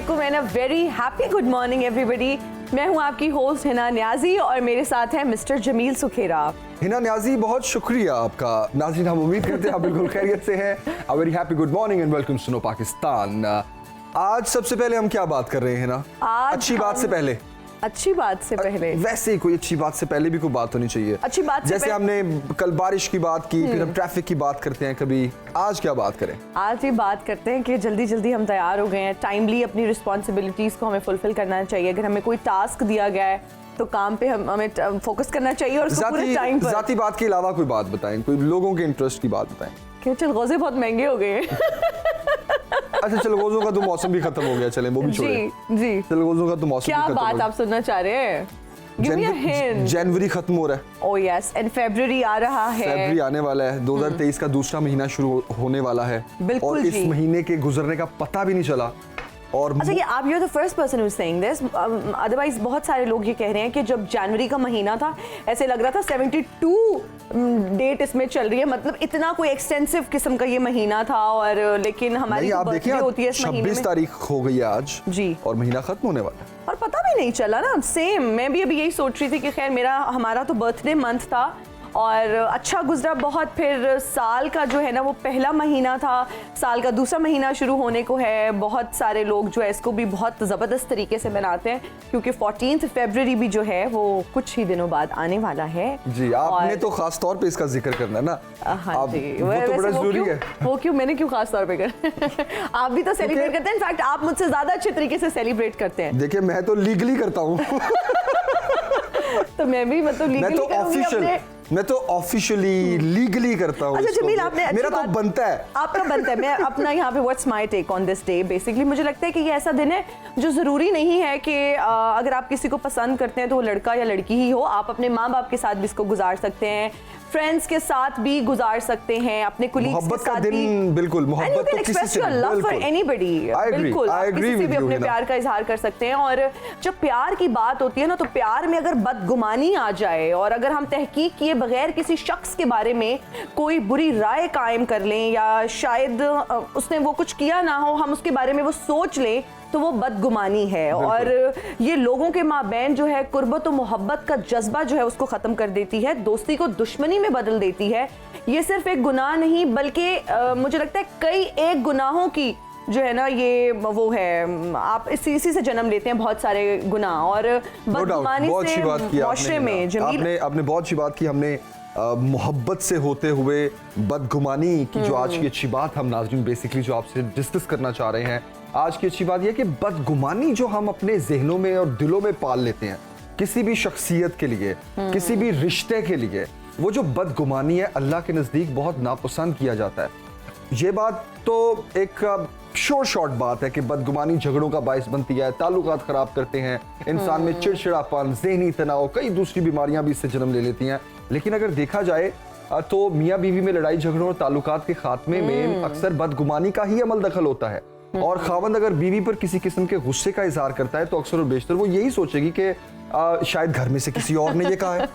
वालेकुम and a very happy good morning everybody. मैं हूं आपकी होस्ट हिना न्याजी और मेरे साथ हैं मिस्टर जमील सुखेरा। हिना न्याजी, बहुत शुक्रिया आपका। नाज़रीन, हम उम्मीद करते हैं आप बिल्कुल खैरियत से हैं। A very happy good morning and welcome to snow Pakistan. आज सबसे पहले हम क्या बात कर रहे हैं ना? अच्छी बात से पहले वैसे ही कोई अच्छी बात से पहले भी कोई बात होनी चाहिए। अच्छी बात जैसे हमने कल बारिश की बात की, फिर हम ट्रैफिक की बात करते हैं कभी। आज क्या बात करें? आज ये बात करते हैं कि जल्दी जल्दी हम तैयार हो गए हैं। टाइमली अपनी रिस्पॉन्सिबिलिटीज को हमें फुलफिल करना चाहिए। अगर हमें कोई टास्क दिया गया है तो काम पे हमें फोकस करना चाहिए और उसको पूरे टाइम पर। जाती बात के अलावा कोई बात बताएं, कोई लोगों के इंटरेस्ट की बात बताएं। क्या चलगोज़े बहुत महंगे हो गए हैं। अच्छा, चलगोज़ों का तो मौसम भी खत्म हो गया, चलें वो भी छोड़ें। जी चलगोज़ों का तो मौसम क्या भी खत्म हो बात गया। आप सुनना चाह रहे हैं? Give me a hint. जनवरी खत्म हो रहा है। ओह यस, एंड फरवरी आ रहा है। फरवरी आने वाला है। 2023 का दूसरा महीना शुरू होने वाला है। बिल्कुल और इस जी। महीने के गुजरने का पता भी नहीं चला। और अच्छा, ये आप you're the first person who's saying this. Otherwise बहुत सारे लोग ये कह रहे हैं कि जब जनवरी का महीना था ऐसे लग रहा था 72 डेट इसमें चल रही है, मतलब इतना कोई एक्सटेंसिव किस्म का ये महीना था। और लेकिन हमारी आप बर्थडे देखिए, होती है इस महीने 26 में तारीख हो गई है आज जी, और महीना खत्म होने वाला है और पता भी नहीं चला ना। सेम मैं भी अभी यही सोच रही थी कि खैर हमारा तो बर्थडे मंथ था और अच्छा गुजरा बहुत। फिर साल का जो है ना वो पहला महीना था, साल का दूसरा महीना शुरू होने को है। बहुत सारे लोग जो है इसको भी बहुत ज़बरदस्त तरीके से मनाते हैं क्योंकि 14 फरवरी भी जो है वो कुछ ही दिनों बाद आने वाला है। जी, आपने तो खास तौर पे इसका जिक्र करना है ना। हाँ जी, वो तो बड़ा जरूरी है। वो क्यों, मैंने क्यों खास तौर पे कर आप भी तो सेलिब्रेट करते हैं। इनफैक्ट आप मुझसे ज़्यादा अच्छे तरीके से सेलिब्रेट करते हैं। देखिए, मैं तो लीगली करता हूँ। तो मैं भी मैं तो ऑफिशियली लीगली करता हूँ। अच्छा जमील, आपने मेरा तो बनता है। आपका बनता है। मैं अपना यहाँ पे what's my take on this day. Basically मुझे लगता है कि ये ऐसा दिन है जो ज़रूरी नहीं है कि अगर आप किसी को पसंद करते हैं तो वो लड़का या लड़की ही हो। आप अपने माँ बाप के साथ भी इसको गुजार सकते हैं, फ्रेंड्स के साथ भी गुजार सकते हैं, अपने कुलीग्स के साथ भी। बिल्कुल, मोहब्बत तो किसी से बिल्कुल आप किसी से भी अपने प्यार का इजहार कर सकते हैं। और जब प्यार की बात होती है ना, तो प्यार में अगर बदगुमानी आ जाए और अगर हम तहकीक किए बगैर किसी शख्स के बारे में कोई बुरी राय कायम कर लें या शायद उसने वो कुछ किया ना हो, हम उसके बारे में वो सोच लें, तो वो बदगुमानी है। और ये लोगों के माबैन जो है कुर्बत और मोहब्बत का जज्बा जो है उसको ख़त्म कर देती है, दोस्ती को दुश्मनी में बदल देती है। ये सिर्फ एक गुनाह नहीं बल्कि मुझे लगता है कई एक गुनाहों की जो है ना ये वो है, आप इसी से जन्म लेते हैं बहुत सारे गुनाह। और बदगुमानी से मुआशरे में जमील आपने बहुत अच्छी बात की। हमने मोहब्बत से होते हुए बदगुमानी की जो आज की अच्छी बात हम नाज़रीन बेसिकली जो आपसे डिस्कस करना चाह रहे हैं, आज की अच्छी बात यह कि बदगुमानी जो हम अपने जहनों में और दिलों में पाल लेते हैं किसी भी शख्सियत के लिए, किसी भी रिश्ते के लिए, वो जो बदगुमानी है अल्लाह के नज़दीक बहुत नापसंद किया जाता है। ये बात तो एक शॉर्ट बात है कि बदगुमानी झगड़ों का बायस बनती है, ताल्लुकात खराब करते हैं, इंसान में चिड़चिड़ापन, ज़हनी तनाव, कई दूसरी बीमारियां भी इससे जन्म ले लेती हैं। लेकिन अगर देखा जाए तो मियाँ बीवी में लड़ाई झगड़ों और ताल्लुकात के खात्मे में अक्सर बदगुमानी का ही अमल दखल होता है। और खावंद अगर बीवी पर किसी किस्म के गुस्से का इजहार करता है तो अक्सर और बेशतर वो यही सोचेगी कि शायद घर में से किसी और ने ये कहा है।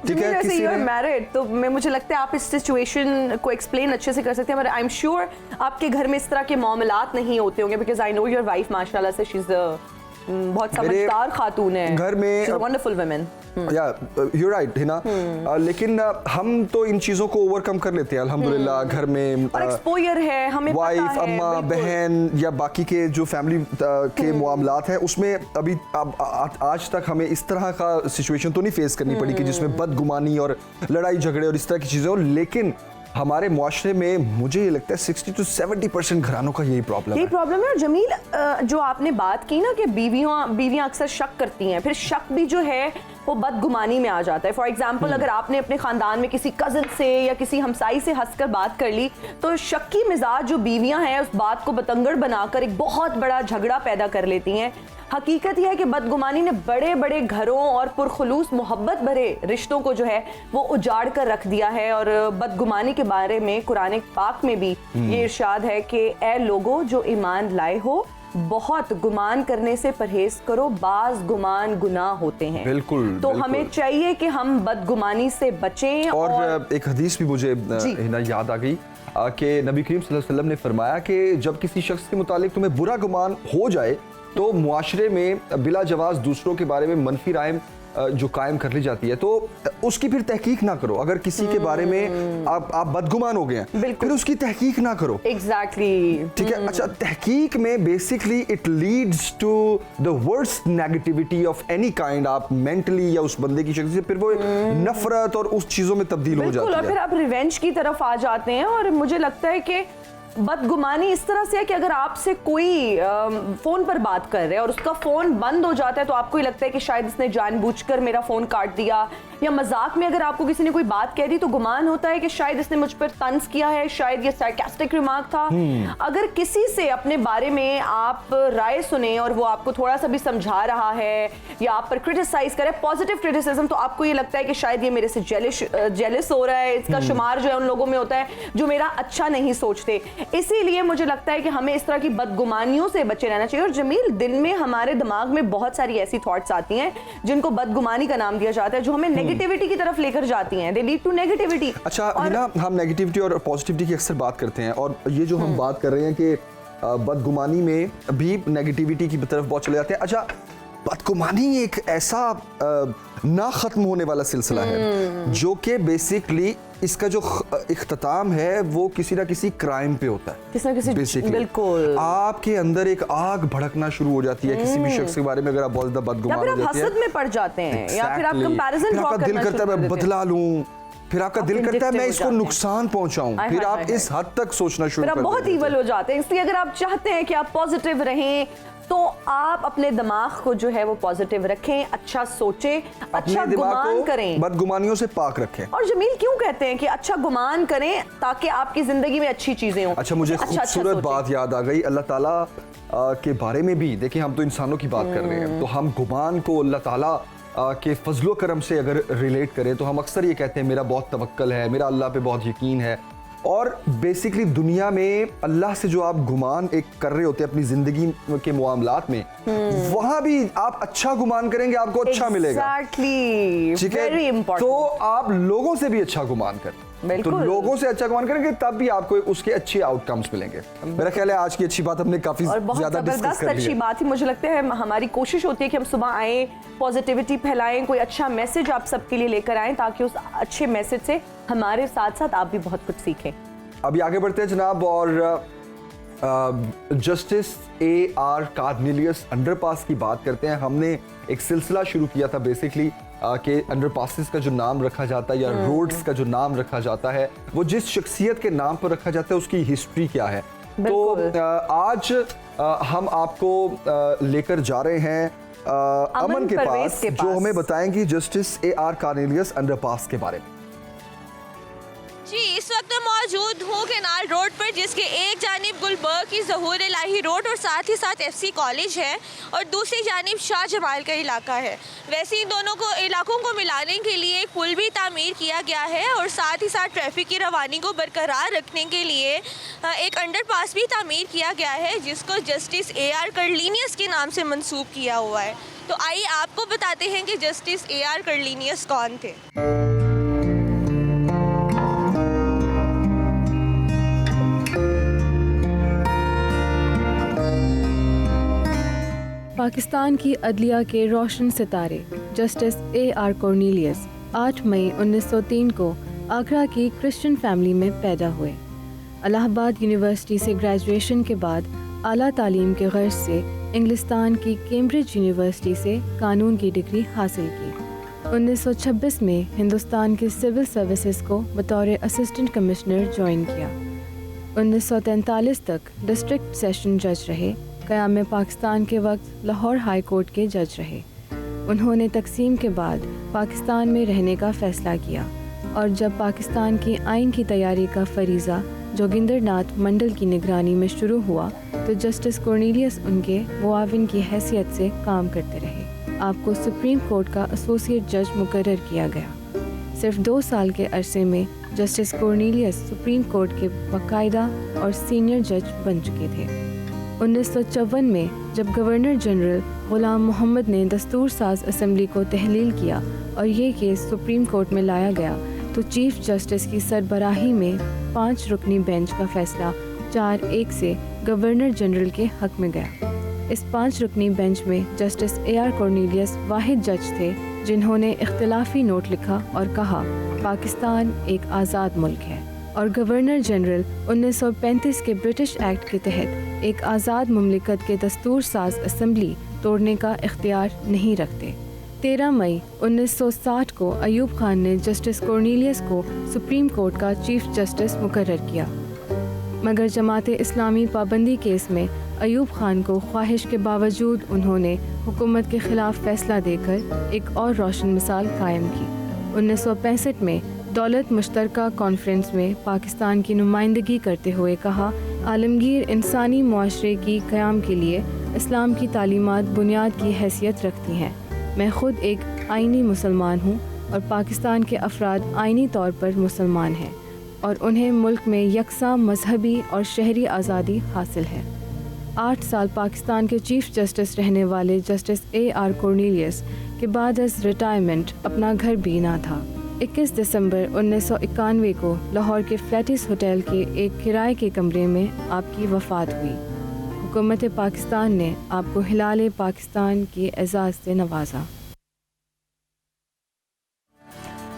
ठीक है, किसी ने मैरिड, तो मुझे लगता है आप इस सिचुएशन को एक्सप्लेन अच्छे से कर सकते हैं। आई एम श्योर आपके घर में इस तरह के मामलात नहीं होते होंगे, because I know your wife माशाल्लाह से शी इज बहुत समझदार खातून है घर में, वंडरफुल वुमेन। या यू राइट हिना। लेकिन हम तो इन चीजों को ओवरकम कर लेते हैं अल्हम्दुलिल्लाह। घर में और एक्सपोजर है, हमें वाइफ, पता है, अम्मा, बहन या बाकी के जो फैमिली के मामलात हैं उसमें अभी आज तक हमें इस तरह का सिचुएशन तो नहीं फेस करनी पड़ी कि जिसमें बदगुमानी और लड़ाई झगड़े और इस तरह की चीजें हो। लेकिन हमारे मुआशरे में मुझे ये लगता है 60 to 70% घरानों का यही प्रॉब्लम है। और जमील, जो आपने बात की ना कि बीवियां अक्सर शक करती हैं, फिर शक भी जो है वो बदगुमानी में आ जाता है। फॉर एग्जाम्पल, अगर आपने अपने खानदान में किसी कजन से या किसी हमसाई से हंसकर बात कर ली तो शक्की मिजाज जो बीवियां हैं उस बात को बतंगड़ बनाकर एक बहुत बड़ा झगड़ा पैदा कर लेती हैं। हकीकत यह है कि बदगुमानी ने बड़े बड़े घरों और पुरखुलूस मोहब्बत भरे रिश्तों को जो है वो उजाड़ कर रख दिया है। और बदगुमानी के बारे में कुरान पाक में भी ये इरशाद है कि ए लोगो जो ईमान लाए हो, बहुत गुमान करने से परहेज करो, बाज गुमान गुनाह होते हैं। बिल्कुल, तो बिल्कुल। हमें चाहिए कि हम बदगुमानी से बचें। और एक हदीस भी मुझे हिना याद आ गई कि नबी करीम सल्लल्लाहु अलैहि वसल्लम ने फरमाया कि जब किसी शख्स के मुतालिक तुम्हें बुरा गुमान हो जाए तो मुआशरे में बिला जवाज दूसरों के बारे में मनफी राय जो कायम कर ली जाती है, तो उसकी फिर तहकीक ना करो। अगर किसी के बारे में आप बदगुमान हो गए हैं, फिर उसकी तहकीक ना करो। एग्जैक्टली, ठीक है। अच्छा, तहकीक में basically it leads to the worst negativity of any kind. आप मेंटली या उस बंदे की शक्ल से फिर वो नफरत और उस चीजों में तब्दील हो जाती है, और फिर आप रिवेंज की तरफ आ जाते हैं। और मुझे लगता है कि बदगुमानी इस तरह से है कि अगर आपसे कोई फोन पर बात कर रहे हैं और उसका फोन बंद हो जाता है तो आपको ही लगता है कि शायद इसने जानबूझकर मेरा फोन काट दिया, या मजाक में अगर आपको किसी ने कोई बात कह दी तो गुमान होता है कि शायद इसने मुझ पर तंज किया है, शायद ये सार्कास्टिक रिमार्क था। अगर किसी से अपने बारे में आप राय सुने और वो आपको थोड़ा सा भी समझा रहा है या आप पर क्रिटिसाइज करे, पॉजिटिव क्रिटिसिज्म, तो आपको ये लगता है कि शायद ये मेरे से जेलस हो रहा है। इसका शुमार जो है उन लोगों में होता है जो मेरा अच्छा नहीं सोचते। इसीलिए मुझे लगता है कि हमें इस तरह की बदगुमानियों से बचे रहना चाहिए। और जमील, दिन में हमारे दिमाग में बहुत सारी ऐसी थॉट्स आती हैं जिनको बदगुमानी का नाम दिया जाता है, जो हमें नेगेटिविटी की तरफ लेकर जाती हैं। They lead to negativity. अच्छा हिना, हम नेगेटिविटी और पॉजिटिविटी की अक्सर बात करते हैं, और ये जो हम बात कर रहे हैं कि बदगुमानी में भी नेगेटिविटी की तरफ बहुत चले जाते हैं। अच्छा, बदगुमानी एक ऐसा ना खत्म होने वाला सिलसिला है जो कि बेसिकली इसका जो इख्तिताम है वो किसी ना किसी क्राइम पे होता है, किसी ना किसी। बेसिकली बिल्कुल, आपके अंदर एक आग भड़कना शुरू हो जाती है किसी भी शख्स के बारे में। अगर आप बहुत ज्यादा बदगुमान हो जाते हैं, या फिर आप हसद में पड़ जाते हैं, या फिर आप कंपैरिजन ड्रॉ करना दिल करता है मैं बदला लूं, फिर आपका दिल करता है मैं इसको नुकसान पहुंचाऊं, फिर आप इस हद तक सोचना शुरू कर देते हैं, बहुत ईवल हो जाते हैं। इसलिए अगर आप चाहते हैं कि आप पॉजिटिव रहें तो आप अपने दिमाग को जो है वो पॉजिटिव रखें, अच्छा सोचें, अच्छा गुमान करें, बदगुमानियों से पाक रखें। और जमील क्यों कहते हैं कि अच्छा गुमान करें ताकि आपकी जिंदगी में अच्छी चीजें हों। अच्छा, मुझे खूबसूरत बात याद आ गई अल्लाह ताला के बारे में भी। देखिए, हम तो इंसानों की बात कर रहे हैं, तो हम गुमान को अल्लाह ताला के फजलो करम से अगर रिलेट करें तो हम अक्सर ये कहते हैं मेरा बहुत तवक्कल है, मेरा अल्लाह पे बहुत यकीन है। और बेसिकली दुनिया में अल्लाह से जो आप गुमान एक कर रहे होते हैं अपनी जिंदगी के मामलात में, वहां भी आप अच्छा गुमान करेंगे, आपको अच्छा मिलेगा। ठीक है, तो आप लोगों से भी अच्छा गुमान करें, तो लोगों से अच्छा गुमान करेंगे तब भी आपको उसके अच्छे आउटकम्स मिलेंगे। मेरा ख्याल है आज की अच्छी बात हमने काफी ज्यादा डिस्कस कर ली है। अच्छी बात ही मुझे लगता है हमारी कोशिश होती है कि हम सुबह आए, पॉजिटिविटी फैलाएं, कोई अच्छा मैसेज आप सबके लिए लेकर आएं ताकि उस अच्छे मैसेज से हमारे साथ साथ आप भी बहुत कुछ सीखें। अभी आगे बढ़ते हैं जनाब, और जस्टिस AR कार्नेलियस अंडरपास की बात करते हैं। हमने एक सिलसिला शुरू किया था बेसिकली कि अंडरपासेस का जो नाम रखा जाता है या रोड्स का जो नाम रखा जाता है वो जिस शख्सियत के नाम पर रखा जाता है उसकी हिस्ट्री क्या है। तो आज हम आपको लेकर जा रहे हैं अमन के पास जो हमें बताएंगी जस्टिस AR कार्नेलियस अंडरपास के बारे में। जी, इस वक्त मैं मौजूद हूँ केनाल रोड पर, जिसके एक जानिब गुलबर्ग की ज़हूर इलाही रोड और साथ ही साथ FC कॉलेज है और दूसरी जानिब शाह जमाल का इलाका है। वैसे इन दोनों को इलाकों को मिलाने के लिए एक पुल भी तामीर किया गया है और साथ ही साथ ट्रैफिक की रवानी को बरकरार रखने के लिए एक अंडरपास भी तामीर किया गया है जिसको जस्टिस AR कार्नेलियस के नाम से मंसूब किया हुआ है। तो आइए आपको बताते हैं कि जस्टिस AR कार्नेलियस कौन थे। पाकिस्तान की अदलिया के रोशन सितारे जस्टिस AR कार्नेलियस 8 मई 1903 को आगरा की क्रिश्चियन फैमिली में पैदा हुए। इलाहाबाद यूनिवर्सिटी से ग्रेजुएशन के बाद आला तालीम के गर्ज से इंग्लिस्तान की कैम्ब्रिज यूनिवर्सिटी से कानून की डिग्री हासिल की। 1926 में हिंदुस्तान के सिविल सर्विसेज को बतौर असिस्टेंट कमिश्नर ज्वाइन किया। 1943 तक डिस्ट्रिक्ट सेशन जज रहे। क़याम पाकिस्तान के वक्त लाहौर हाई कोर्ट के जज रहे। उन्होंने तकसीम के बाद पाकिस्तान में रहने का फ़ैसला किया और जब पाकिस्तान की आइन की तैयारी का फरीज़ा जोगिंदरनाथ मंडल की निगरानी में शुरू हुआ तो जस्टिस कार्नेलियस उनके मुआविन की हैसियत से काम करते रहे। आपको सुप्रीम कोर्ट का एसोसिएट जज मुकर्रर किया गया। सिर्फ 2 साल के अरसे में जस्टिस कार्नेलियस सुप्रीम कोर्ट के बाकायदा और सीनियर जज बन चुके थे। 1954 में जब गवर्नर जनरल गुलाम मोहम्मद ने दस्तूर साज असम्बली को तहलील किया और ये केस सुप्रीम कोर्ट में लाया गया तो चीफ जस्टिस की सरबराही में 5 रुकनी बेंच का फैसला 4-1 से गवर्नर जनरल के हक में गया। इस 5 रुकनी बेंच में जस्टिस A.R. कॉर्नेलियस वाहिद जज थे जिन्होंने इख्तिलाफी नोट लिखा और कहा पाकिस्तान एक आज़ाद मुल्क है और गवर्नर जनरल 1935 के ब्रिटिश एक्ट के तहत एक आज़ाद मुमलिकत के दस्तूर साज असम्बली तोड़ने का इख्तियार नहीं रखते। 13 मई 1960 को अयूब खान ने जस्टिस कॉर्नेलियस को सुप्रीम कोर्ट का चीफ जस्टिस मुकर्रर किया, मगर जमात इस्लामी पाबंदी केस में अयूब खान को ख्वाहिश के बावजूद उन्होंने हुकूमत के खिलाफ फैसला देकर एक और रोशन मिसाल कायम की। 1965 में दौलत मुश्तरका कॉन्फ्रेंस में पाकिस्तान की नुमाइंदगी करते हुए कहा आलमगीर इंसानी मुआशरे की क़याम के लिए इस्लाम की तालीमात बुनियाद की हैसियत रखती हैं। मैं ख़ुद एक आइनी मुसलमान हूँ और पाकिस्तान के अफराद आइनी तौर पर मुसलमान हैं और उन्हें मुल्क में यकसा मजहबी और शहरी आज़ादी हासिल है। 8 साल पाकिस्तान के चीफ जस्टिस रहने वाले जस्टिस A.R. कॉर्नेलियस के बाद रिटायरमेंट अपना घर भी ना था। 21 दिसंबर 1991 को लाहौर के फ्लैटिस होटल के एक किराए के कमरे में आपकी वफ़ात हुई। हुकूमत पाकिस्तान ने आपको हिलाल पाकिस्तान के एजाज़ से नवाजा।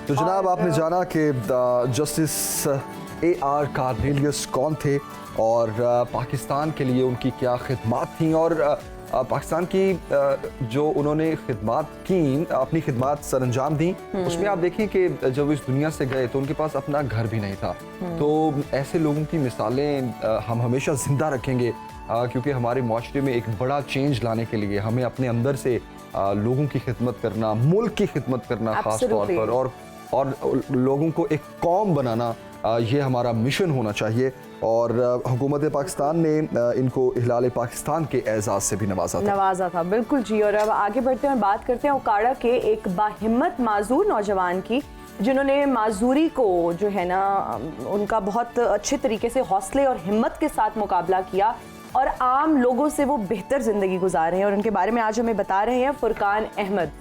तो जनाब आपने जाना कि जस्टिस A.R. कॉर्नेलियस कौन थे और पाकिस्तान के लिए उनकी क्या खिदमत थी और पाकिस्तान की जो उन्होंने खिदमत की, अपनी खिदमत सरअंजाम दी, उसमें आप देखें कि जब इस दुनिया से गए तो उनके पास अपना घर भी नहीं था। तो ऐसे लोगों की मिसालें हम हमेशा ज़िंदा रखेंगे क्योंकि हमारे माशरे में एक बड़ा चेंज लाने के लिए हमें अपने अंदर से लोगों की खिदमत करना, मुल्क की खिदमत करना ख़ास तौर पर और लोगों को एक कौम बनाना, ये हमारा मिशन होना चाहिए। और हुकूमत पाकिस्तान ने इनको हिलाल पाकिस्तान के एजाज़ से भी नवाजा था। बिल्कुल जी। और अब आगे बढ़ते हैं, बात करते हैं उकाड़ा के एक बाहिम्मत माजूर नौजवान की जिन्होंने माजूरी को जो है ना उनका बहुत अच्छे तरीके से हौसले और हिम्मत के साथ मुकाबला किया और आम लोगों से वो बेहतर ज़िंदगी गुजार रहे हैं और उनके बारे में आज हमें बता रहे हैं फुरकान अहमद।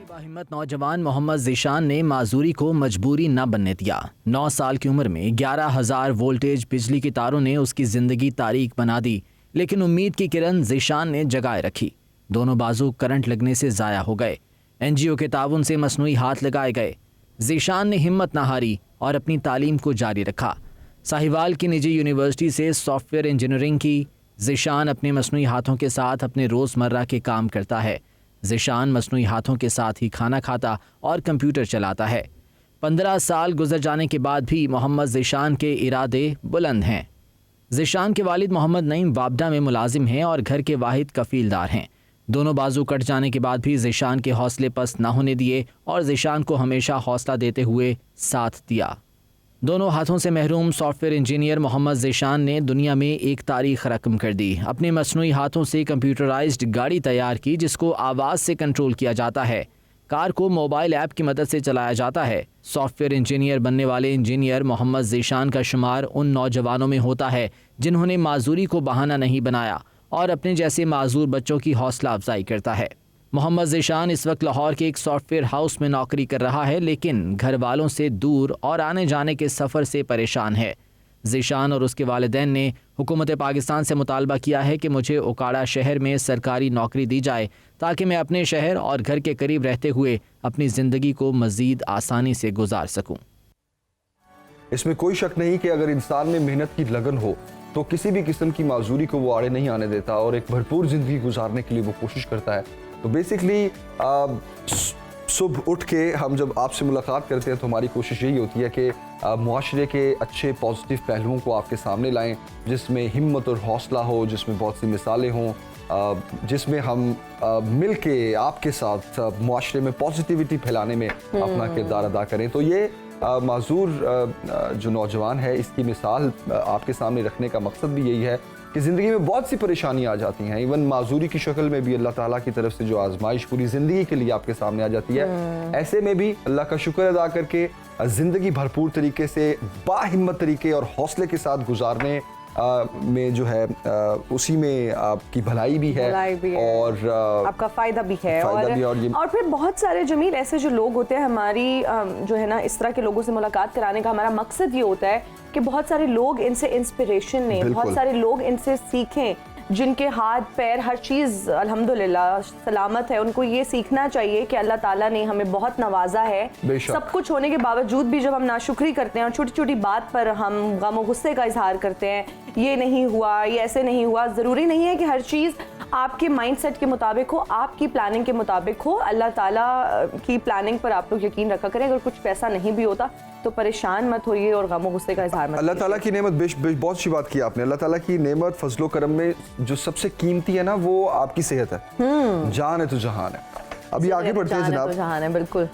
बाहिम्मत नौजवान मोहम्मद ज़ीशान ने माजूरी को मजबूरी न बनने दिया। 9 साल की उम्र में 11,000 वोल्टेज बिजली की तारों ने उसकी ज़िंदगी तारीक बना दी, लेकिन उम्मीद की किरण ज़ीशान ने जगाए रखी। दोनों बाजू करंट लगने से ज़ाया हो गए। NGO के ताउन से मसनूई हाथ लगाए गए। ज़ीशान ने हिम्मत न हारी और अपनी तालीम को जारी रखा। साहिवाल की निजी यूनिवर्सिटी से सॉफ्टवेयर इंजीनियरिंग की। ज़ीशान अपने मसनूई हाथों के साथ अपने रोज़मर्रा के काम करता है। ज़ीशान मसनूई हाथों के साथ ही खाना खाता और कंप्यूटर चलाता है। 15 साल गुजर जाने के बाद भी मोहम्मद ज़ीशान के इरादे बुलंद हैं। ज़ीशान के वालिद मोहम्मद नईम वापडा में मुलाजिम हैं और घर के वाहिद कफीलदार हैं। दोनों बाजू कट जाने के बाद भी ज़ीशान के हौसले पस्त न होने दिए और ज़ीशान को हमेशा हौसला देते हुए साथ दिया। दोनों हाथों से महरूम सॉफ्टवेयर इंजीनियर मोहम्मद ज़ीशान ने दुनिया में एक तारीख रकम कर दी। अपने मसनूई हाथों से कंप्यूटराइज्ड गाड़ी तैयार की जिसको आवाज़ से कंट्रोल किया जाता है। कार को मोबाइल ऐप की मदद से चलाया जाता है। सॉफ्टवेयर इंजीनियर बनने वाले इंजीनियर मोहम्मद ज़ीशान का शुमार उन नौजवानों में होता है जिन्होंने माजूरी को बहाना नहीं बनाया और अपने जैसे माजूर बच्चों की हौसला अफजाई करता है। मोहम्मद ज़ीशान इस वक्त लाहौर के एक सॉफ्टवेयर हाउस में नौकरी कर रहा है, लेकिन घर वालों से दूर और आने जाने के सफ़र से परेशान है। ज़ीशान और उसके वालिदैन ने हुकूमत पाकिस्तान से मुतालबा किया है कि मुझे उकाड़ा शहर में सरकारी नौकरी दी जाए ताकि मैं अपने शहर और घर के करीब रहते हुए अपनी ज़िंदगी को मज़ीद आसानी से गुजार सकूँ। इसमें कोई शक नहीं कि अगर इंसान में मेहनत की लगन हो तो किसी भी किस्म की माजूरी को वो आड़े नहीं आने देता और एक भरपूर ज़िंदगी गुजारने के लिए वो कोशिश करता है। तो बेसिकली सुबह उठ के हम जब आपसे मुलाकात करते हैं तो हमारी कोशिश यही होती है कि मुआशरे के अच्छे पॉजिटिव पहलुओं को आपके सामने लाएं, जिसमें हिम्मत और हौसला हो, जिसमें बहुत सी मिसालें हों, जिसमें हम मिल के आपके साथ मुआशरे में पॉजिटिविटी फैलाने में अपना किरदार अदा करें। तो ये माजूर जो नौजवान है इसकी मिसाल आपके सामने रखने का मकसद भी यही है कि ज़िंदगी में बहुत सी परेशानियाँ आ जाती हैं। इवन माजूरी की शक्ल में भी अल्लाह ताला की तरफ से जो आजमाइश पूरी ज़िंदगी के लिए आपके सामने आ जाती है, ऐसे में भी अल्लाह का शुक्र अदा करके ज़िंदगी भरपूर तरीके से बाहिम्मत तरीके और हौसले के साथ गुजारने में जो है उसी में आपकी भलाई भी है, और आपका फायदा भी है, और फिर बहुत सारे जमील ऐसे जो लोग होते हैं, हमारी जो है ना इस तरह के लोगों से मुलाकात कराने का हमारा मकसद ये होता है कि बहुत सारे लोग इनसे इंस्पिरेशन लें, बहुत सारे लोग इनसे सीखें, जिनके हाथ पैर हर चीज़ अल्हम्दुलिल्लाह सलामत है। उनको ये सीखना चाहिए कि अल्लाह ताला ने हमें बहुत नवाजा है, सब कुछ होने के बावजूद भी जब हम नाशुक्री करते हैं और छोटी छोटी बात पर हम गम और गुस्से का इजहार करते हैं, ये नहीं हुआ, ये ऐसे नहीं हुआ, ज़रूरी नहीं है कि हर चीज़ आपके माइंडसेट के मुताबिक हो, आपकी प्लानिंग के मुताबिक हो। अल्लाह ताला की प्लानिंग पर आप लोग यकीन रखा करें। अगर कुछ पैसा नहीं भी होता तो परेशान मत होइए और गम और गुस्से का इजहार मत। अल्लाह ताला की नेमत, बहुत अच्छी बात की आपने। अल्लाह ताला की नेमत फजलो करम में जो सबसे कीमती है ना, वो आपकी सेहत है। जान है तो जहान है। अभी आगे बढ़ते हैं जनाब, जहान है, बिल्कुल।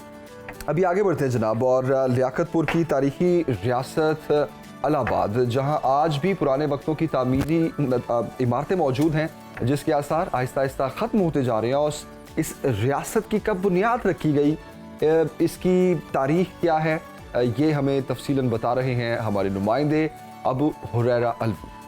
अभी आगे बढ़ते हैं जनाब, और लियाकतपुर की तारीखी रियासत इलाहाबाद, जहां आज भी पुराने वक्तों की तामीरी इमारतें मौजूद हैं, जिसके आसार आहिस्ता आहिस्ता ख़त्म होते जा रहे हैं। और इस रियासत की कब बुनियाद रखी गई, इसकी तारीख क्या है, ये हमें तफसीलन बता रहे हैं हमारे नुमाइंदे अबू हुरैरा अलवी।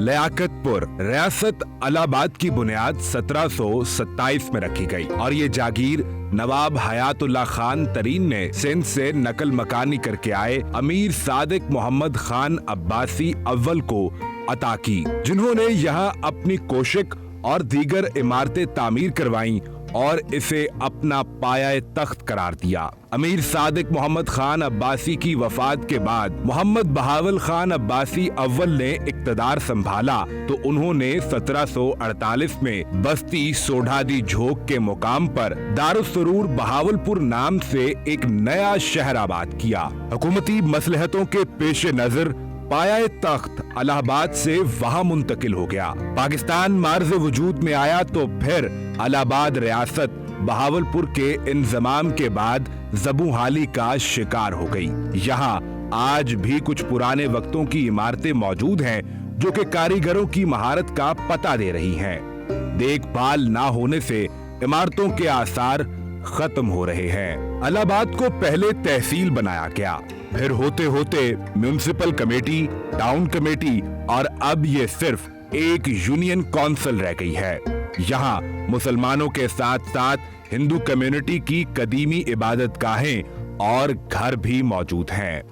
लियाकतपुर रियासत इलाहाबाद की बुनियाद 1727 में रखी गई और ये जागीर नवाब हयातुल्लाह खान तरीन ने सिंध से नकल मकानी करके आए अमीर सादिक मोहम्मद खान अब्बासी अव्वल को अता की, जिन्होंने यहाँ अपनी कोशिक और दीगर इमारतें तामीर करवाईं और इसे अपना पाया तख्त करार दिया। अमीर सादिक मोहम्मद खान अब्बासी की वफात के बाद मोहम्मद बहावल खान अब्बासी अव्वल ने इक्तदार संभाला तो उन्होंने 1748 में बस्ती सोढ़ादी झोंक के मुकाम पर दारुस्सरूर बहावलपुर नाम से एक नया शहर आबाद किया। हुकूमती मसलहतों के पेश नजर पाया तख्त इलाहाबाद से वहाँ मुंतकिल हो गया। पाकिस्तान मार्ज वजूद में आया तो फिर इलाहाबाद रियासत बहावलपुर के इंजमाम के बाद ज़बूहाली का शिकार हो गई। यहाँ आज भी कुछ पुराने वक्तों की इमारतें मौजूद हैं जो कि कारीगरों की महारत का पता दे रही हैं। देखभाल ना होने से इमारतों के आसार खत्म हो रहे हैं। इलाहाबाद को पहले तहसील बनाया गया, फिर होते होते म्युनिसिपल कमेटी, टाउन कमेटी और अब ये सिर्फ एक यूनियन काउंसिल रह गई है। यहाँ मुसलमानों के साथ साथ हिंदू कम्युनिटी की कदीमी इबादत गाहें और घर भी मौजूद हैं।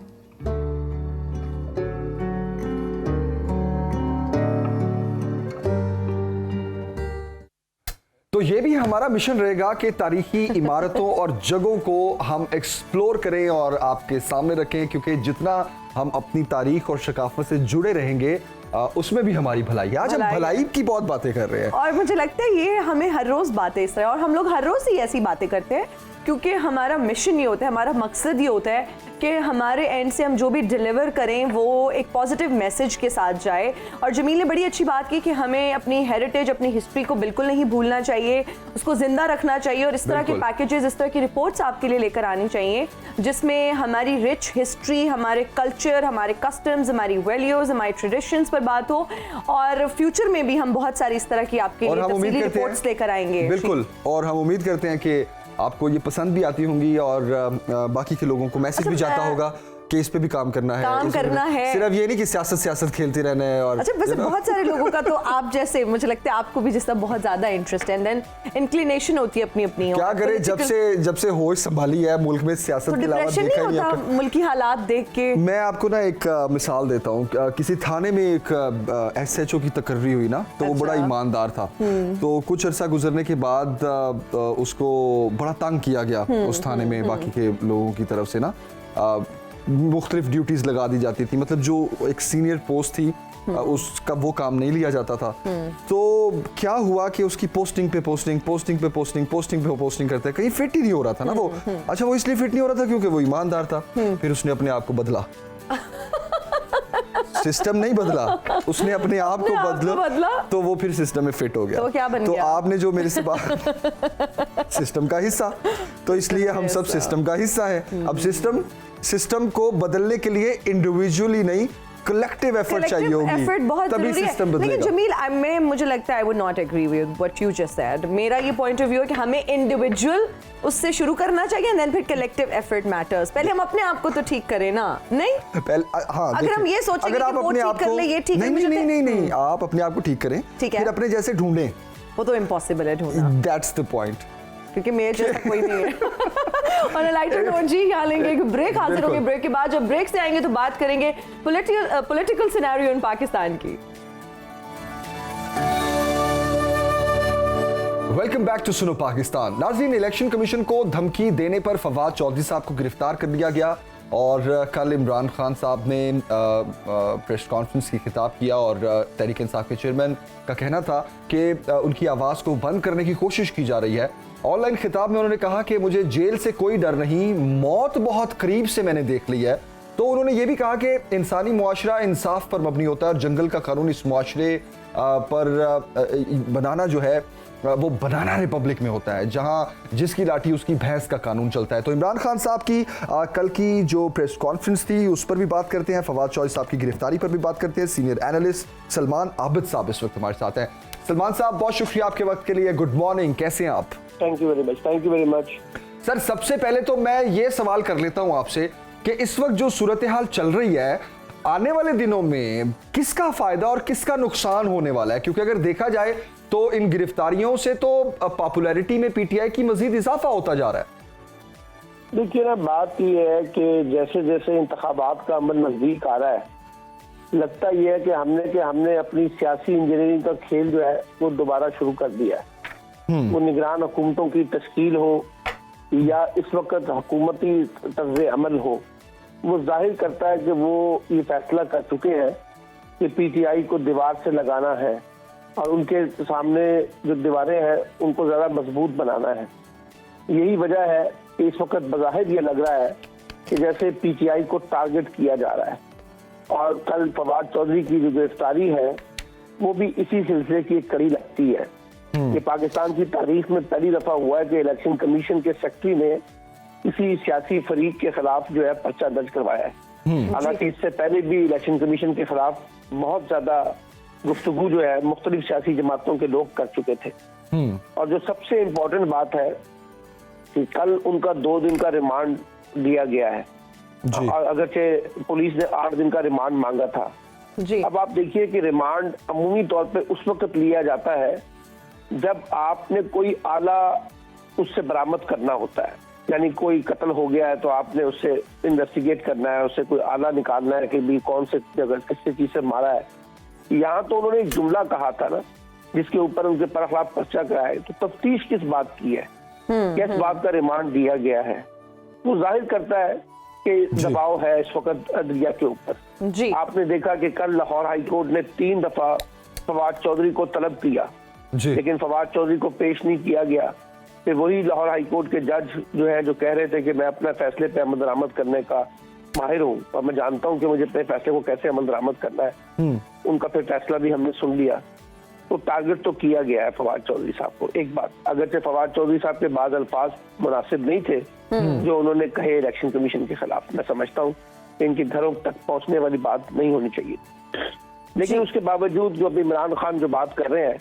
तो ये भी हमारा मिशन रहेगा कि तारीखी इमारतों और जगहों को हम एक्सप्लोर करें और आपके सामने रखें, क्योंकि जितना हम अपनी तारीख और सकाफत से जुड़े रहेंगे उसमें भी हमारी भलाई है। आज हम भलाई की बहुत बातें कर रहे हैं और मुझे लगता है ये हमें हर रोज बातें इस तरह, और हम लोग हर रोज ही ऐसी बातें करते हैं क्योंकि हमारा मिशन ये होता है, हमारा मकसद ये होता है कि हमारे एंड से हम जो भी डिलीवर करें वो एक पॉजिटिव मैसेज के साथ जाए। और जमील ने बड़ी अच्छी बात की कि हमें अपनी हेरिटेज, अपनी हिस्ट्री को बिल्कुल नहीं भूलना चाहिए, उसको जिंदा रखना चाहिए। और इस तरह के पैकेजेस, इस तरह की रिपोर्ट्स आपके लिए लेकर आनी चाहिए जिसमें हमारी रिच हिस्ट्री, हमारे कल्चर, हमारे कस्टम्स, हमारी वैल्यूज, हमारी ट्रेडिशंस पर बात हो। और फ्यूचर में भी हम बहुत सारी इस तरह की आपके लिए तफसीली रिपोर्ट्स लेकर आएंगे। बिल्कुल, और हम उम्मीद करते हैं कि आपको ये पसंद भी आती होंगी और बाकी के लोगों को मैसेज भी जाता होगा कि इस पे भी काम करना है, सिर्फ ये नहीं कि सियासत खेलते रहना है। और अच्छा, वैसे बहुत सारे लोगों का तो आप जैसे, मुझे लगता है आपको भी जिसका बहुत ज्यादा इंटरेस्ट है, देन इंक्लिनेशन होती है अपनी अपनी। क्या करे, जब से होश संभाली है मुल्क में सियासत के अलावा देखा ही नहीं होता मुल्की हालात देख के। मैं आपको ना एक मिसाल देता हूँ। किसी थाने में एक SHO की तकर्री हुई ना, तो वो बड़ा ईमानदार था। तो कुछ अरसा गुजरने के बाद उसको बड़ा तंग किया गया उस थाने में बाकी के लोगों की तरफ से ना। मुख्तलिफ ड्यूटीज लगा दी जाती थी, मतलब जो एक सीनियर पोस्ट थी उसका वो काम नहीं लिया जाता था। तो क्या हुआ कि उसकी पोस्टिंग पे पोस्टिंग करते कहीं फिट ही नहीं हो रहा था ना वो। अच्छा, वो इसलिए फिट नहीं हो रहा था क्योंकि वो ईमानदार था। फिर उसने अपने आप को बदला, सिस्टम नहीं बदला, उसने अपने आप को बदला तो वो फिर सिस्टम में फिट हो गया। तो क्या बन गया? तो आपने जो मेरे से बात सिस्टम का हिस्सा, तो इसलिए हम सब सिस्टम का हिस्सा है। अब सिस्टम सिस्टम को बदलने के लिए इंडिविजुअली नहीं, कलेक्टिव एफर्ट चाहिए होगी, एफर्ट बहुत तभी जरूरी सिस्टम है। लेकिन बदलेगा। जमील, मुझे लगता है I would not agree with what you just said. मेरा ये पॉइंट ऑफ व्यू है कि हमें इंडिविजुअल उससे शुरू करना चाहिए एंड देन फिर कलेक्टिव एफर्ट मैटर्स। पहले हम अपने आप को तो ठीक करें ना, नहीं? हाँ, अगर हम ये सोचेंगे कि वो ठीक कर ले, ये ठीक है, नहीं, आप अपने आप को ठीक करें, ठीक है, फिर अपने जैसे ढूंढें, वो तो इम्पॉसिबल है ढूंढना। दैट्स द पॉइंट, क्योंकि मेरे जैसा कोई नहीं है। और लाइटर नोट जी, यहाँ लेंगे एक ब्रेक, हाजिर होंगे ब्रेक के बाद। जब ब्रेक से आएंगे तो बात करेंगे पॉलिटिकल सिनेरियो इन पाकिस्तान की। वेलकम बैक टू सुनो पाकिस्तान। नाज़रीन, इलेक्शन कमीशन को धमकी देने पर फवाद चौधरी साहब को गिरफ्तार कर लिया गया और कल इमरान खान साहब ने प्रेस कॉन्फ्रेंस की खिताब किया और तहरीक इंसाफ के चेयरमैन का कहना था कि उनकी आवाज़ को बंद करने की कोशिश की जा रही है। ऑनलाइन खिताब में उन्होंने कहा कि मुझे जेल से कोई डर नहीं, मौत बहुत करीब से मैंने देख ली है। तो उन्होंने ये भी कहा कि इंसानी मुआशरा इंसाफ पर मबनी होता है और जंगल का कानून इस मुआशरे पर बनाना जो है वो बनाना रिपब्लिक में होता है, जहां जिसकी लाठी उसकी भैंस का कानून चलता है। तो इमरान खान साहब की कल की जो प्रेस कॉन्फ्रेंस थी उस पर भी बात करते हैं, फवाद चौधरी साहब की गिरफ्तारी पर भी बात करते हैं। सीनियर एनालिस्ट सलमान आबिद साहब इस वक्त हमारे साथ हैं। सलमान साहब, बहुत शुक्रिया आपके वक्त के लिए। गुड मॉर्निंग, कैसे हैं आप? Thank you very much. Thank you very much sir, सबसे पहले तो मैं ये सवाल कर लेता हूं आपसे कि इस वक्त जो सूरत हाल चल रही है, आने वाले दिनों में किसका फायदा और किसका नुकसान होने वाला है? क्योंकि अगर देखा जाए तो इन गिरफ्तारियों से तो पॉपुलैरिटी में पीटीआई की मजीद इजाफा होता जा रहा है। देखिए ना, बात यह है कि जैसे जैसे इंतखाबात का अमल नजदीक आ रहा है, लगता यह है कि हमने अपनी सियासी इंजीनियरिंग का खेल जो है वो दोबारा शुरू कर दिया है। वो निगरान हुकूमतों की तश्कील हो या इस वक्त हुकूमती तर्ज अमल हो, वो जाहिर करता है कि वो ये फैसला कर चुके हैं कि पीटीआई को दीवार से लगाना है और उनके सामने जो दीवारें हैं उनको ज़्यादा मजबूत बनाना है। यही वजह है कि इस वक्त बज़ाहिर ये लग रहा है कि जैसे पीटीआई को टारगेट किया जा रहा है। और कल फवाद चौधरी की जो गिरफ्तारी है वो भी इसी सिलसिले की एक कड़ी लगती है। ये पाकिस्तान की तारीख में पहली दफा हुआ है कि इलेक्शन कमीशन के सेक्रेटरी ने किसी सियासी फरीक के खिलाफ जो है पर्चा दर्ज करवाया है। हालांकि इससे पहले भी इलेक्शन कमीशन के खिलाफ बहुत ज्यादा गुफ्तगू जो है मुख्तलिफ सियासी जमातों के लोग कर चुके थे। और जो सबसे इम्पोर्टेंट बात है कि कल उनका 2 दिन का रिमांड दिया गया है और अगरचे पुलिस ने 8 दिन का रिमांड मांगा था जी। अब आप देखिए कि रिमांड अमूमी तौर पे उस वक्त लिया जाता है जब आपने कोई आला उससे बरामद करना होता है, यानी कोई कत्ल हो गया है तो आपने उससे इन्वेस्टिगेट करना है, उससे कोई आला निकालना है कि भी कौन से जगह किस चीज से मारा है। यहाँ तो उन्होंने एक जुमला कहा था ना जिसके ऊपर उनके पर खिलाफ पर्चा कराया, तो तफ्तीश किस बात की है, किस बात का रिमांड दिया गया है, वो जाहिर करता है कि दबाव है इस वक्त अदलिया के ऊपर जी। आपने देखा कि कल लाहौर हाई कोर्ट ने 3 दफा फवाद चौधरी को तलब किया, लेकिन फवाद चौधरी को पेश नहीं किया गया। फिर वही लाहौर हाई कोर्ट के जज जो है जो कह रहे थे कि मैं अपने फैसले पे अमल दरामद करने का माहिर हूँ और मैं जानता हूँ कि मुझे अपने फैसले को कैसे अमल दरामद करना है, उनका फिर फैसला भी हमने सुन लिया। तो टारगेट तो किया गया है फवाद चौधरी साहब को। एक बात, अगरचे फवाद चौधरी साहब के बाद अल्फाज मुनासिब नहीं थे जो उन्होंने कहे इलेक्शन कमीशन के खिलाफ, मैं समझता हूँ कि इनके घरों तक पहुंचने वाली बात नहीं होनी चाहिए, लेकिन उसके बावजूद जो अभी इमरान खान जो बात कर रहे हैं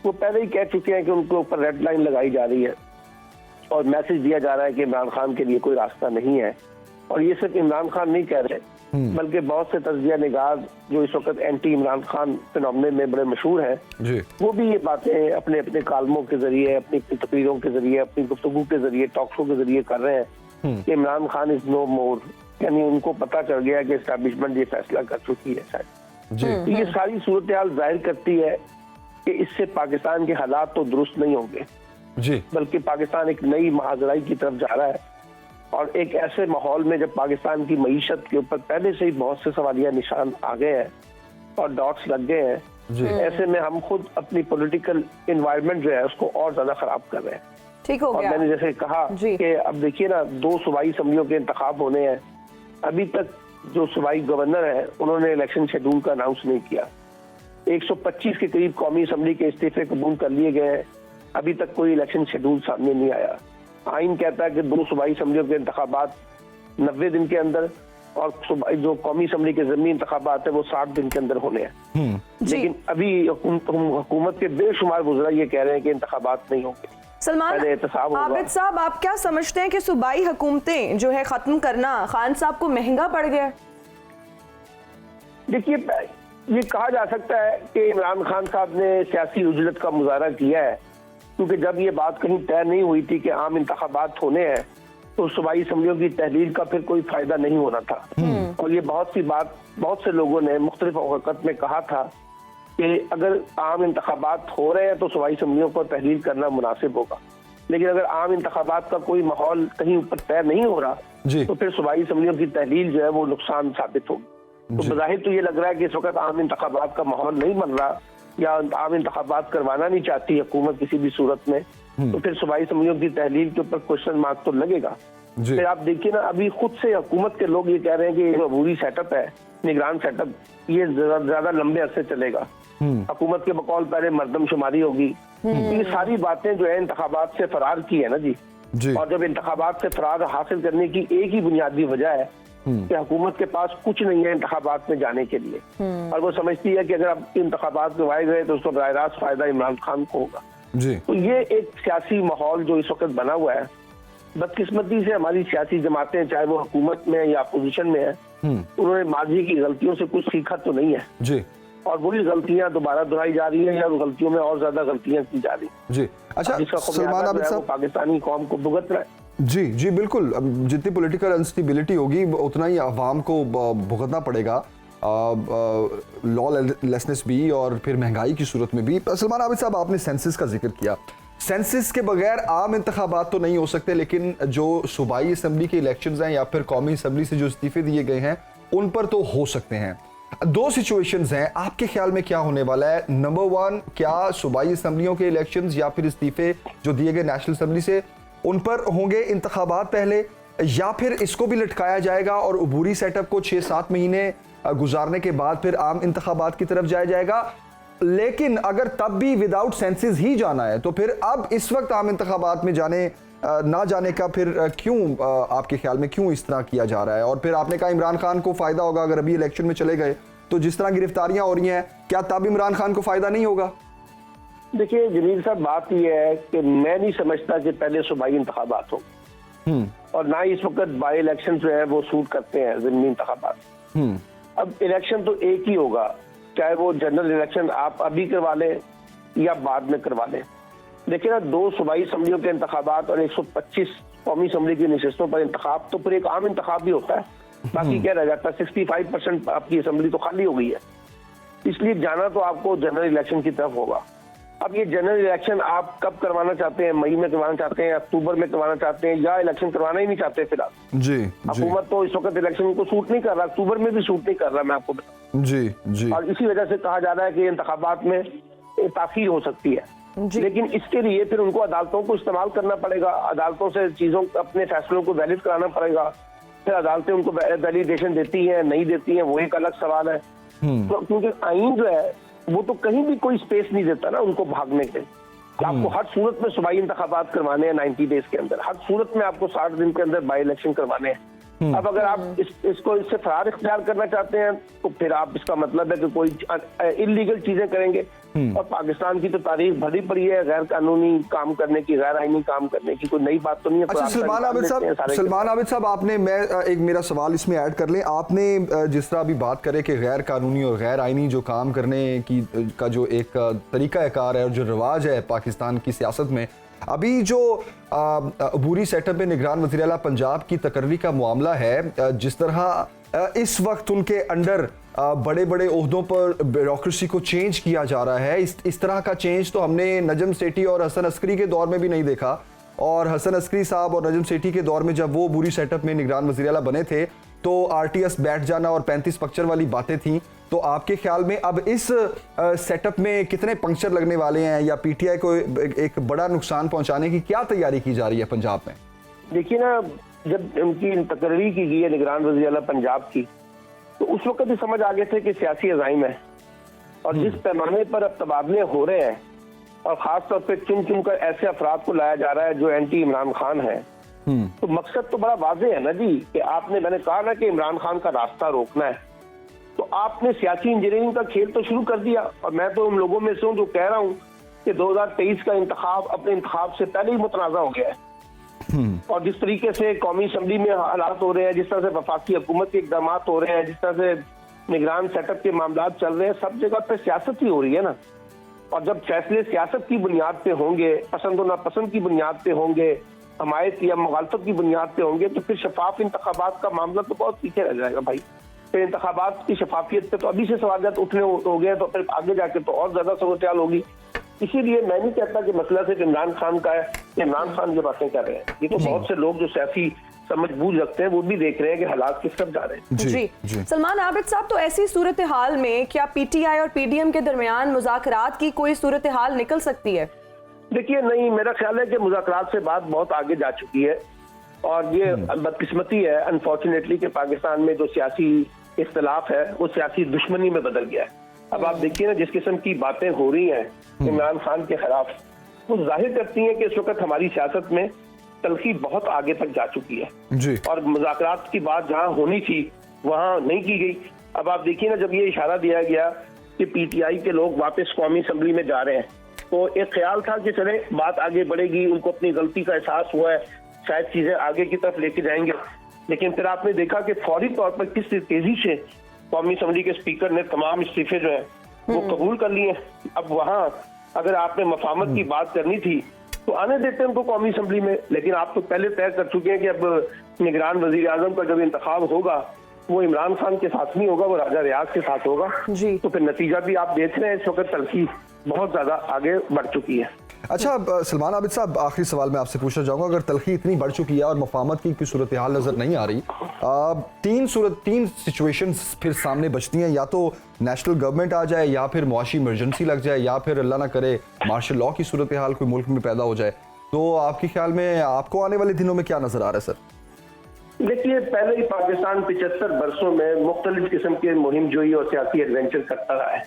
वो पहले ही कह चुके हैं कि उनके ऊपर रेड लाइन लगाई जा रही है और मैसेज दिया जा रहा है कि इमरान खान के लिए कोई रास्ता नहीं है। और ये सिर्फ इमरान खान नहीं कह रहे बल्कि बहुत से तज्जिया निगार जो इस वक्त एंटी इमरान खान फिनोमेना में बड़े मशहूर हैं, वो भी ये बातें अपने अपने कालमों के जरिए, अपनी तकरीरों के जरिए, अपनी गुफ्तगू के जरिए, टॉक शो के जरिए कर रहे हैं कि इमरान खान इज नो मोर, यानी उनको पता चल गया कि एस्टैब्लिशमेंट ये फैसला कर चुकी है शायद। तो ये सारी सूरत हाल जाहिर करती है कि इससे पाकिस्तान के हालात तो दुरुस्त नहीं होंगे जी, बल्कि पाकिस्तान एक नई महाजराई की तरफ जा रहा है। और एक ऐसे माहौल में जब पाकिस्तान की मईशत के ऊपर पहले से ही बहुत से सवालिया निशान आ गए हैं और डॉट्स लग गए हैं, ऐसे में हम खुद अपनी पॉलिटिकल एनवायरनमेंट जो है उसको और ज्यादा खराब कर रहे हैं। ठीक हो गया। और मैंने जैसे कहा कि अब देखिए ना 2 सूबाई असम्बलियों के इंतखाब होने हैं, अभी तक जो सूबाई गवर्नर है उन्होंने इलेक्शन शेड्यूल का अनाउंस नहीं किया। 125 के करीब कौमी असम्बली के इस्तीफे कबूल कर लिए गए हैं, अभी तक कोई इलेक्शन शेड्यूल सामने नहीं आया। आइन कहता है कि 2 सूबाई असम्बलियों के इंतखाबात 90 दिन के अंदर, और जो कौमी असम्बली के ज़मीनी इंतखाबात है वो 60 दिन के अंदर होने हैं। लेकिन अभी हुकूमत के बेशुमार वज़रा ये कह रहे हैं कि इंतखाबात नहीं होंगे। सलमान आबिद साहब, आप क्या समझते हैं कि सूबाई हुकूमतें जो है खत्म करना खान साहब को महंगा पड़ गया? देखिए, ये कहा जा सकता है कि इमरान खान साहब ने सियासी उजलत का मुजाहरा किया है, क्योंकि जब ये बात कहीं तय नहीं हुई थी कि आम इंतखाबात होने हैं तो सूबाई असम्बलियों की तहलील का फिर कोई फायदा नहीं होना था। और ये बहुत से लोगों ने मुख्तलिफ औक़ात में कहा था कि अगर आम इंतखाबात हो रहे हैं तो सूबाई असम्बलियों को तहलील करना मुनासिब होगा, लेकिन अगर आम इंतखाबात का कोई माहौल कहीं ऊपर तय नहीं हो रहा तो फिर सूबाई असम्बलियों की तहलील जो है वो नुकसान साबित होगी। तो बज़ाहिर तो ये लग रहा है कि इस वक्त आम इंतखाबात का माहौल नहीं बन रहा, या आम इंतखाबात करवाना नहीं चाहती हुकूमत किसी भी सूरत में, तो फिर सूबाई असम्बलियों की तहलील के ऊपर क्वेश्चन मार्क तो लगेगा। फिर आप देखिए ना, अभी खुद से हुकूमत के लोग ये कह रहे हैं कि जो अबूरी सेटअप है, निगरान सेटअप, ये ज्यादा लंबे अरसे चलेगा। हुकूमत के बकौल पहले मर्दमशुमारी होगी। ये सारी बातें जो है इंतखाबात से फरार की है ना जी। और जब इंतखाबात से फरार हासिल करने की एक ही बुनियादी वजह है कि हुकूमत के पास कुछ नहीं है इंतखाबात में जाने के लिए, और वो समझती है कि अगर अब इंतखाबात करवाए गए तो उसको बराह रास्त फायदा इमरान खान को होगा। तो ये एक सियासी माहौल जो इस वक्त बना हुआ है, बदकिस्मती से हमारी सियासी जमातें चाहे वो हुकूमत में या अपोजिशन में है, उन्होंने माजी की गलतियों से कुछ सीखा तो नहीं है जी, और वही गलतियां दोबारा दोहराई जा रही है, या गलतियों में और ज्यादा गलतियां की जा रही है जी। अच्छा, सलमान आबिद साहब, पाकिस्तानी कौम को भुगत रहा है। जी बिल्कुल, जितनी पॉलिटिकल अनस्टेबिलिटी होगी उतना ही अवाम को भुगतना पड़ेगा, लॉलेसनेस भी और फिर महंगाई की सूरत में भी। सलमान आबिद साहब, आपने सेंसस का जिक्र किया। सेंसस के बगैर आम इंतखाबात तो नहीं हो सकते, लेकिन जो सूबाई असम्बली के इलेक्शंस हैं या फिर कौमी असम्बली से जो इस्तीफे दिए गए हैं उन पर तो हो सकते हैं। दो सिचुएशंस हैं, आपके ख्याल में क्या होने वाला है? नंबर 1, क्या सूबाई असम्बलियों के इलेक्शंस या फिर इस्तीफे जो दिए गए नेशनल असम्बली से उन पर होंगे इंतखाबात पहले, या फिर इसको भी लटकाया जाएगा और अबूरी सेटअप को 6-7 महीने गुजारने के बाद फिर आम इंतखाबात की तरफ जाया जाएगा? लेकिन अगर तब भी विदाउट सेंसस ही जाना है तो फिर अब इस वक्त आम इंतखाबात में ना जाने का फिर क्यों, आपके ख्याल में क्यों इस तरह किया जा रहा है? और फिर आपने कहा इमरान खान को फायदा होगा अगर अभी इलेक्शन में चले गए, तो जिस तरह गिरफ्तारियां हो रही हैं क्या तब इमरान खान को फायदा नहीं होगा? देखिए जमील साहब, बात यह है कि मैं नहीं समझता कि पहले सूबाई इंतखाबात हो, और ना ही इस वक्त बाई इलेक्शन जो है वो सूट करते हैं ज़मीनी इंतखाबात। अब इलेक्शन तो एक ही होगा, चाहे वो जनरल इलेक्शन आप अभी करवा लें या बाद में करवा लें। देखिए ना, 2 सूबाई असम्बलियों के इंतखाबात और 125 कौमी असम्बली की नशिस्तों पर इंतखाब, तो फिर एक आम इंतखाब भी होता है, बाकी क्या रह जाता है? 65% आपकी असम्बली तो खाली हो गई है, इसलिए जाना तो आपको जनरल इलेक्शन की तरफ होगा। अब ये जनरल इलेक्शन आप कब करवाना चाहते हैं? मई में करवाना चाहते हैं, अक्टूबर में करवाना चाहते हैं, या इलेक्शन करवाना ही नहीं चाहते? फिलहाल जी हुकूमत तो इस वक्त इलेक्शन को सूट नहीं कर रहा, अक्टूबर में भी सूट नहीं कर रहा, मैं आपको बताऊं जी। और इसी वजह से कहा जा रहा है कि इंतखाबात में ताखीर हो सकती है, लेकिन इसके लिए फिर उनको अदालतों को इस्तेमाल करना पड़ेगा, अदालतों से चीजों अपने फैसलों को वैलिड कराना पड़ेगा। फिर अदालतें उनको वैलिडेशन देती हैं नहीं देती हैं, वो एक अलग सवाल है। तो क्योंकि आइन जो है वो तो कहीं भी कोई स्पेस नहीं देता ना उनको भागने के। आपको हर सूरत में सूबाई इंतखाबात करवाने हैं 90 डेज के अंदर, हर सूरत में आपको 60 दिन के अंदर बाई इलेक्शन करवाने हैं। अब अगर आप इसको इससे फरार इख्तियार करना चाहते हैं तो फिर आप, इसका मतलब है कि कोई इलीगल चीजें करेंगे, और पाकिस्तान की तो तारीख भरी पड़ी है गैर कानूनी काम करने की, गैर आईनी काम करने की, कोई नई बात तो नहीं है। अच्छा, सलमान आबिद साहब, आपने, मैं एक मेरा सवाल इसमें ऐड कर लें, आपने जिस तरह अभी बात करे कि गैर कानूनी और गैर आईनी जो काम करने की का जो एक तरीका कार है और जो रिवाज है पाकिस्तान की सियासत में, अभी जो अबूरी सेटअप में निगरान वज़ीर आला पंजाब की तकर्री का मामला है, जिस तरह इस वक्त उनके अंडर बड़े बड़े ओहदों पर ब्यूरोक्रेसी को चेंज किया जा रहा है, इस तरह का चेंज तो हमने नजम सेठी और हसन अस्करी के दौर में भी नहीं देखा। और हसन अस्करी साहब और नजम सेठी के दौर में जब वो अबूरी सेटअप में निगरान वज़ीर आला बने थे तो RTS बैठ जाना और 35 पंक्चर वाली बातें थी। तो आपके ख्याल में अब इस सेटअप में कितने पंक्चर लगने वाले हैं, या PTI को एक बड़ा नुकसान पहुंचाने की क्या तैयारी की जा रही है पंजाब में? देखिए ना, जब उनकी तकर्री की गई है निगरान वज़ीर आला पंजाब की, तो उस वक्त ही समझ आ गए थे कि सियासी अज़ाइम है, और जिस पैमाने पर अब तबादले हो रहे हैं और ख़ास तौर पर चुन चुन कर ऐसे अफराद को लाया जा रहा है जो एंटी इमरान खान है, तो मकसद तो बड़ा वाज़ेह है ना जी कि आपने, मैंने कहा ना कि इमरान खान का रास्ता रोकना है, तो आपने सियासी इंजीनियरिंग का खेल तो शुरू कर दिया। और मैं तो उन लोगों में से हूँ जो कह रहा हूँ कि 2023 का इंतखाब अपने इंतखाब से पहले ही मुतनाज़ा हो गया है। और जिस तरीके से कौमी असम्बली में हालात हो रहे हैं, जिस तरह से वफाकी हुकूमत के इकदाम हो रहे हैं, जिस तरह से निगरान सेटअप के मामला चल रहे हैं, सब जगह पे सियासत ही हो रही है ना। और जब फैसले सियासत की बुनियाद पे होंगे, पसंद और नापसंद की बुनियाद पे होंगे, हमायत या मुखालफत की बुनियाद पे होंगे, तो फिर शफाफ इंतखाबात का मामला तो बहुत पीछे रह जाएगा भाई। फिर इंतखाबात की शफाफियत पे तो अभी से सवालियात उठने हो गए, तो फिर आगे जाके तो और ज्यादा सूरत होगी। इसीलिए मैं नहीं कहता कि मसला सिर्फ इमरान खान का है, इमरान खान जो बातें कर रहे हैं, ये तो बहुत से लोग जो सियासी समझ बूझ रखते हैं वो भी देख रहे हैं कि हालात किस तरफ जा रहे हैं। जी। सलमान आबिद साहब, तो ऐसी सूरत हाल में क्या पीटीआई और पीडीएम के दरमियान मुज़ाकरात की कोई सूरत हाल निकल सकती है? देखिए, नहीं, मेरा ख्याल है कि मुज़ाकरात से बात बहुत आगे जा चुकी है। और ये बदकिस्मती है अनफॉर्चुनेटली कि पाकिस्तान में जो सियासी इख्तलाफ है वो सियासी दुश्मनी में बदल गया है। अब आप देखिए ना, जिस किस्म की बातें हो रही हैं इमरान खान के खिलाफ, वो जाहिर करती हैं कि इस वक्त हमारी सियासत में तलखी बहुत आगे तक जा चुकी है जी। और मुज़ाकरात की बात जहां होनी थी वहां नहीं की गई। अब आप देखिए ना, जब ये इशारा दिया गया कि पीटीआई के लोग वापस कौमी असम्बली में जा रहे हैं, तो एक ख्याल था कि चले बात आगे बढ़ेगी, उनको अपनी गलती का एहसास हुआ है, शायद चीजें आगे की तरफ लेके जाएंगे। लेकिन फिर आपने देखा कि फौरी तौर पर किस तेजी से कौमी असम्बली के स्पीकर ने तमाम इस्तीफे जो है वो कबूल कर लिए। अब वहां अगर आपने मफामत की बात करनी थी तो आने देते हैं उनको कौमी असम्बली में, लेकिन आप तो पहले तय कर चुके हैं कि अब निगरान वजीर आजम का जब इंतखाब होगा वो इमरान खान के साथ नहीं होगा, वो राजा रियाज के साथ होगा जी। तो फिर नतीजा भी आप देख रहे हैं, इस वक्त तलखी बहुत ज्यादा आगे बढ़ चुकी है। अच्छा सलमान आबिद साहब, आखिरी सवाल मैं आपसे पूछना चाहूँगा, अगर तलखी इतनी बढ़ चुकी है और मफामत की सूरत हाल नज़र नहीं आ रही, तीन सिचुएशंस फिर सामने बचती हैं, या तो नेशनल गवर्नमेंट आ जाए, या फिर मुआशी इमरजेंसी लग जाए, या फिर अल्लाह ना करे मार्शल लॉ की सूरत हाल कोई मुल्क में पैदा हो जाए, तो आपके ख्याल में आपको आने वाले दिनों में क्या नज़र आ रहा है सर? देखिए, पहले ही पाकिस्तान 75 बरसों में मुख्तलिफ किस्म के मुहिम जोई और सियासी एडवेंचर करता रहा है।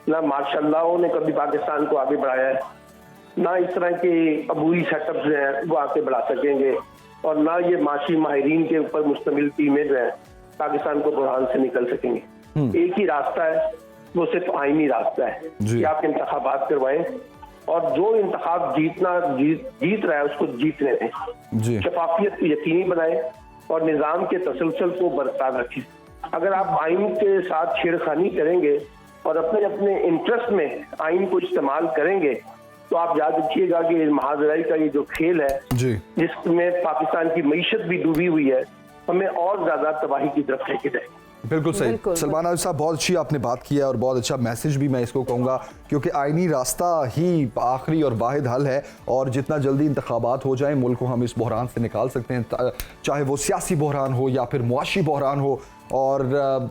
ना मार्शल लॉ ने कभी पाकिस्तान को आगे बढ़ाया है, ना इस तरह के अबूरी सेटअप जो है वो आगे बढ़ा सकेंगे, और ना ये माशी माहिरीन के ऊपर मुश्तमिल टीमें जो है पाकिस्तान को बुरहान से निकल सकेंगे। एक ही रास्ता है, वो सिर्फ आईनी रास्ता है कि आप इंतखाबात करवाएं और जो इंतखाब जीत रहा है उसको जीतने दें, शफाफियत को यकीनी बनाएं और निज़ाम के तसलसल को बरकरार रखें। अगर आप आइन के साथ छेड़खानी करेंगे और अपने अपने इंटरेस्ट में आइन को इस्तेमाल करेंगे तो आप याद रखिएगा कि महाजराई का ये जो खेल है जिसमें पाकिस्तान की मईशत भी डूबी हुई है, हमें और ज्यादा तबाही की तरफ लेके जाएगी। बिल्कुल सही सलमान आबिद साहब, बहुत अच्छी आपने बात की है और बहुत अच्छा मैसेज भी मैं इसको कहूँगा, क्योंकि आईनी रास्ता ही आखिरी और वाहिद हल है, और जितना जल्दी इंतखाबात हो जाए मुल्क को हम इस बहरान से निकाल सकते हैं, चाहे वो सियासी बहरान हो या फिर मुआशी बहरान हो। और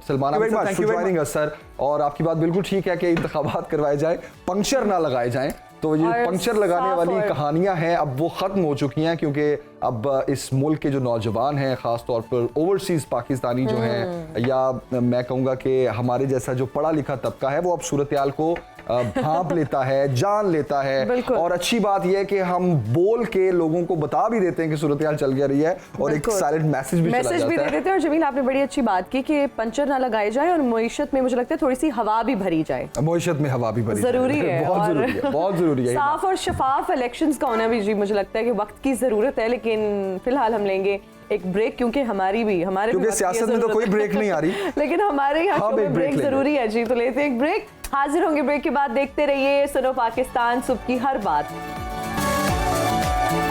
सलमान आबिद साहब, thank you for joining us sir. और आपकी बात बिल्कुल ठीक है कि इंतखाबात करवाए जाए, पंक्चर ना लगाए जाएं, तो ये पंक्चर लगाने वाली कहानियां हैं अब वो ख़त्म हो चुकी हैं, क्योंकि अब इस मुल्क के जो नौजवान हैं, ख़ास तौर पर ओवरसीज़ पाकिस्तानी जो हैं, या मैं कहूँगा कि हमारे जैसा जो पढ़ा लिखा तबका है, वो अब सूरत हाल को भांप लेता है, जान लेता है। और अच्छी बात यह है कि हम बोल के लोगों को बता भी देते हैं कि सूरत हाल चल रही है, और एक साइलेंट मैसेज भी चला जाता है। दे देते हैं। और जमील, आपने बड़ी अच्छी बात की कि पंचर ना लगाए जाए और मईशत में मुझे लगता है थोड़ी सी हवा भी भरी जाए, मईशत में हवा भी भरी जरूरी है, बहुत जरूरी है, बहुत जरूरी है। साफ और शफाफ इलेक्शंस का होना भी जी मुझे लगता है कि वक्त की जरूरत है। लेकिन फिलहाल हम लेंगे एक ब्रेक, क्योंकि क्योंकि सियासत में तो कोई ब्रेक नहीं आ रही लेकिन हमारे यहाँ शो में ब्रेक जरूरी है जी, तो लेते हैं एक ब्रेक, हाजिर होंगे ब्रेक के बाद। देखते रहिए सुनो पाकिस्तान, सुबह की हर बात।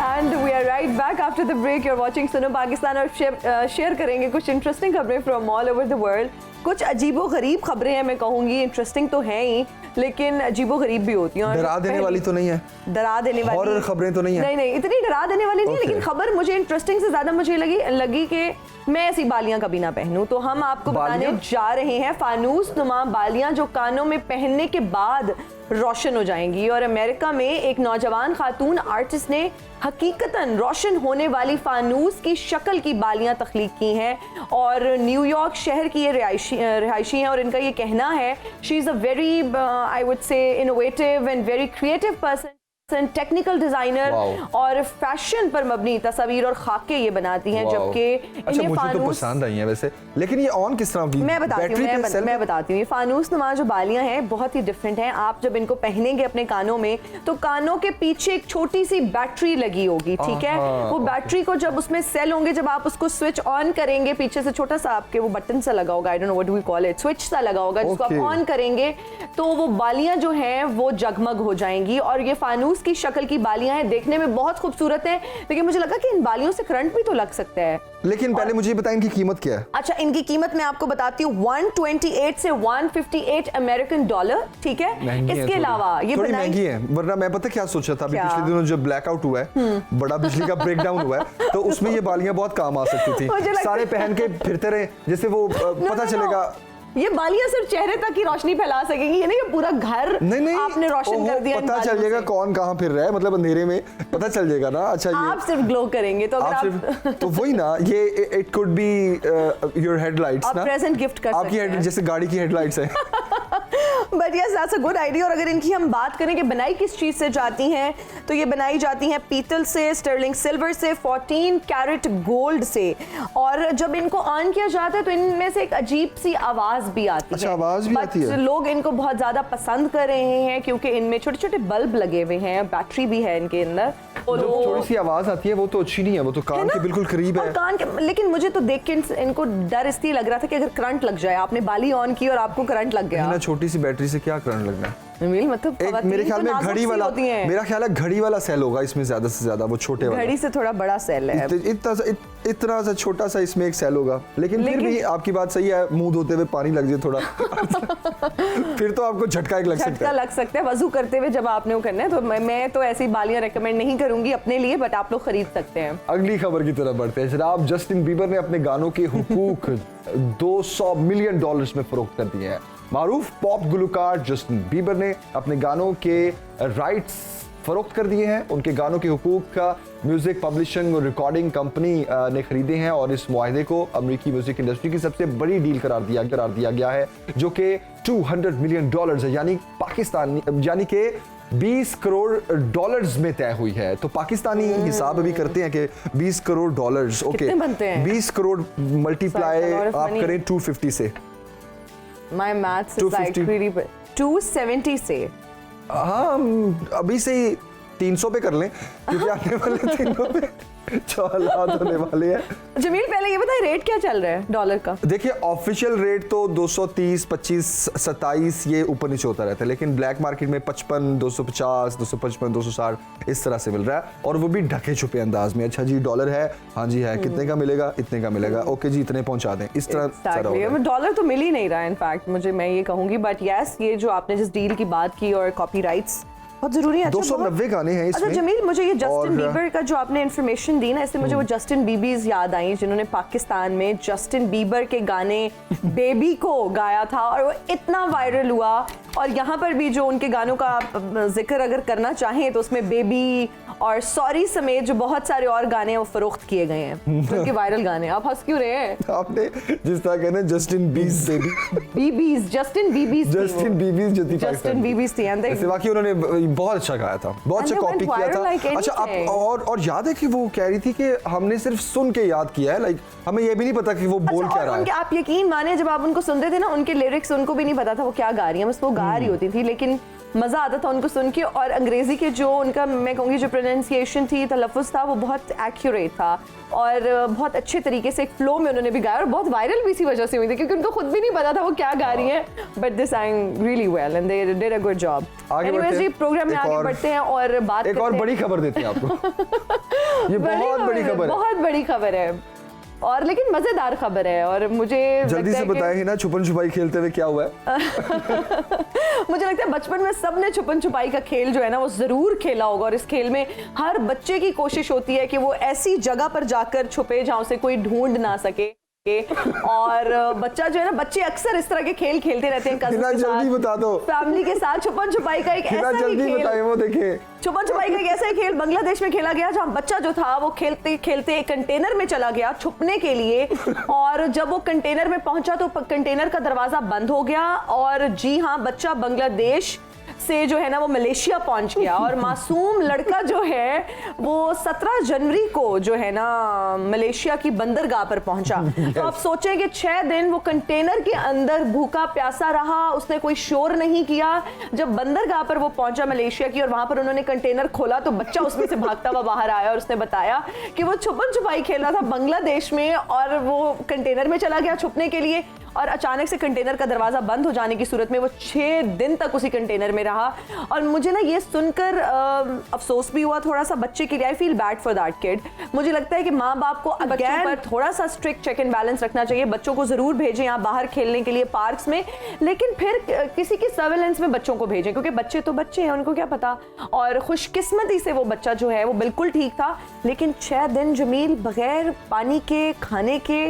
And we are right back after the break. You're watching सुनो पाकिस्तान और शेयर करेंगे कुछ इंटरेस्टिंग खबरें from all over the world. कुछ अजीबो गरीब खबरें हैं, मैं कहूँगी इंटरेस्टिंग तो हैं ही, लेकिन अजीबो गरीब भी होती हैं। डरा देने वाली तो नहीं है, डरा देने वाली हॉरर खबरें तो नहीं है, नहीं इतनी डरा देने वाली नहीं, लेकिन खबर मुझे इंटरेस्टिंग से ज्यादा मुझे लगी कि मैं ऐसी बालियां कभी ना पहनूं। तो हम आपको बताने जा रहे हैं फानूस नुमा बालियां जो कानों में पहनने के बाद रोशन हो जाएंगी। और अमेरिका में एक नौजवान खातून आर्टिस्ट ने हकीकतन रोशन होने वाली फानूस की शक्ल की बालियां तख्लीक की हैं, और न्यूयॉर्क शहर की ये रिहायशी हैं, और इनका ये कहना है she is a very I would say innovative and very creative person. Technical designer और फैशन पर मबनी तस्वीर और खाके ये बनाती हैं, जबकि अच्छा, मुझे तो पसंद आई हैं वैसे, लेकिन ये ऑन किस तरह की? मैं बताती हूँ ये फानूस नुमा जो बालियां हैं बहुत ही डिफरेंट हैं। आप जब इनको पहनेंगे अपने कानों में तो कानों के पीछे एक छोटी सी बैटरी लगी होगी, ठीक है। वो बैटरी को जब उसमें सेल होंगे, जब आप उसको स्विच ऑन करेंगे, पीछे से छोटा सा आपके वो बटन सा लगा होगा, I don't know what we call it, switch सा लगा होगा, जिसको आप ऑन करेंगे तो वो बालियां जो हैं वो जगमग हो जाएंगी। और ये फानूस की शक्ल की बालियां हैं, देखने में बहुत खूबसूरत है, लेकिन मुझे लगा कि इन बालियों से करंट भी तो लग सकता है। लेकिन पहले मुझे बताएं इनकी कीमत क्या है? अच्छा, इनकी कीमत मैं आपको बताती हूँ 128 से 158 अमेरिकन डॉलर, ठीक है। इसके अलावा ये थोड़ी महंगी है, वरना मैं पता क्या सोचा था, अभी पिछले दिनों जो ब्लैकआउट हुआ है, बड़ा बिजली का ब्रेकडाउन हुआ है, तो उसमें ये बालियां बहुत काम आ सकती थी। सारे पहन के फिरते रहे, जैसे वो पता चलेगा ये बालियां सिर्फ चेहरे तक ही रोशनी फैला सकेंगी, ये नहीं पूरा घर नहीं, आपने रोशन कर दिया। पता चल जाएगा कौन कहाँ फिर रहा है, मतलब अंधेरे में पता चल जाएगा ना। अच्छा, आप सिर्फ ग्लो करेंगे तो अगर आप तो वही ना, ये it could be your headlights ना, प्रेजेंट गिफ्ट कर आपकी जैसे गाड़ी की हेडलाइट्स है। But yes, that's a good idea. और अगर इनकी हम बात करें कि बनाई किस चीज से जाती हैं, तो ये बनाई जाती हैं पीतल से, स्टर्लिंग सिल्वर से, 14 कैरेट गोल्ड से। और जब इनको ऑन किया जाता है तो इनमें से एक अजीब सी आवाज भी आती है। आवाज भी आती है। लोग इनको बहुत ज्यादा पसंद कर रहे हैं क्योंकि इनमें छोटे छोटे बल्ब लगे हुए हैं, बैटरी भी है इनके अंदर। जो थोड़ी सी आवाज आती है वो तो अच्छी नहीं है, वो तो कान के बिल्कुल करीब है। कान के, लेकिन मुझे तो देख के इनको डर इसलिए लग रहा था कि अगर करंट लग जाए, आपने बाली ऑन की और आपको करंट लग गया। छोटी सी बैटरी से क्या करंट लगना है? मतलब मेरे ख्याल में घड़ी वाला, मेरा ख्याल है घड़ी वाला सेल होगा इसमें ज्यादा से ज्यादा, वो छोटे वाला। घड़ी से थोड़ा बड़ा सेल है, इतना सा छोटा सा इसमें एक सेल होगा। लेकिन फिर भी आपकी बात सही है, मुंह धोते हुए पानी लग जाए थोड़ा फिर तो आपको झटका एक लग सकता है। वजू करते हुए जब आपने वो करना है, तो मैं तो ऐसी बालियां रेकमेंड नहीं करूंगी अपने लिए, बट आप लोग खरीद सकते हैं। अगली खबर की तरफ बढ़ते हैं जनाब। जस्टिन बीबर ने अपने गानों के हुकूक $200 मिलियन में फरोख्त कर दिए हैं। मारूफ पॉप गुलकार जस्टिन बीबर ने अपने गानों के राइट्स फरोख्त कर दिए हैं। उनके गानों के हुकूक का म्यूजिक पब्लिशिंग और रिकॉर्डिंग कंपनी ने खरीदे हैं और इस मुआहदे को अमेरिकी म्यूजिक इंडस्ट्री की सबसे बड़ी डील करार दिया गया है, जो कि $200 मिलियन है, यानी कि 20 करोड़ डॉलर्स में तय हुई है। तो पाकिस्तानी हिसाब अभी करते हैं कि 20 crore dollars, okay, 20 crore multiply आप करें 250 से। My maths is like really 270 से। हाँ, अभी से ही 300 पे कर लें, क्योंकि आने वाले दिनों में 4 लाख होने वाले हैं। जमील, पहले ये बताइए रेट क्या चल रहा है डॉलर का? देखिए, ऑफिशियल रेट तो 230, 25, 27 ये ऊपर नीचे होता रहता है, लेकिन ब्लैक मार्केट में 55, 250, 255, 260 इस तरह से मिल रहा है, और वो भी ढके छुपे अंदाज में। अच्छा जी, डॉलर है, हाँ जी है, कितने का मिलेगा? इतने का मिलेगा, ओके जी, इतने पहुंचा दें, इस तरह। डॉलर तो मिल ही नहीं रहा है इनफैक्ट, मैं ये कहूंगी। बट यस, ये जो आपने जिस डील की बात की और कॉपीराइट्स बहुत जरूरी है। 290 गाने हैं इसमें। अच्छा जमील, मुझे ये जस्टिन बीबर का जो आपने इन्फॉर्मेशन दी ना, इससे मुझे वो जस्टिन बीबीज याद आई, जिन्होंने पाकिस्तान में जस्टिन बीबर के गाने बेबी को गाया था और वो इतना वायरल हुआ। और यहाँ पर भी जो उनके गानों का जिक्र अगर करना चाहें तो उसमें बेबी और सॉरी समेत जो बहुत सारे और गाने वो फरोख्त किए गए हैं, उनके वायरल गाने। आप हंस क्यों रहे हैं? आपने जिस तरह कहना जस्टिन बीबीज, जस्टिन बीबीज थी। ऐसे वाकई उन्होंने बहुत अच्छा गाया था, बहुत अच्छा कॉपी किया था। अच्छा, आप और याद है कि वो कह रही थी कि हमने सिर्फ सुन के याद किया है, लाइक हमें ये भी नहीं पता कि वो बोल क्या रहा है। आप यकीन माने, जब आप उनको सुनते थे ना, उनके लिरिक्स उनको भी नहीं पता था वो क्या गा रही है, बस वो गा रही होती थी, लेकिन मजा आता था उनको सुन के। और अंग्रेजी के जो उनका, मैं कहूँगी जो प्रोनाउंसिएशन थी, तलफ़ुज़ था, वो बहुत एक्यूरेट था और बहुत अच्छे तरीके से एक फ्लो में उन्होंने भी गाया, और बहुत वायरल भी इसी वजह से हुई थी क्योंकि उनको खुद भी नहीं पता था वो क्या गा रही हैं, but they sang really well and they did a good job। Anyways जी, प्रोग्राम में आगे बढ़ते हैं और बात करते हैं। एक और बड़ी खबर देते हैं आपको। ये बहुत बड़ी खबर है, बहुत बड़ी खबर है, और लेकिन मजेदार खबर है। और मुझे जल्दी से बताएं ना, छुपन छुपाई खेलते हुए क्या हुआ है? मुझे लगता है बचपन में सबने छुपन छुपाई का खेल जो है ना वो जरूर खेला होगा, और इस खेल में हर बच्चे की कोशिश होती है कि वो ऐसी जगह पर जाकर छुपे जहां से कोई ढूंढ ना सके। और बच्चा जो है ना, बच्चे अक्सर इस तरह के खेल खेलते रहते हैं कजिन्स के साथ, जल्दी बता दो, फैमिली के साथ। छुपन छुपाई का एक ऐसा ही खेल, वो देखिए, छुपन छुपाई का एक ऐसा ही खेल बांग्लादेश में खेला गया, जहां बच्चा जो था वो खेलते खेलते एक कंटेनर में चला गया छुपने के लिए, और जब वो कंटेनर में पहुंचा तो कंटेनर का दरवाजा बंद हो गया, और जी हाँ, बच्चा बांग्लादेश से जो है ना वो मलेशिया पहुंच गया और मासूम लड़का जो है वो 17 जनवरी को जो है ना मलेशिया की बंदरगाह पर पहुंचा। तो आप सोचें कि 6 दिन वो कंटेनर के अंदर भूखा प्यासा रहा, उसने कोई शोर नहीं किया। जब बंदरगाह पर वो पहुंचा मलेशिया की और वहां पर उन्होंने कंटेनर खोला तो बच्चा उसमें से भागता हुआ बाहर आया और उसने बताया कि वो छुपन छुपाई खेल रहा था बांग्लादेश में और वो कंटेनर में चला गया छुपने के लिए और अचानक से कंटेनर का दरवाजा बंद हो जाने की सूरत में वो 6 दिन तक उसी कंटेनर में रहा। और मुझे ना ये सुनकर अफसोस भी हुआ थोड़ा सा बच्चे के लिए। I feel bad for that kid. मुझे लगता है कि माँ बाप को बच्चों पर थोड़ा सा स्ट्रिक्ट चेक एंड बैलेंस रखना चाहिए। बच्चों को जरूर भेजें यहाँ बाहर खेलने के लिए पार्क्स में, लेकिन फिर किसी की सर्वेलेंस में बच्चों को भेजें, क्योंकि बच्चे तो बच्चे हैं, उनको क्या पता। और खुशकिस्मती से वो बच्चा जो है वो बिल्कुल ठीक था, लेकिन 6 दिन जमील बगैर पानी के खाने के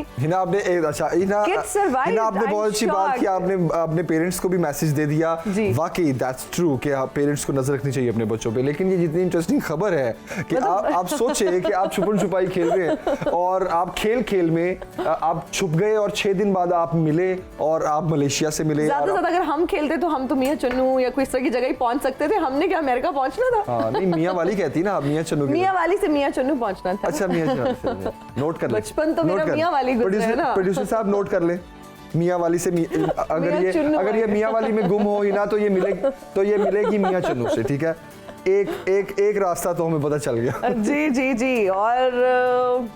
आपने बहुत अच्छी बात की। आपने अपने पेरेंट्स को भी मैसेज दे दिया। वाकई दैट्स ट्रू कि आप पेरेंट्स को नजर रखनी चाहिए अपने बच्चों पे। लेकिन ये जितनी इंटरेस्टिंग खबर है कि आप सोचे कि आप छुपन छुपाई खेल रहे हैं और आप खेल में आप छुप गए और 6 दिन बाद आप मिले और आप मलेशिया से मिले। ज्यादा से ज्यादा अगर हम खेलते तो हम तो मियां चन्नू या कोई इस तरह की जगह ही पहुंच सकते थे। हमने क्या अमेरिका पहुंचना था? हाँ, नहीं मियां वाली कहती ना, आप मियां चन्नू। मियां वाली से मियां चन्नू पहुंचना था। अच्छा मियां चन्नू, नोट कर ले। बचपन तो मेरा मियां वाली गुजरा है ना। प्रोड्यूसर साहब नोट कर ले, मियां वाली से अगर ये मियां वाली में गुम हो ही ना तो ये मिलेगी मियां चन्नू से। ठीक है, एक रास्ता तो हमें पता चल गया। जी और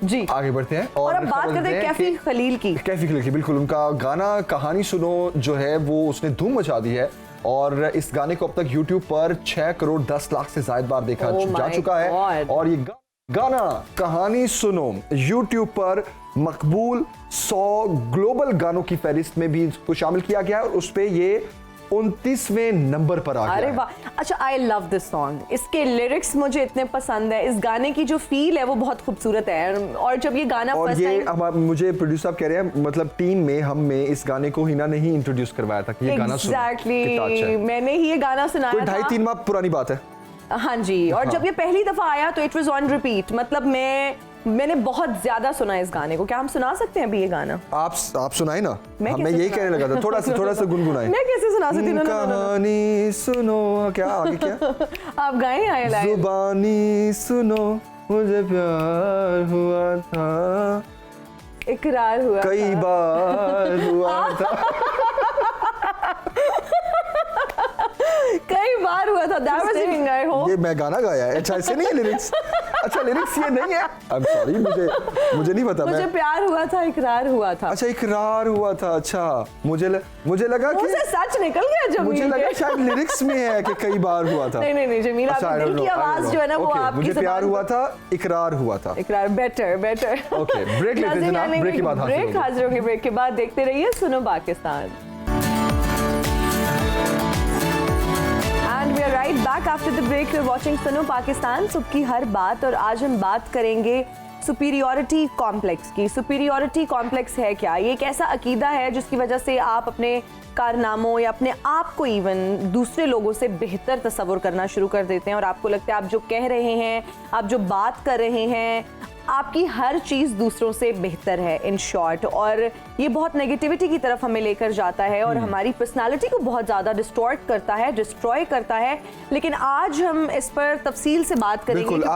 जी आगे बढ़ते हैं और अब बात करते हैं कैफी खलील की। बिल्कुल, उनका गाना कहानी सुनो जो है वो उसने धूम मचा दी है और इस गाने को अब तक YouTube पर 6 करोड़ 10 लाख से ज्यादा बार देखा जा चुका है। और ये गाना कहानी सुनो YouTube पर मकबूल 100 ग्लोबल गानों की फहरिस्त में भी इसको शामिल किया गया और उस पे ये 29वें नंबर पर आ गया। अरे वाह, अच्छा आई लव दिस सॉन्ग। इसके लिरिक्स मुझे इतने पसंद है, इस गाने की जो फील है वो बहुत खूबसूरत है। और जब ये गाना और मुझे प्रोड्यूसर साहब कह रहे हैं मतलब टीम में हम इस गाने को हिना ने ही इंट्रोड्यूस करवाया था कि ये गाना सुनो। एग्जैक्टली, मैंने ही ये गाना सुनाया था। 2.5-3 माह पुरानी बात है। हाँ जी, और जब ये पहली दफा आया तो इट वाज ऑन रिपीट। मतलब मैंने बहुत ज्यादा सुना इस गाने को। क्या हम सुना सकते हैं अभी ये गाना? आप सुनाए ना, मैं यही कहने लगा था। थोड़ा सा गुनगुनाए। मैं कैसे सुना सकती हूँ? कहानी सुनो, क्या आगे क्या आप गाएं आए लाइन। जुबानी सुनो, मुझे प्यार हुआ था, इकरार हुआ कई बार हुआ था। कई बार हुआ था। That was singing, I hope. ये मैं गाना गाया है। अच्छा ऐसे नहीं है लिरिक्स? अच्छा लिरिक्स ये नहीं है। I'm sorry, मुझे नहीं पता। मुझे प्यार हुआ था, इकरार हुआ था। अच्छा इकरार हुआ था। अच्छा मुझे लगा कि सच निकल गया जमील। मुझे लगा शायद लिरिक्स में है कि कई बार हुआ था। नहीं जमील, आपके दिल की आवाज जो है ना वो आपकी मुझे प्यार हुआ था, इकरार हुआ था। इकरार बेटर। ओके, ब्रेक लेते हैं जनाब। ब्रेक के बाद हाजिर होंगे। ब्रेक के बाद देखते रहिए सुनो Pakistan. And we are right back after the break. We're watching सुनो पाकिस्तान, सुबह की हर बात। और आज हम बात करेंगे सुपीरियॉरिटी कॉम्प्लेक्स की। सुपीरियॉरिटी कॉम्प्लेक्स है क्या? ये एक ऐसा अकीदा है जिसकी वजह से आप अपने कारनामों या अपने आप को इवन दूसरे लोगों से बेहतर तस्वुर करना शुरू कर देते हैं और आपको लगता है आप जो कह रहे हैं, आप जो बात कर रहे हैं, आपकी हर चीज़ दूसरों से बेहतर है इन शॉर्ट। और ये बहुत नेगेटिविटी की तरफ हमें लेकर जाता है और हमारी पर्सनालिटी को बहुत ज़्यादा डिस्टॉर्ट करता है, डिस्ट्रॉय करता है। लेकिन आज हम इस पर तफसील से बात करेंगे। बिल्कुल,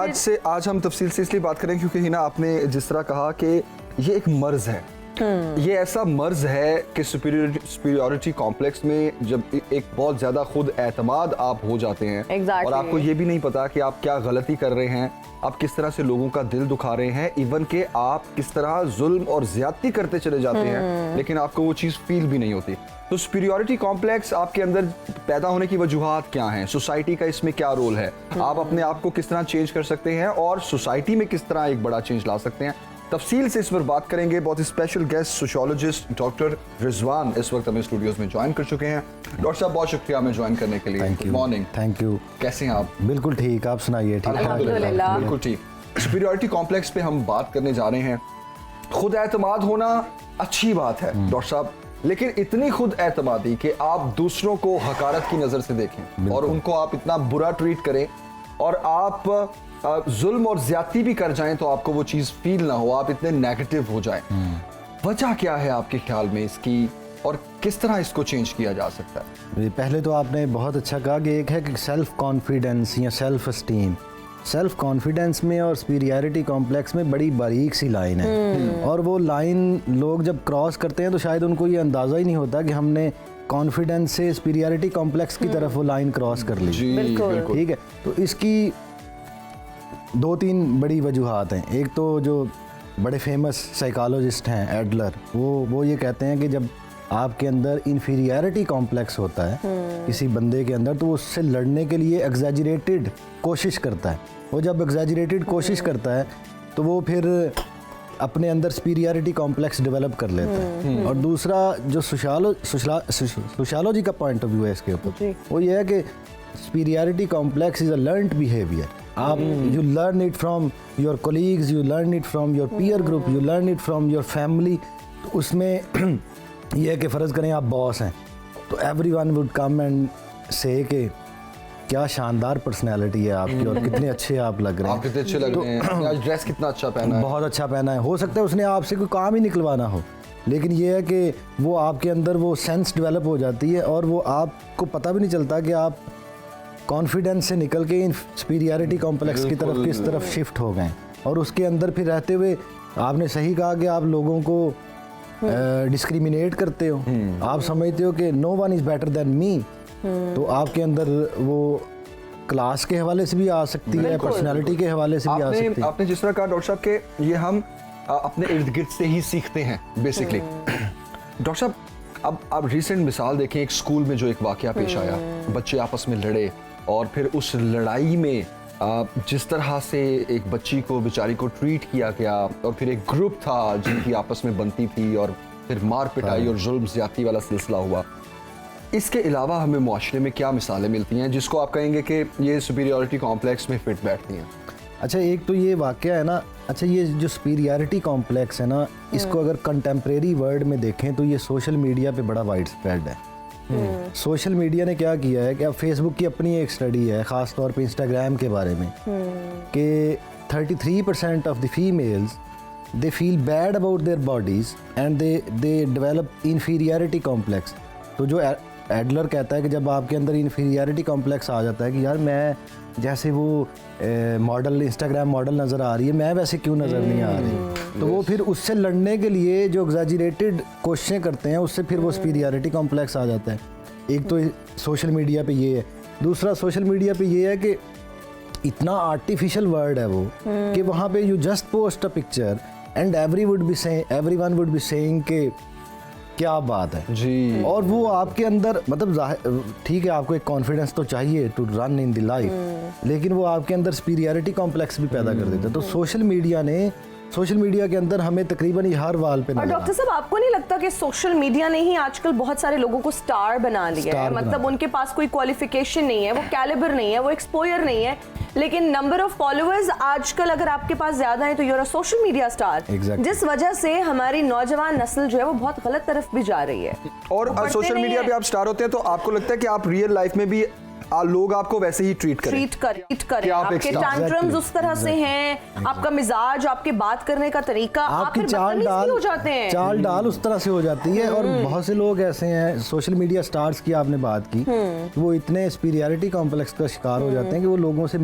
आज हम तफसील से इसलिए बात करेंगे क्योंकि हिना आपने जिस तरह कहा कि ये एक मर्ज है। ये ऐसा मर्ज है कि सुपीरियॉरिटी कॉम्प्लेक्स में जब एक बहुत ज्यादा खुद एतमाद आप हो जाते हैं और आपको ये भी नहीं पता कि आप क्या गलती कर रहे हैं, आप किस तरह से लोगों का दिल दुखा रहे हैं, इवन के आप किस तरह जुल्म और ज्यादती करते चले जाते हैं, लेकिन आपको वो चीज फील भी नहीं होती। तो सुपीरियॉरिटी कॉम्प्लेक्स आपके अंदर पैदा होने की वजूहात क्या हैं, सोसाइटी का इसमें क्या रोल है, आप अपने आप को किस तरह चेंज कर सकते हैं और सोसाइटी में किस तरह एक बड़ा चेंज ला सकते हैं, तफसील से इस पर बात करेंगे। बहुत ही special guest sociologist doctor Rizwan इस वक्त हमें स्टूडियोज में ज्वाइन कर चुके हैं। डॉक्टर साहब बहुत शुक्रिया हमें ज्वाइन करने के लिए। Good morning. Thank you. कैसे हैं आप? बिल्कुल ठीक, आप सुनाइए? ठीक अल्हम्दुलिल्लाह, बिल्कुल ठीक। सुपीरियॉरिटी कॉम्प्लेक्स पे हम बात करने जा रहे हैं। खुद एतमाद होना अच्छी बात है डॉक्टर साहब, लेकिन इतनी खुद एतमादी कि आप दूसरों को हकारत की नजर से देखें और उनको आप इतना बुरा ट्रीट करें और आप जुल्म और ज्यादती भी कर जाएं तो आपको वो चीज फील ना हो, आप इतने नेगेटिव हो जाएं। वजह क्या है आपके ख्याल में इसकी? और किस तरह इसको चेंज किया जा सकता है? पहले तो आपने बहुत अच्छा कहा कि एक है कि सेल्फ कॉन्फिडेंस या सेल्फ एस्टीम। सेल्फ कॉन्फिडेंस में और सुपीरियरिटी कॉम्प्लेक्स में बड़ी बारीक सी लाइन है, और वो लाइन लोग जब क्रॉस करते हैं तो शायद उनको ये अंदाज़ा ही नहीं होता कि हमने कॉन्फिडेंस से सुपीरियरिटी कॉम्प्लेक्स की तरफ वो लाइन क्रॉस कर ली। ठीक है, तो इसकी 2-3 बड़ी वजूहात हैं। एक तो जो बड़े फेमस साइकोलॉजिस्ट हैं एडलर, वो ये कहते हैं कि जब आपके अंदर इन्फीरियरिटी कॉम्प्लेक्स होता है किसी बंदे के अंदर, तो वो उससे लड़ने के लिए एग्जैजरेटेड कोशिश करता है। वो जब एग्जैजरेटेड कोशिश करता है तो वो फिर अपने अंदर सुपीरियरिटी कॉम्प्लेक्स डेवलप कर लेता है। और दूसरा जो सोशियोलॉजी का पॉइंट ऑफ व्यू है इसके ऊपर, वो ये है कि superiority complex is a learned behaviour. आप you learn it from your colleagues, you learn it from your peer group, you learn it from your family. तो उसमें यह है कि फ़र्ज़ करें आप बॉस हैं तो एवरीवन वुड कम एंड से कि क्या शानदार पर्सनैलिटी है आपकी और कितने अच्छे आप लग रहे हैं, आप कितने अच्छे लग रहे हैं, आज ड्रेस कितना अच्छा पहना है, बहुत अच्छा पहना है। हो सकता है उसने आपसे कोई काम ही निकलवाना हो, लेकिन ये है कि वो आपके अंदर वो सेंस डेवलप हो जाती है और वो आपको पता भी नहीं चलता कि आप कॉन्फिडेंस से निकल के इन सुपीरियरिटी कॉम्प्लेक्स की तरफ किस तरफ शिफ्ट हो गए। और उसके अंदर फिर रहते हुए आपने सही कहा कि आप लोगों को डिस्क्रिमिनेट करते हो, आप समझते हो कि no one is better than me, तो आपके अंदर वो क्लास के हवाले से भी आ सकती है, पर्सनालिटी के हवाले से भी आ सकती है। आपने जिस तरह कहा डॉक्टर साहब के ये हम अपने इर्द गिर्द से ही सीखते हैं बेसिकली। डॉक्टर साहब अब आप रिसेंट मिसाल देखें, एक स्कूल में जो एक वाकया पेश आया, बच्चे आपस में लड़े और फिर उस लड़ाई में जिस तरह से एक बच्ची को बेचारी को ट्रीट किया गया और फिर एक ग्रुप था जिनकी आपस में बनती थी और फिर मार पिटाई और जुल्म ज्यादती वाला सिलसिला हुआ। इसके अलावा हमें मुआशरे में क्या मिसालें मिलती हैं जिसको आप कहेंगे कि ये सुपीरियरिटी कॉम्प्लेक्स में फिट बैठती हैं? अच्छा, एक तो ये वाकया है ना, अच्छा ये जो सुपीरियरिटी कॉम्प्लेक्स है ना, इसको अगर कंटेम्प्रेरी वर्ड में देखें तो ये सोशल मीडिया पे बड़ा वाइड स्प्रेड है। सोशल मीडिया ने क्या किया है कि अब फेसबुक की अपनी एक स्टडी है ख़ास तौर पे इंस्टाग्राम के बारे में कि 33% of the females they feel bad about their bodies and they develop inferiority complex. तो जो एडलर कहता है कि जब आपके अंदर इन्फीरियरिटी कॉम्प्लेक्स आ जाता है कि यार मैं जैसे वो मॉडल इंस्टाग्राम मॉडल नज़र आ रही है, मैं वैसे क्यों नज़र नहीं आ रही, तो वो फिर उससे लड़ने के लिए जो एग्जैजरेटेड कोशिशें करते हैं उससे फिर वो सुपीरियरिटी कॉम्प्लेक्स आ जाता है। एक तो सोशल मीडिया पे ये है, दूसरा सोशल मीडिया पे ये है कि इतना आर्टिफिशियल वर्ड है वो कि वहाँ पे you just post a picture and everyone would be saying कि क्या बात है जी, और वो आपके अंदर मतलब ठीक है आपको एक कॉन्फिडेंस तो चाहिए to run in the life, लेकिन वो आपके अंदर सुपीरियरिटी कॉम्प्लेक्स भी पैदा कर देता है। तो सोशल मीडिया के अंदर हमें तकरीबन ये हर वाल पे। और डॉक्टर साहब आपको नहीं लगता कि सोशल मीडिया ने ही आजकल बहुत सारे लोगों को स्टार बना लिया है? मतलब उनके पास कोई क्वालिफिकेशन नहीं है, वो कैलिबर नहीं है, वो एक्सपोजर नहीं है, लेकिन नंबर ऑफ फॉलोअर्स आजकल अगर आपके पास ज्यादा है तो you're a social media star, जिस वजह से हमारी नौजवान नस्ल जो है वो बहुत गलत तरफ भी जा रही है। और सोशल मीडिया पे आप स्टार होते हैं तो आपको लगता है कि आप रियल लाइफ में भी लोग आपको वैसे ही ट्रीट करें, आपके टैंट्रम्स उस तरह से हैं, आपका मिजाज, आपके बात करने का तरीका, आपकी चाल डाल उस तरह से हो जाती है। और बहुत से लोग ऐसे हैं, सोशल मीडिया स्टार्स की आपने बात की, वो इतने सुपीरियरिटी कॉम्प्लेक्स का शिकार हो जाते हैं कि वो लोगों से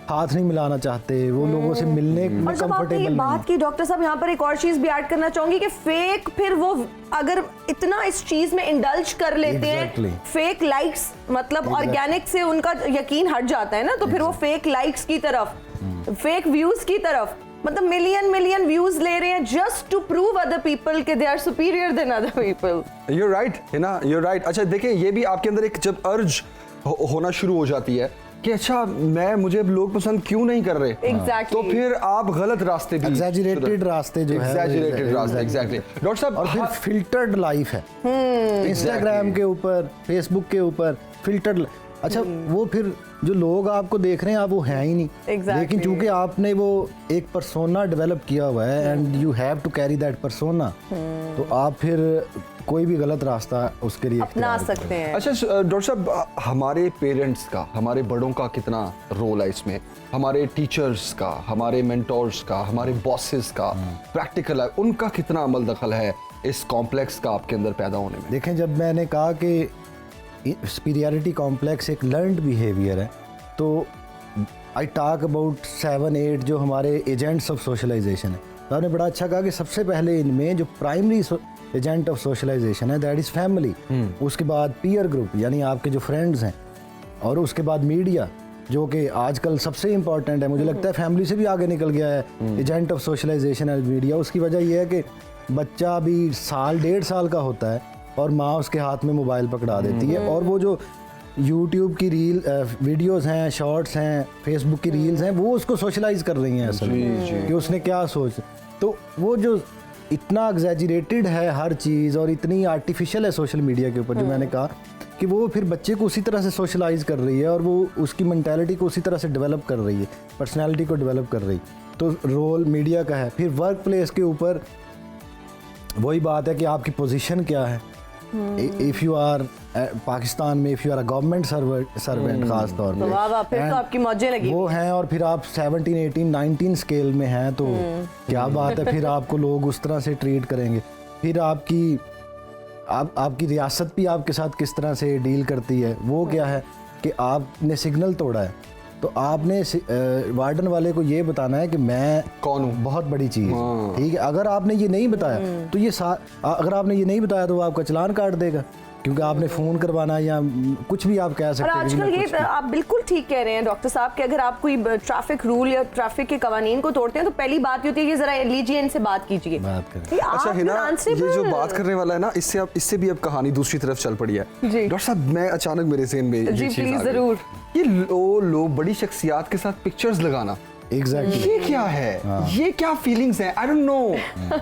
हाथ नहीं मिलाना चाहते, वो लोगों से मिलने में कंफर्टेबल नहीं। बात की डॉक्टर साहब, यहाँ पर एक और चीज भी ऐड करना चाहूंगी कि फेक, फिर वो अगर इतना इस चीज में इंडल्ज कर लेते हैं, फेक लाइक्स, मतलब ऑर्गेनिक से उनका यकीन हट जाता है ना, तो फिर वो फेक लाइक्स की तरफ, फेक व्यूज की तरफ, मतलब मिलियन व्यूज ले रहे हैं just to prove other people कि they are superior than other people. You right है ना, यू राइट। अच्छा देखिए, ये भी आपके अंदर एक जब अर्ज होना शुरू हो जाती है कि अच्छा मुझे लोग पसंद क्यों नहीं कर रहे, exactly. तो फिर आप गलत रास्ते भी, एग्जैजरेटेड रास्ते जो है, एग्जैजरेटेड रास्ते, एग्जैक्टली डॉक्टर साहब। और फिर फिल्टर्ड लाइफ है इंस्टाग्राम के ऊपर, फेसबुक के ऊपर फिल्टर्ड। अच्छा वो फिर जो लोग आपको देख रहे हैं आप वो हैं ही नहीं, लेकिन चूंकि आपने वो एक पर्सोना डेवलप किया हुआ है and you have to carry that persona, तो आप फिर कोई भी गलत रास्ता उसके लिए अपना सकते हैं। अच्छा डॉक्टर साहब, हमारे पेरेंट्स का, हमारे बड़ों का कितना रोल है इसमें, हमारे टीचर्स का, हमारे मेंटोर्स का, हमारे बॉसेस का, प्रैक्टिकल है उनका कितना अमल दखल है इस कॉम्प्लेक्स का आपके अंदर पैदा होने में? देखें, जब मैंने कहा कि सुपीरियरिटी कॉम्प्लेक्स एक लर्नड बिहेवियर है, तो आई टॉक अबाउट 7-8 जो हमारे एजेंट्स ऑफ सोशलाइजेशन है। तो आपने बड़ा अच्छा कहा कि सबसे पहले इनमें जो प्राइमरी एजेंट ऑफ सोशलाइजेशन है दैट इज़ फैमिली, उसके बाद पीयर ग्रुप यानी आपके जो फ्रेंड्स हैं, और उसके बाद मीडिया जो कि आजकल सबसे इम्पॉर्टेंट है। मुझे लगता है फैमिली से भी आगे निकल गया है एजेंट ऑफ सोशलाइजेशन है मीडिया। उसकी वजह यह है कि बच्चा भी 1.5 साल का होता है और माँ उसके हाथ में मोबाइल पकड़ा देती है, और वो जो यूट्यूब की वीडियोस हैं, शॉर्ट्स हैं, फेसबुक की रील्स हैं, वो उसको सोशलाइज कर रही हैं असल में कि उसने क्या सोच। तो वो जो इतना एग्जैजरेटेड है हर चीज़ और इतनी आर्टिफिशियल है सोशल मीडिया के ऊपर, जो मैंने कहा कि वो फिर बच्चे को उसी तरह से सोशलाइज कर रही है और वो उसकी मेंटालिटी को उसी तरह से डेवलप कर रही है, पर्सनालिटी को डेवलप कर रही। तो रोल मीडिया का है। फिर वर्क प्लेस के ऊपर वही बात है कि आपकी पोजीशन क्या है। इफ़ यू आर पाकिस्तान में if you are a government servant खास तौर पे, फिर तो आपकी मौजें लगी वो हैं, और फिर आप 17, 18, 19 स्केल में हैं, तो क्या बात है, फिर आपको लोग उस तरह से ट्रीट करेंगे। फिर आपकी रियासत भी आपके साथ किस तरह से डील करती है, वो क्या है कि आपने सिग्नल तोड़ा है तो आपने वार्डन वाले को ये बताना है कि मैं कौन हूँ, बहुत बड़ी चीज़, ठीक है। अगर आपने ये नहीं बताया तो अगर आपने ये नहीं बताया तो वो आपका चालान काट देगा, क्योंकि आपने फ़ोन करवाना या कुछ भी आप कह सकते हैं। और आजकल ये आप बिल्कुल ठीक कह रहे हैं डॉक्टर साहब कि अगर आप कोई ट्रैफिक रूल या ट्रैफिक के कवानीन को तोड़ते हैं तो पहली बात होती है कि जरा लीजिए इनसे बात कीजिए। अच्छा हिना, ये जो बात करने वाला है ना, इससे भी अब कहानी दूसरी तरफ चल पड़ी है। डॉक्टर साहब, मैं अचानक मेरे ज़हन में ये चीज़ आ गई, जरूर, ये लोग बड़ी शख्सियात के साथ पिक्चर्स लगाना, Exactly. ये क्या है? ये क्या फीलिंग्स हैं? आई डोंट नो,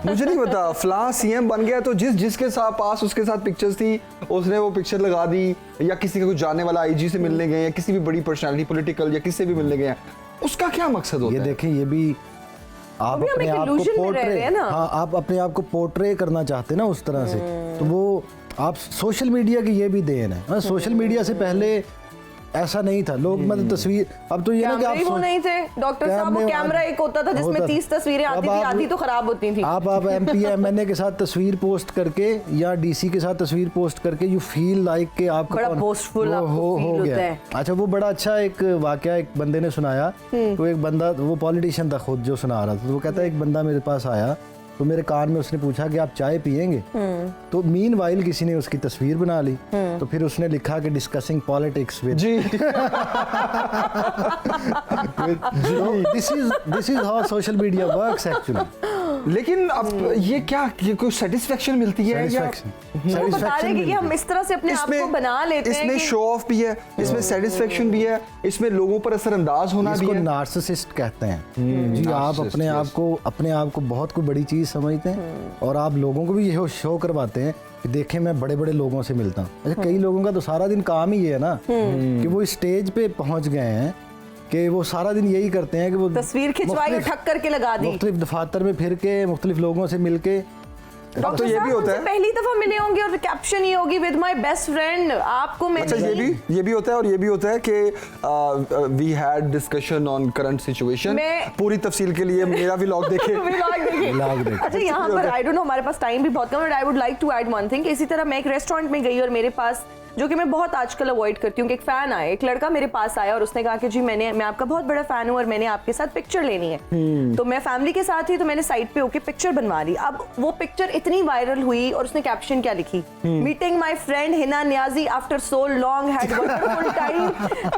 मुझे नहीं पता। फलां सीएम बन गया तो जिसके साथ पास उसके साथ पिक्चर्स थी उसने वो पिक्चर लगा दी, या किसी का कुछ जानने वाला आईजी से मिलने गए, या किसी भी बड़ी पर्सनालिटी पॉलिटिकल या किसी से भी मिलने गए, उसका क्या मकसद होता है? ये देखें, ये भी आप अपने आप को पोर्ट्रे, हाँ, आप अपने आप को पोर्ट्रे करना चाहते हैं ना उस तरह से, तो वो आप सोशल मीडिया की ये भी देन है। सोशल मीडिया से पहले ऐसा नहीं था, लोग मतलब तस्वीर, अब तो ये ना कि आप वो नहीं थे डॉक्टर साहब, वो कैमरा एक होता था जिसमें 30 तस्वीरें आती थी, आधी तो खराब होती थी। आप MP MNA के साथ तस्वीर पोस्ट करके या DC के साथ तस्वीर पोस्ट करके यू फील लाइक कि आपका बड़ा बोस्टफुल हो गया। अच्छा, वो बड़ा अच्छा एक वाकया एक बंदे ने सुनाया। तो एक बंदा, वो पॉलिटिशियन था खुद जो सुना रहा था, तो वो कहता है एक बंदा मेरे पास आया तो मेरे कान में उसने पूछा कि आप चाय पियेंगे? तो मीनवाइल किसी ने उसकी तस्वीर बना ली, तो फिर उसने लिखा कि डिस्कसिंग पॉलिटिक्स विद जी। This is how social media works actually. लेकिन अब ये क्या, ये कोई सेटिस्फेक्शन मिलती है या बता रहे कि हम इस तरह से अपने आप को बना लेते हैं? इसमें शो ऑफ भी है, इसमें सेटिस्फेक्शन भी है, इसमें लोगों पर असरअंदाज होना भी है। इसको नार्सिसिस्ट कहते हैं जी। आप अपने आप को बहुत कोई बड़ी चीज समझते हैं और आप लोगों को भी ये शो करवाते हैं कि देखें मैं बड़े बड़े लोगों से मिलता हूँ। अच्छा, कई लोगों का तो सारा दिन काम ही ये है ना कि वो स्टेज पे पहुंच गए हैं कि वो सारा दिन यही करते हैं कि वो तस्वीर खिंचवाई और ठक करके लगा दी, मुख्तलिफ दफातर में फिर के मुख्तलिफ लोगों से मिल के। अब तो ये भी होता है, पहली दफा मिले होंगे और कैप्शन ये होगी विद माय बेस्ट फ्रेंड। आपको मैं अच्छा, ये भी होता है, और ये भी होता है कि we had discussion on current situation. पूरी तफसील के लिए मेरा व्लॉग देखें। अच्छा, यहाँ पर आई डोंट नो, हमारे पास टाइम भी बहुत कम है, I would like to add one thing. इसी तरह मैं एक रेस्टोरेंट में गई और मेरे पास, जो कि मैं बहुत आजकल अवॉइड करती हूँ, कि एक फैन आया, एक लड़का मेरे पास आया और उसने कहा कि जी मैं आपका बहुत बड़ा फैन हूँ और मैंने आपके साथ पिक्चर लेनी है। तो मैं फैमिली के साथ ही, तो मैंने साइड पे होके पिक्चर बनवा ली। अब वो पिक्चर इतनी वायरल हुई और उसने कैप्शन क्या लिखी, meeting my friend Hina Niazi after so long, had wonderful time,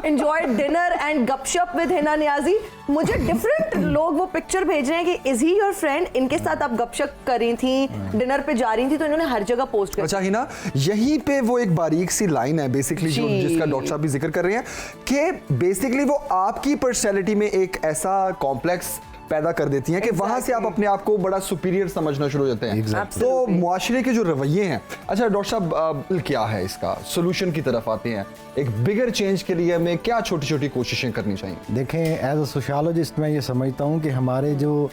enjoyed dinner and gupshup with Hina Niazi. मुझे डिफरेंट लोग वो पिक्चर भेज रहे हैं कि इज ही योर फ्रेंड, इनके साथ आप गपशप कर रही थी, डिनर पे जा रही थी, तो इन्होंने हर जगह पोस्ट कर। अच्छा हिना, यहीं पे वो एक बारीक सी लाइन है बेसिकली जो जिसका डॉक्टर साहब भी जिक्र कर रहे हैं कि बेसिकली वो आपकी पर्सनैलिटी में एक ऐसा कॉम्प्लेक्स पैदा कर देती हैं कि वहां से आप अपने आप को बड़ा सुपीरियर समझना शुरू हो जाते हैं। तो मुआशरे के जो रवैये हैं, अच्छा डॉक्टर साहब क्या है इसका सोल्यूशन की तरफ आते हैं, एक बिगर चेंज के लिए हमें क्या छोटी छोटी कोशिशें करनी चाहिए? देखें, एज अ सोशियोलॉजिस्ट मैं ये समझता हूँ कि हमारे जो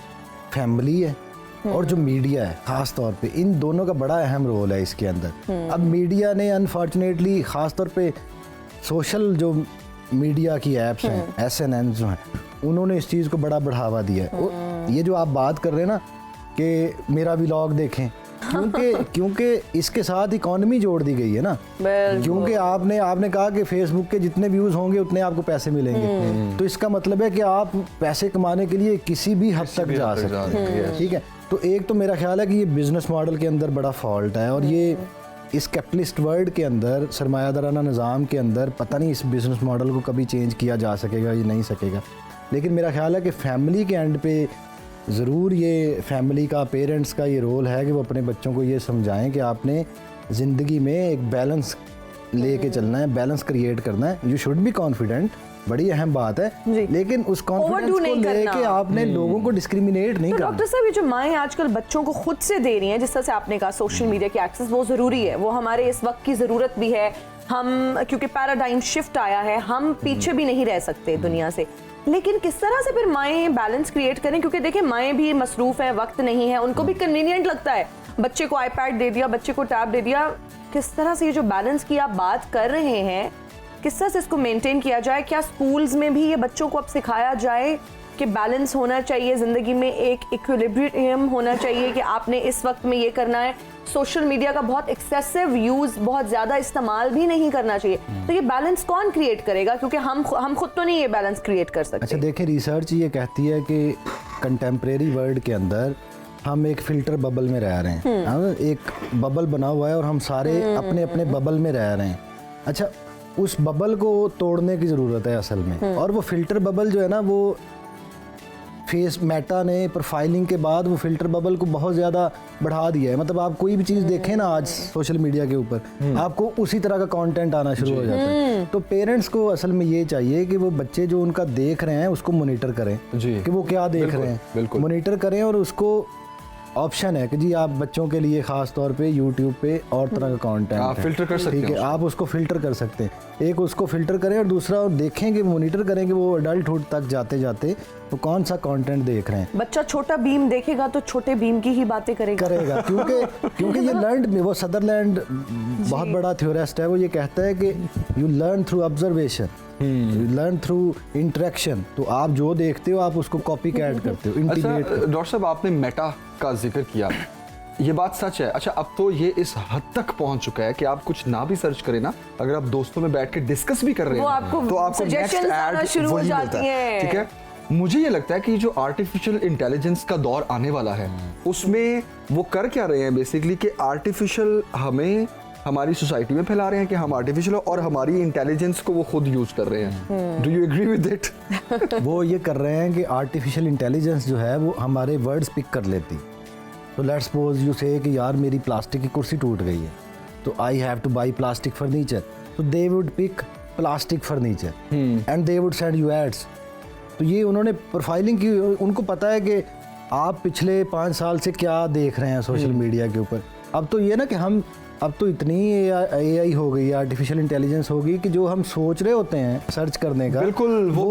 फैमिली है और जो मीडिया है खास तौर पे, इन दोनों का बड़ा अहम रोल है इसके अंदर। अब मीडिया ने अनफॉर्चुनेटली खास तौर पे सोशल जो मीडिया की एप्स हैं, SNN जो हैं, उन्होंने इस चीज़ को बड़ा बढ़ावा दिया है। ये जो आप बात कर रहे हैं ना कि मेरा व्लॉग देखें, क्योंकि इसके साथ इकोनॉमी जोड़ दी गई है ना, क्योंकि आपने कहा कि फेसबुक के जितने व्यूज होंगे उतने आपको पैसे मिलेंगे, तो इसका मतलब है कि आप पैसे कमाने के लिए किसी भी हद तक जा सकते हैं, ठीक है। तो एक तो मेरा ख्याल है कि ये बिजनेस मॉडल के अंदर बड़ा फॉल्ट है, और ये इस कैपिटलिस्ट वर्ल्ड के अंदर, सरमायादाराना निज़ाम के अंदर, पता नहीं इस बिजनेस मॉडल को कभी चेंज किया जा सकेगा या नहीं सकेगा। लेकिन मेरा ख्याल है कि फैमिली के एंड पे ज़रूर ये फैमिली का, पेरेंट्स का ये रोल है कि वो अपने बच्चों को ये समझाएं कि आपने ज़िंदगी में एक बैलेंस लेके चलना है, बैलेंस क्रिएट करना है। यू शुड बी कॉन्फिडेंट, बड़ी अहम बात है, लेकिन उस कॉन्फिडेंस को लेके आपने लोगों को डिस्क्रिमिनेट नहीं करना। डॉक्टर साहब, ये जो माएँ आजकल बच्चों को खुद से दे रही हैं, जिस तरह से आपने कहा सोशल मीडिया की एक्सेस वो ज़रूरी है, वो हमारे इस वक्त की ज़रूरत भी है। हम क्योंकि पैराडाइम शिफ्ट आया है, हम पीछे भी नहीं रह सकते दुनिया से। लेकिन किस तरह से फिर माएँ बैलेंस क्रिएट करें, क्योंकि देखिए माएँ भी मसरूफ है, वक्त नहीं है, उनको भी कन्वीनियंट लगता है, बच्चे को आईपैड दे दिया, बच्चे को टैब दे दिया। किस तरह से ये जो बैलेंस की आप बात कर रहे हैं, किस तरह से इसको मेंटेन किया जाए? क्या स्कूल्स में भी ये बच्चों को अब सिखाया जाए कि बैलेंस होना चाहिए ज़िंदगी में, एक इक्विलिब्रियम होना चाहिए कि आपने इस वक्त में ये करना है, सोशल मीडिया का बहुत एक्सेसिव यूज़, बहुत ज़्यादा इस्तेमाल भी नहीं करना चाहिए। तो ये बैलेंस कौन क्रिएट करेगा, क्योंकि हम खुद तो नहीं ये बैलेंस क्रिएट कर सकते। अच्छा देखिए, रिसर्च ये कहती है कि कंटेम्प्रेरी वर्ल्ड के अंदर हम एक फिल्टर बबल में रह रहे हैं, एक बबल बना हुआ है और हम सारे अपने अपने बबल में रह रहे हैं। अच्छा, उस बबल को तोड़ने की ज़रूरत है असल में, और वो फिल्टर बबल जो है ना, वो फेस मेटा ने प्रोफाइलिंग के बाद वो फिल्टर बबल को बहुत ज़्यादा बढ़ा दिया है। मतलब आप कोई भी चीज़ देखें ना आज सोशल मीडिया के ऊपर, आपको उसी तरह का कंटेंट आना शुरू हो जाता है। तो पेरेंट्स को असल में ये चाहिए कि वो बच्चे जो उनका देख रहे हैं उसको मॉनिटर करें कि वो क्या देख रहे हैं, मॉनिटर करें, और उसको ऑप्शन है कि जी आप बच्चों के लिए खास तौर पे यूट्यूब पे और तरह का कंटेंट आप फिल्टर कर सकते हैं, ठीक है, आप उसको फिल्टर कर सकते हैं। एक उसको फिल्टर करें और दूसरा देखें कि मॉनिटर करें कि वो एडल्टहुड तक जाते जाते तो कौन सा कंटेंट देख रहे हैं। बच्चा छोटा भीम देखेगा तो छोटे भीम की ही बातें करेगा क्योंकि ये लर्न में, वो सदरलैंड बहुत बड़ा थ्योरिस्ट है, वो ये कहता है कि you learn through observation, learn through interaction. तो आप जो देखते हो आप उसको कॉपी कैट करते हो, इंटीग्रेट। डॉक्टर साहब, आपने मेटा का जिक्र किया, ये बात सच है। अच्छा, अब तो ये इस हद तक पहुंच चुका है कि आप कुछ ना भी सर्च करें ना, अगर आप दोस्तों में बैठ के डिस्कस भी कर रहे हैं तो आपको नेक्स्ट ऐड शुरू हो जाती है, ठीक है। मुझे ये लगता है कि जो आर्टिफिशियल इंटेलिजेंस का दौर आने वाला है, उसमें वो कर क्या रहे हैं बेसिकली कि आर्टिफिशियल हमें हमारी सोसाइटी में फैला रहे हैं कि हम आर्टिफिशियल, और हमारी इंटेलिजेंस को वो खुद यूज कर रहे हैं। Do you agree with it? वो ये कर रहे हैं कि आर्टिफिशियल इंटेलिजेंस जो है वो हमारे वर्ड्स पिक कर लेती। तो लेट्स सपोज यू से कि यार मेरी प्लास्टिक की कुर्सी टूट गई है, तो I have to buy plastic furniture, तो they would pick plastic furniture and they would send you ads. तो ये उन्होंने प्रोफाइलिंग की, उनको पता है कि आप पिछले 5 साल से क्या देख रहे हैं सोशल मीडिया के ऊपर। अब तो ये ना कि हम, अब तो इतनी AI हो गई, आर्टिफिशियल इंटेलिजेंस हो गई कि जो हम सोच रहे होते हैं सर्च करने का, बिल्कुल वो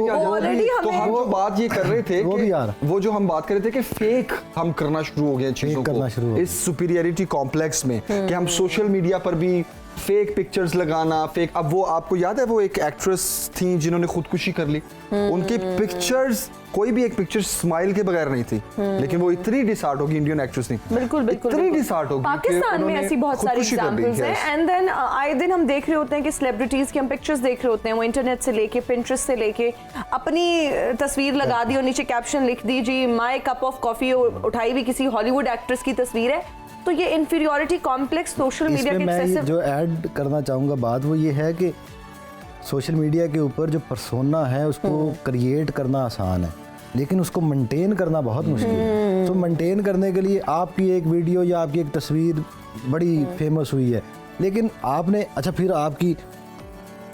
तो हम जो बात ये कर रहे थे वो भी यार, वो जो हम बात कर रहे थे कि फेक हम करना शुरू हो गए चीजों को, इस सुपीरियरिटी कॉम्प्लेक्स में कि हम सोशल मीडिया पर भी फेक पिक्चर्स लगाना, फेक। अब वो आपको याद है वो एक एक्ट्रेस थी जिन्होंने खुदकुशी कर ली, उनकी पिक्चर्स, कोई भी एक पिक्चर स्माइल के बगैर नहीं थी, लेकिन वो इतनी डिसहार्ट होगी, इंडियन एक्ट्रेस थी, बिल्कुल इतनी डिसहार्ट होगी। पाकिस्तान में ऐसी बहुत सारी एग्जांपल्स हैं। एंड देन आए दिन हम देख रहे होते हैं कि सेलिब्रिटीज की हम पिक्चर्स देख रहे होते हैं, वो इंटरनेट से लेके, पिंटरेस्ट से लेके अपनी तस्वीर लगा दी और नीचे कैप्शन लिख दी जी माय कप ऑफ कॉफी, उठाई हुई किसी हॉलीवुड एक्ट्रेस की तस्वीर है। तो ये इन्फीरियरिटी कॉम्प्लेक्स सोशल मीडिया के मैं जो ऐड करना चाहूँगा बात वो ये है कि सोशल मीडिया के ऊपर जो पर्सोना है उसको क्रिएट करना आसान है, लेकिन उसको मेंटेन करना बहुत मुश्किल है। तो मेंटेन करने के लिए आपकी एक वीडियो या आपकी एक तस्वीर बड़ी फेमस हुई है, लेकिन आपने, अच्छा फिर आपकी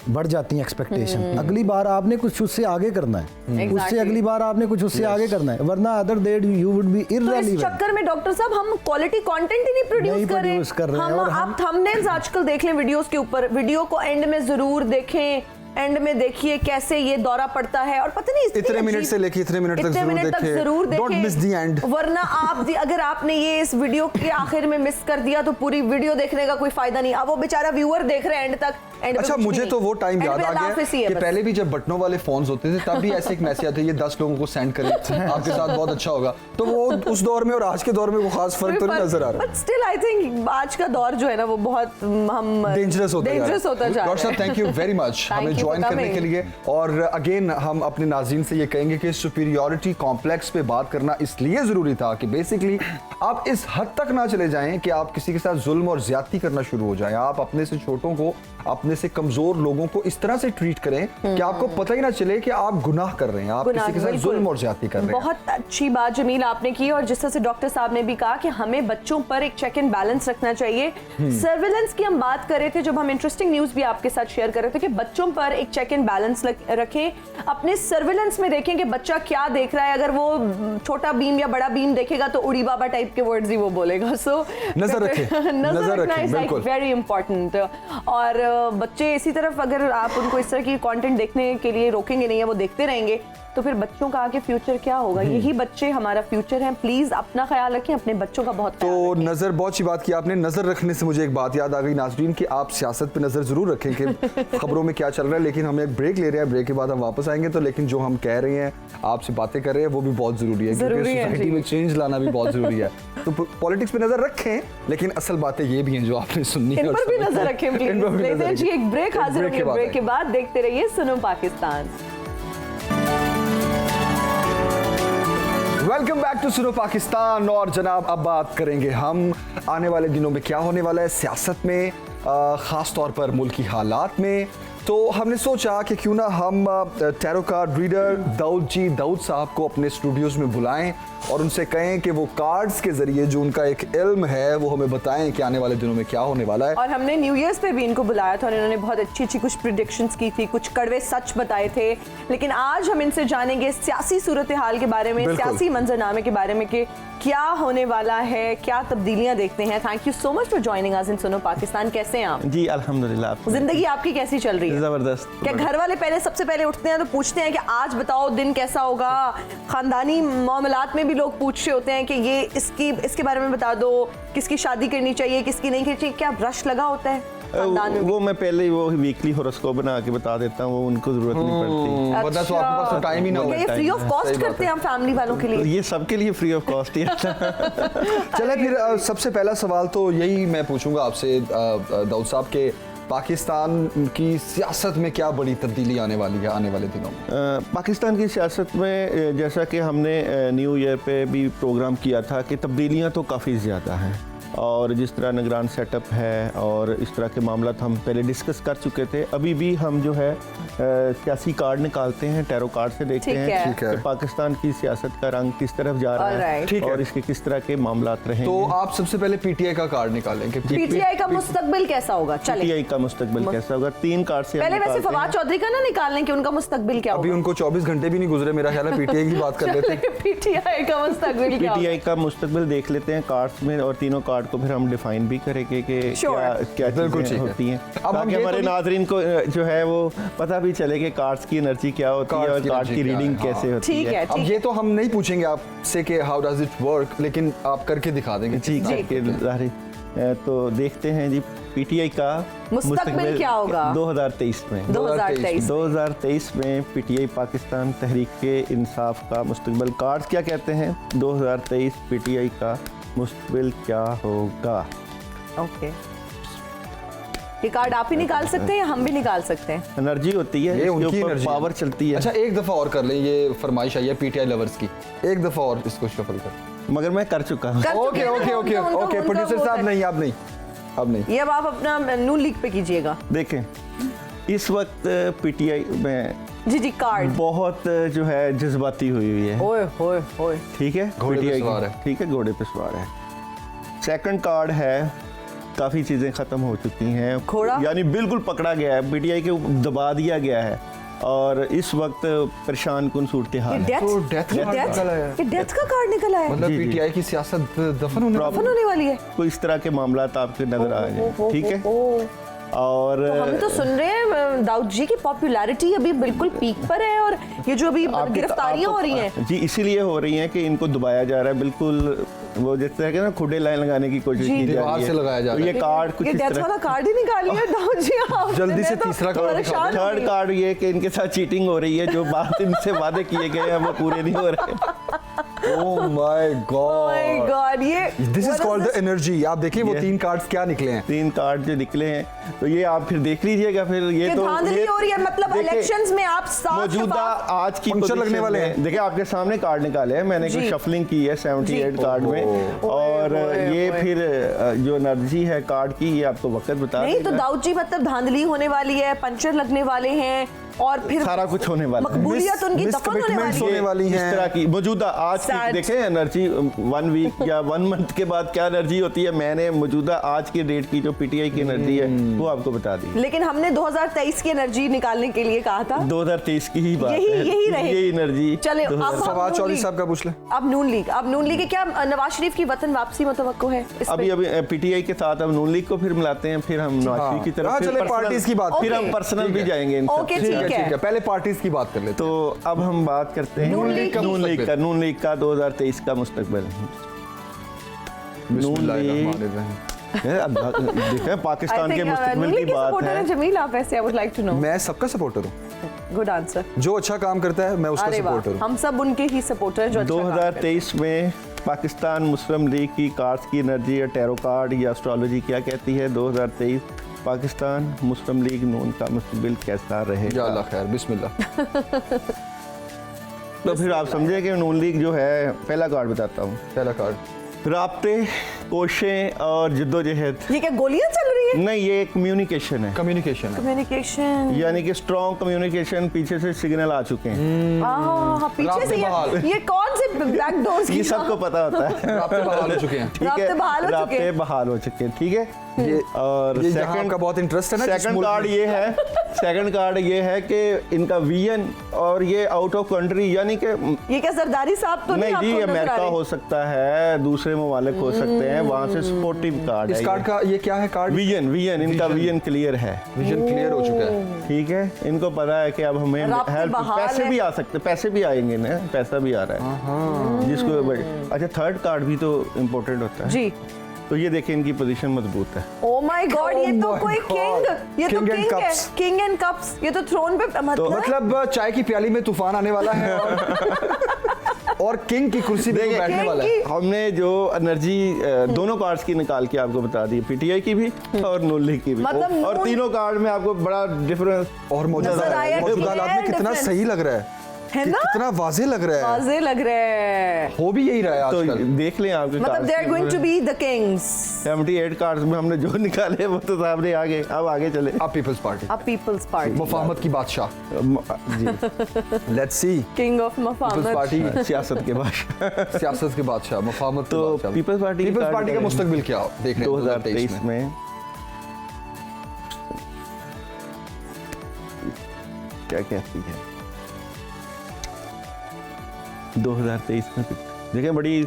बढ़ जाती है एक्सपेक्टेशन, अगली बार आपने कुछ उससे आगे करना है, उससे अगली बार आपने कुछ उससे आगे करना है, वरना other that you would be irrelevant. तो इस चक्कर में डॉक्टर साहब हम क्वालिटी कंटेंट ही नहीं प्रोड्यूस कर रहे हैं। हम आप थंबनेल्स आजकल देख लें वीडियोस के ऊपर, वीडियो को एंड में जरूर देखें, एंड में देखिए कैसे ये दौरा पड़ता है, और पता नहीं इतने मिनट से लेके इतने मिनट तक जरूर देखें, डोंट मिस द एंड। वरना आप अगर आपने ये इस वीडियो के आखिर में मिस कर दिया तो पूरी वीडियो देखने का कोई फायदा नहीं। अब वो बेचारा व्यूअर देख रहे हैं एंड तक, End पे अच्छा, कुछ मुझे नहीं। तो वो टाइम End याद पे आ अल्लाह गया हाफिज़ ही है कि बस। पहले भी जब बटनों वाले फोन्स होते थे तब भी ऐसे एक मैसेज आता है, ये 10 लोगों को सेंड करें, आपके साथ बहुत अच्छा होगा। तो वो उस दौर में और आज के दौर में वो खास फर्क तो नहीं नजर आ रहा। बट स्टिल आई थिंक आज का दौर जो है ना वो बहुत हम डेंजरस होता जा रहा है। होता जा रहा डॉक्टर साहब, thank you very much Thank हमें you ज्वाइन for करने coming. के लिए। और अगेन हम अपने नाज़रीन से ये कहेंगे कि सुपीरियॉरिटी कॉम्प्लेक्स पे बात करना इसलिए ज़रूरी था कि बेसिकली आप इस हद तक ना चले जाएं कि आप किसी के साथ जुल्म और ज्यादती करना शुरू हो जाएं। आप अपने से छोटों को, अपने से कमज़ोर लोगों को इस तरह से ट्रीट करें कि आपको पता ही ना चले कि आप गुनाह कर रहे हैं, आप किसी के साथ जुल्म और ज्यादती कर रहे हैं। बहुत अच्छी बात जमील आपने की, और जिस तरह से डॉक्टर साहब ने भी कहा कि हमें बच्चों पर एक चेक एंड बैलेंस रखना चाहिए। सर्विलेंस की हम बात कर रहे थे जब हम इंटरेस्टिंग न्यूज भी आपके साथ शेयर कर रहे थे कि बच्चों पर एक चेक एंड बैलेंस रखें, अपने सर्विलेंस में देखें कि बच्चा क्या देख रहा है। अगर वो छोटा बीम या बड़ा बीम देखेगा तो उड़ी बाबा टाइप के वर्ड्स ही वो बोलेगा। सो नजर रखें, नजर रखना इज लाइक बिल्कुल। Very important. और बच्चे इसी तरफ अगर आप उनको इस तरह की कंटेंट देखने के लिए रोकेंगे नहीं या वो देखते रहेंगे तो फिर बच्चों का आगे फ्यूचर क्या होगा। यही बच्चे हमारा फ्यूचर हैं। प्लीज अपना ख्याल रखें, अपने बच्चों का बहुत ख्याल तो रखें। नज़र, बहुत अच्छी बात की आपने। नज़र रखने से मुझे एक बात याद आ गई नाज़रीन कि आप सियासत पे नज़र ज़रूर रखें कि खबरों में क्या चल रहा है। लेकिन हम एक ब्रेक ले रहे हैं, ब्रेक के बाद हम वापस आएंगे। तो लेकिन जो हम कह रहे हैं, आपसे बातें कर रहे हैं, वो भी बहुत ज़रूरी है, क्योंकि सोसाइटी में चेंज लाना भी बहुत ज़रूरी है। तो पॉलिटिक्स पे नज़र रखें, लेकिन असल बातें ये भी हैं जो आपने सुननी है। इन पर भी नजर रखें इन पर भी प्लीज। नजर लेते हैं जी एक ब्रेक, हाजिर ब्रेक के होंगे बाद ब्रेक के बाद। देखते रहिए सुनो पाकिस्तान। वेलकम बैक टू सुनो पाकिस्तान। और जनाब, अब बात करेंगे हम आने वाले दिनों में क्या होने वाला है सियासत में, ख़ास तौर पर मुल्की हालात में। तो हमने सोचा कि क्यों ना हम टैरो कार्ड रीडर दाऊद साहब को अपने स्टूडियोज़ में बुलाएं और उनसे कहें कि वो कार्ड्स के ज़रिए जो उनका एक इल्म है वो हमें बताएं कि आने वाले दिनों में क्या होने वाला है। और हमने न्यू ईयर्स पे भी इनको बुलाया था और इन्होंने बहुत अच्छी कुछ प्रिडिक्शंस की थी, कुछ कड़वे सच बताए थे। लेकिन आज हम इनसे जानेंगे सियासी सूरत हाल के बारे में, सियासी मंजरनामे के बारे में कि क्या होने वाला है, क्या तब्दीलियां देखते हैं। Thank you so much for joining us in Suno Pakistan. कैसे हैं आप? जी अल्हम्दुलिल्लाह। जिंदगी आपकी कैसी चल रही है? जबरदस्त। क्या घर वाले सबसे पहले उठते हैं तो पूछते हैं कि आज बताओ दिन कैसा होगा? खानदानी मामलात में भी लोग पूछ रहे होते हैं कि ये इसके बारे में बता दो, किसकी शादी करनी चाहिए, किसकी नहीं करनी चाहिए। क्या रश लगा होता है खानदान में? वो मैं पहले वो वीकली होरोस्कोप बना के बता देता हूँ, वो उनको जरूरत नहीं पड़ती। वरना तो आपके पास तो टाइम ही ना हो। ये फ्री ऑफ कॉस्ट करते हैं हम फैमिली वालों के लिए? ये सबके लिए फ्री ऑफ कॉस्ट ही आता है। चले फिर सबसे पहला सवाल तो यही मैं पूछूंगा आपसे दाऊद साहब के पाकिस्तान की सियासत में क्या बड़ी तब्दीली आने वाली है आने वाले दिनों में? पाकिस्तान की सियासत में जैसा कि हमने न्यू ईयर पे भी प्रोग्राम किया था कि तब्दीलियां तो काफ़ी ज़्यादा हैं, और जिस तरह निगरान सेटअप है और इस तरह के मामला हम पहले डिस्कस कर चुके थे। अभी भी हम जो है सियासी कार्ड निकालते हैं, टैरो कार्ड से देखते हैं कि पाकिस्तान की सियासत का रंग किस तरफ जा रहा है और इसके किस तरह के मामला रहे। तो आप सबसे पहले पीटीआई का कार्ड निकालें कि पीटीआई का मुस्तकबिल कैसा होगा। चले पीटीआई का मुस्तकबिल कैसा होगा, 3 कार्ड से पहले वैसे फवाद चौधरी का ना निकालने कि उनका मुस्तकबिल क्या होगा। अभी उनको 24 घंटे भी नहीं गुजरे, मेरा ख्याल है पीटीआई की बात कर लेते हैं। पीटीआई का मुस्तकबिल क्या होगा? पीटीआई का मुस्तकबिल देख लेते हैं कार्ड्स में, और तीनों कार्ड को फिर हम डिफाइन भी करेंगे कि क्या चीजें होती हैं, ताकि हमारे नाज़रीन को जो है वो पता भी चले कि कार्ड्स की एनर्जी क्या होती है और कार्ड की रीडिंग कैसे होती है। अब ये तो हम नहीं पूछेंगे आपसे कि हाउ डज इट वर्क, लेकिन आप करके दिखा देंगे। जी, तो देखते हैं जी पीटीआई का मुस्तकबिल क्या होगा 2023 में। 2023 में पीटीआई पाकिस्तान तहरीक इंसाफ का मुस्तकबिल कार्ड्स क्या कहते हैं। 2023 पीटीआई का मुस्तकबिल क्या होगा? ओके, ये कार्ड आप ही निकाल सकते हैं या हम भी निकाल सकते हैं? एनर्जी होती है, ये उनकी ऊपर पावर चलती है। अच्छा, एक दफा और कर लें, ये फरमाइश आई है पीटीआई लवर्स की, एक दफा और इसको शफल कर। मगर मैं कर चुका हूँ। Okay okay okay okay, producer साहब नहीं, अब नहीं, अब नहीं, ये अब आप अपना नून लीग पे कीजिएगा। देखें इस वक्त पीटीआई में जी कार्ड बहुत जो है जज्बाती हुई है। ओए होए होए, ठीक है, पीटीआई सवार है, ठीक है, घोड़े पे सवार है। सेकंड कार्ड है, काफ़ी चीज़ें ख़त्म हो चुकी हैं, यानी बिल्कुल पकड़ा गया है, पीटीआई के दबा दिया गया है और इस वक्त परेशान कुन सूरत हाल है। तो डेथ का कार्ड निकला है, मतलब पीटीआई की सियासत दफन होने वाली है। कोई इस तरह के मामला आपके नजर आ जाए, ठीक है। और हम तो सुन रहे हैं दाऊद जी की पॉपुलैरिटी अभी बिल्कुल पीक पर है, और ये जो अभी गिरफ्तारियां हो रही हैं जी इसीलिए हो रही हैं कि इनको दबाया जा रहा है, बिल्कुल वो जिस तरह के ना खुडे लाइन लगाने की कोशिश की जा दीवार रही से है, लगाया जा तो रहा ये है। कार्ड कुछ ये इस डेथ तरह। वाला कार्ड ही निकाल लिया दाऊद जी आपने। जल्दी से मैं तो तीसरा कार्ड परेशान हो थर्ड गई। कार्ड ये कि इनके साथ चीटिंग हो रही है, जो बात इनसे वादे किए गए हैं वो पूरे नहीं हो रहे। Oh my Oh my God, God, ये this is what is called the this? Energy. आप देखिए वो ये- 3 कार्ड्स क्या निकले हैं। 3 कार्ड जो निकले हैं, तो ये आप फिर देख लीजिएगा। फिर ये ये तो धांधली हो रही है, मतलब देखिए, इलेक्शंस में आप साफ मौजूदा शफाफ- आज की पंक्चर लगने पोजीशन वाले में- हैं। देखिए आपके सामने कार्ड निकाले हैं, मैंने जी। कुछ शफलिंग की है 78 कार्ड में, ओह। और ओए, ये ओए। फिर जो एनर्जी है कार्ड की, ये आपको वक्त बता नहीं तो देगा। दाऊद जी मतलब धांधली होने वाली है, पंचर लगने वाले हैं, और फिर सारा कुछ होने वाला है। मकबूलियत उनकी दफन होने miscommitments वाली होने है। वाली इस हैं। तरह की मौजूदा आज की Sad. देखें एनर्जी 1 वीक या 1 मंथ के बाद क्या एनर्जी होती है, मैंने मौजूदा आज के डेट की जो पीटीआई की एनर्जी है वो आपको बता दी। लेकिन हमने 2023 की एनर्जी निकालने के लिए कहा था। 2023 की ही बात यही- है, यही रहे। यही एनर्जी। चले, अब हम फवाद नून चौधरी लीग- साहब का पूछ ले। अब नून लीग के क्या नवाज शरीफ की वतन वापसी मुतवक्को है इस अभी पे? अभी पीटीआई के साथ अब नून लीग को फिर मिलाते हैं, फिर हम नवाज शरीफ की तरफ हाँ, फिर चले personal- पार्टीज की बात। फिर Okay. हम पर्सनल ठीक भी है। जाएंगे इन सब Okay, से। ठीक है। पहले पार्टीज की बात कर लेते हैं। तो अब हम बात करते हैं नून लीग की। नून लीग का 2023 का मुस्तकबिल। नून लीग बिस्मिल्लाहिर्रहमानिर्रहीम। है, अब देखें पाकिस्तान I के think, मुस्तकबिल नून की लीग के बात supporter है। हैं जमील, आप ऐसे, I would like to know. मैं सबका सपोर्टर हूँ, Good answer. जो अच्छा काम करता है मैं उसका अरे वाह, सपोर्टर हूँ। हम सब उनके ही सपोर्टर जो अच्छा काम करते हैं। 2023 में पाकिस्तान मुस्लिम लीग की कार्ड्स की एनर्जी या टैरो कार्ड या एस्ट्रोलॉजी क्या कहती है? 2023 पाकिस्तान मुस्लिम लीग नून का मुस्तकबिल कैसा या रहेगा? अल्लाह खैर, बिस्मिल्लाह। तो फिर आप समझे कि नून लीग जो है, पहला कार्ड बताता हूँ, पहला कार्ड, राब्ते, कोशिशें और जद्दोजहद। ये क्या गोलियां चल रही है? नहीं, ये कम्युनिकेशन है, कम्युनिकेशन है। कम्युनिकेशन। यानी कि स्ट्रॉन्ग कम्युनिकेशन, पीछे से सिग्नल आ चुके हैं। पीछे राब्ते से बहाल। ये कौन से बैक डोर्स ये सबको पता होता है। राब्ते बहाल हो चुके हैं। ठीक है, राब्ते बहाल हो चुके राब्ते हैं। बहाल हो चुके हैं, ठीक है। ये और ये जहाँ आपका बहुत इंटरेस्ट है ना, जिस सेकंड मुल्क कार्ड में। ये है, सेकंड कार्ड ये है कि इनका विजन, और ये आउट ऑफ कंट्री, यानी कि ये क्या सरदारी साहब तो नहीं जी, आपको नजर आ अमेरिका रहे? हो सकता है, दूसरे ममालिक हो सकते हैं, वहां से सपोर्टिव कार्ड है। इस कार्ड का ये क्या है कार्ड? विजन इनका विजन क्लियर है, विजन क्लियर हो चुका है। ठीक है। इनको पता है कि अब हमें राब्ते हेल्प, बहाल पैसे है। भी आ सकते, पैसे भी आएंगे ना, पैसा भी आ रहा है जिसको। अच्छा, थर्ड कार्ड भी तो इम्पोर्टेंट होता है जी। तो ये देखिए इनकी पोजीशन मजबूत है। ओ माय गॉड, ये Oh तो my कोई God. किंग, ये तो King and किंग है, cups. King and cups. ये तो थ्रोन पे मतलब चाय की प्याली में तूफान आने वाला है और किंग की कुर्सी पे वो बैठने किंग वाला है। की- हमने जो एनर्जी दोनों कार्ड्स की निकाल के आपको बता दी, पीटीआई की भी और नून लीग की भी, मतलब और नून- तीनों कार्ड में आपको बड़ा डिफरेंस और मौजूदा नजर आया, मौजूदा clear हालात में कितना difference. सही लग रहा है, है ना? कितना वाजे लग रहा है, वाजे लग रहे हैं। हो भी यही रहा है तो आजकल। देख लें आपके मतलब they are going to be the kings. 78 cards में हमने जो निकाले वो तो सामने आ गए। अब आगे चले। अब पीपल्स पार्टी, अब पीपल्स पार्टी, मुफाहमत की बादशाह, जी, let's see. King of People's मफाहमत। पार्टी सियासत के बाद सियासत के बादशाह, मुफाहमत के तो बादशाह। पीपल्स पार्टी की पीपल्स कार्ड पार्टी का करें। मुस्तकबिल क्या हो देख रहे हैं 2023 में क्या कहती है? 2023 में देखिए बड़ी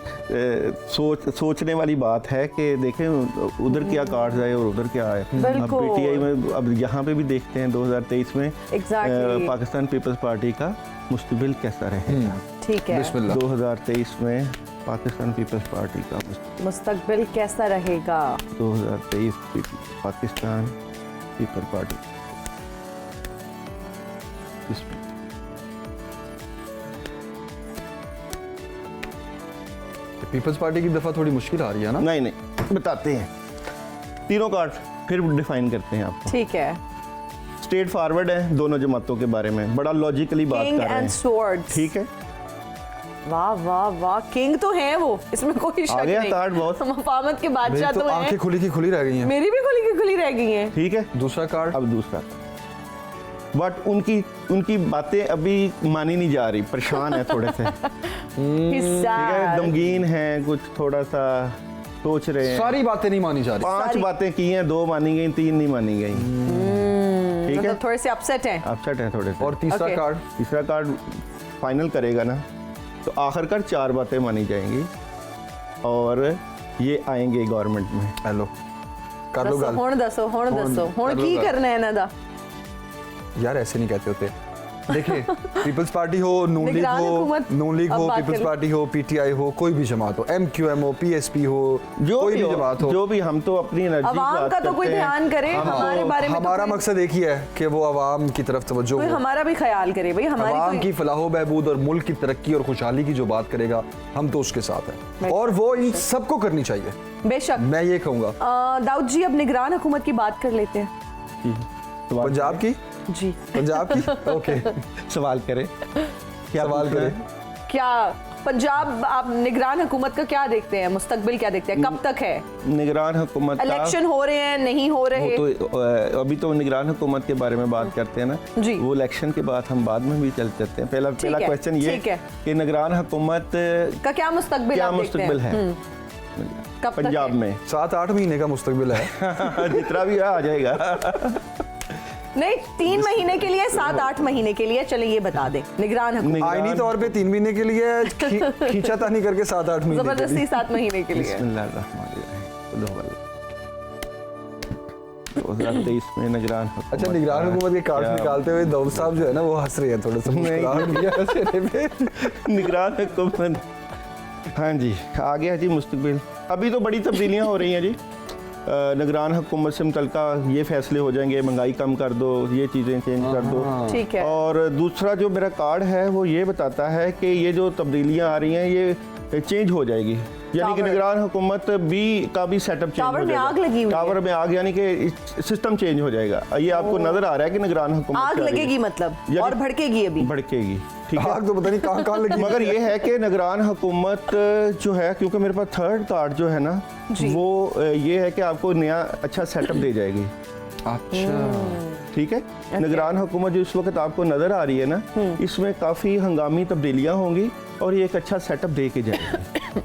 सोचने वाली बात है कि देखें उधर क्या कार्ड्स आए और उधर क्या आए। अब बिल्कुल। पीटीआई में अब यहाँ पे भी देखते हैं 2023 में Exactly. पाकिस्तान पीपल्स पार्टी का मुस्तकबिल कैसा रहेगा। ठीक है, बिस्मिल्लाह। 2023 में पाकिस्तान पीपल्स पार्टी का मुस्तकबिल कैसा रहेगा? 2023 पाकिस्तान पीपल्स पार्टी। पीपल्स पार्टी की दफा थोड़ी मुश्किल आ रही है ना। नहीं बताते हैं, तीनों कार्ड फिर डिफाइन करते हैं आपको। ठीक है। स्ट्रेट फॉरवर्ड है दोनों जमातों के बारे में, बड़ा लॉजिकली बात किंग कर रहे एंड हैं, स्वॉर्ड्स। ठीक है। वाह वाह वाह, किंग तो है वो, इसमें कोई शक आ गया नहीं। कार्ड बहुत। मफाहमत के मेरी बादशाह तो तो आंखें है। खुली की खुली रह गई हैं। मेरी भी खुली की खुली रह गई हैं। ठीक है, दूसरा कार्ड, अब दूसरा। बट उनकी बातें अभी मानी नहीं जा रही, परेशान है थोड़े से। ठीक है, sad. गमगीन है, कुछ थोड़ा सा सोच रहे हैं। सारी बातें नहीं मानी जा रही। 5 बातें की हैं, 2 मानी गई, 3 नहीं मानी गई। ठीक है, मतलब थोड़े से अपसेट हैं। अपसेट है थोड़े से। और तीसरा Okay. कार्ड, तीसरा कार्ड फाइनल करेगा ना, तो आखिरकार 4 बातें मानी जाएंगी और ये आएंगे गवर्नमेंट में। हेलो कर लो दसो, गल हुण दसो, हुण हुण दसो, हुण कर लो की गल। करना है इन्हां दा? यार, ऐसे नहीं कहते होते। देखिए पीपल्स पार्टी हो, नून लीग निगरान हो, हुकूमत अब बात पीपल्स करें। पार्टी हो, पीटीआई हो, कोई भी जमात हो, एमक्यूएम हो, पीएसपी हो, कोई भी जमात हो, जो भी, हम तो अपनी एनर्जी अवाम का तो कोई ध्यान करे, हमारे बारे में तो हमारा कोई- मकसद एक ही है कि वो अवाम की तरफ तवज्जो कोई हो, हमारा भी ख्याल करे भाई, हमारी अवाम कोई- की फलाह बहबूद और मुल्क की तरक्की और खुशहाली की जो बात करेगा हम तो उसके साथ हैं, और वो इन सबको करनी चाहिए, बेशक। मैं ये कहूँगा। दाऊद जी, अब निगरान हुकूमत की बात कर लेते हैं। पंजाब की, जी पंजाब की, ओके, सवाल करें, क्या सवाल पूछना करें। है? क्या पंजाब, आप निगरान हुकूमत का क्या देखते हैं, मुस्तकबिल क्या देखते हैं, कब तक है? निगरान हुकूमत का इलेक्शन हो रहे हैं, नहीं हो रहे? वो तो अभी तो निगरान हुकूमत के बारे में बात करते हैं ना जी। वो इलेक्शन के बाद हम बाद में भी चल जाते हैं। पहला है, क्वेश्चन ये ठीक है। कि निगरान हुकूमत का क्या मुस्तकबिल क्या आप देखते हैं? मुस्तकबिल है कब तक पंजाब है? में? 7-8 महीने का मुस्तकबिल है। जितना भी आ जाएगा। नहीं, 3 महीने के लिए, 7-8 महीने के लिए, चले ये बता दें। निगरान हुकूमत आईनी तौर पे 3 महीने के लिए, खींचातानी करके 7-8 महीने के लिए। जबरदस्ती 7 महीने के लिए। बिस्मिल्लाहिर्रहमानिर्रहीम। 2023 में निगरान हुकूमत अच्छा, निगरान का हुकूमत के कार्ड क्या- निकालते हुए दाऊद साहब जो है ना वो हंस रहे हैं थोड़ा सा, मुस्कुरा रहे हैं चेहरे पे। निगरान हुकूमत, हाँ जी, आ गया जी मुस्तकबिल। अभी तो बड़ी तब्दीलियाँ हो रही हैं जी। निगरान हुकूमत से मुतल्लिका ये फैसले हो जाएंगे, महंगाई कम कर दो, ये चीज़ें चेंज कर दो। ठीक है। और दूसरा जो मेरा कार्ड है वो ये बताता है कि ये जो तब्दीलियाँ आ रही हैं ये चेंज हो जाएगी, यानी कि टावर। निगरान हुकूमत का भी सेटअप चेंज टावर हो में जाएगा। आग लगी हुई है। टावर में आग, यानी कि सिस्टम चेंज हो जाएगा। ये आपको नजर आ रहा है कि निगरान हुकूमत आग क्या रही है। लगेगी मतलब, यानी- और भड़केगी अभी। भड़केगी, ठीक है। आग तो पता नहीं कहाँ कहाँ लगी। मगर ये है कि निगरान हुकूमत जो है, क्योंकि मेरे पास थर्ड कार्ड जो है ना जी। वो ये है कि आपको नया अच्छा सेटअप दे जाएगी। अच्छा, ठीक है। निगरान हुकूमत जो इस वक्त आपको नजर आ रही है ना, इसमें काफी हंगामी तब्दीलियां होंगी और ये एक अच्छा सेटअप दे के जाएगी।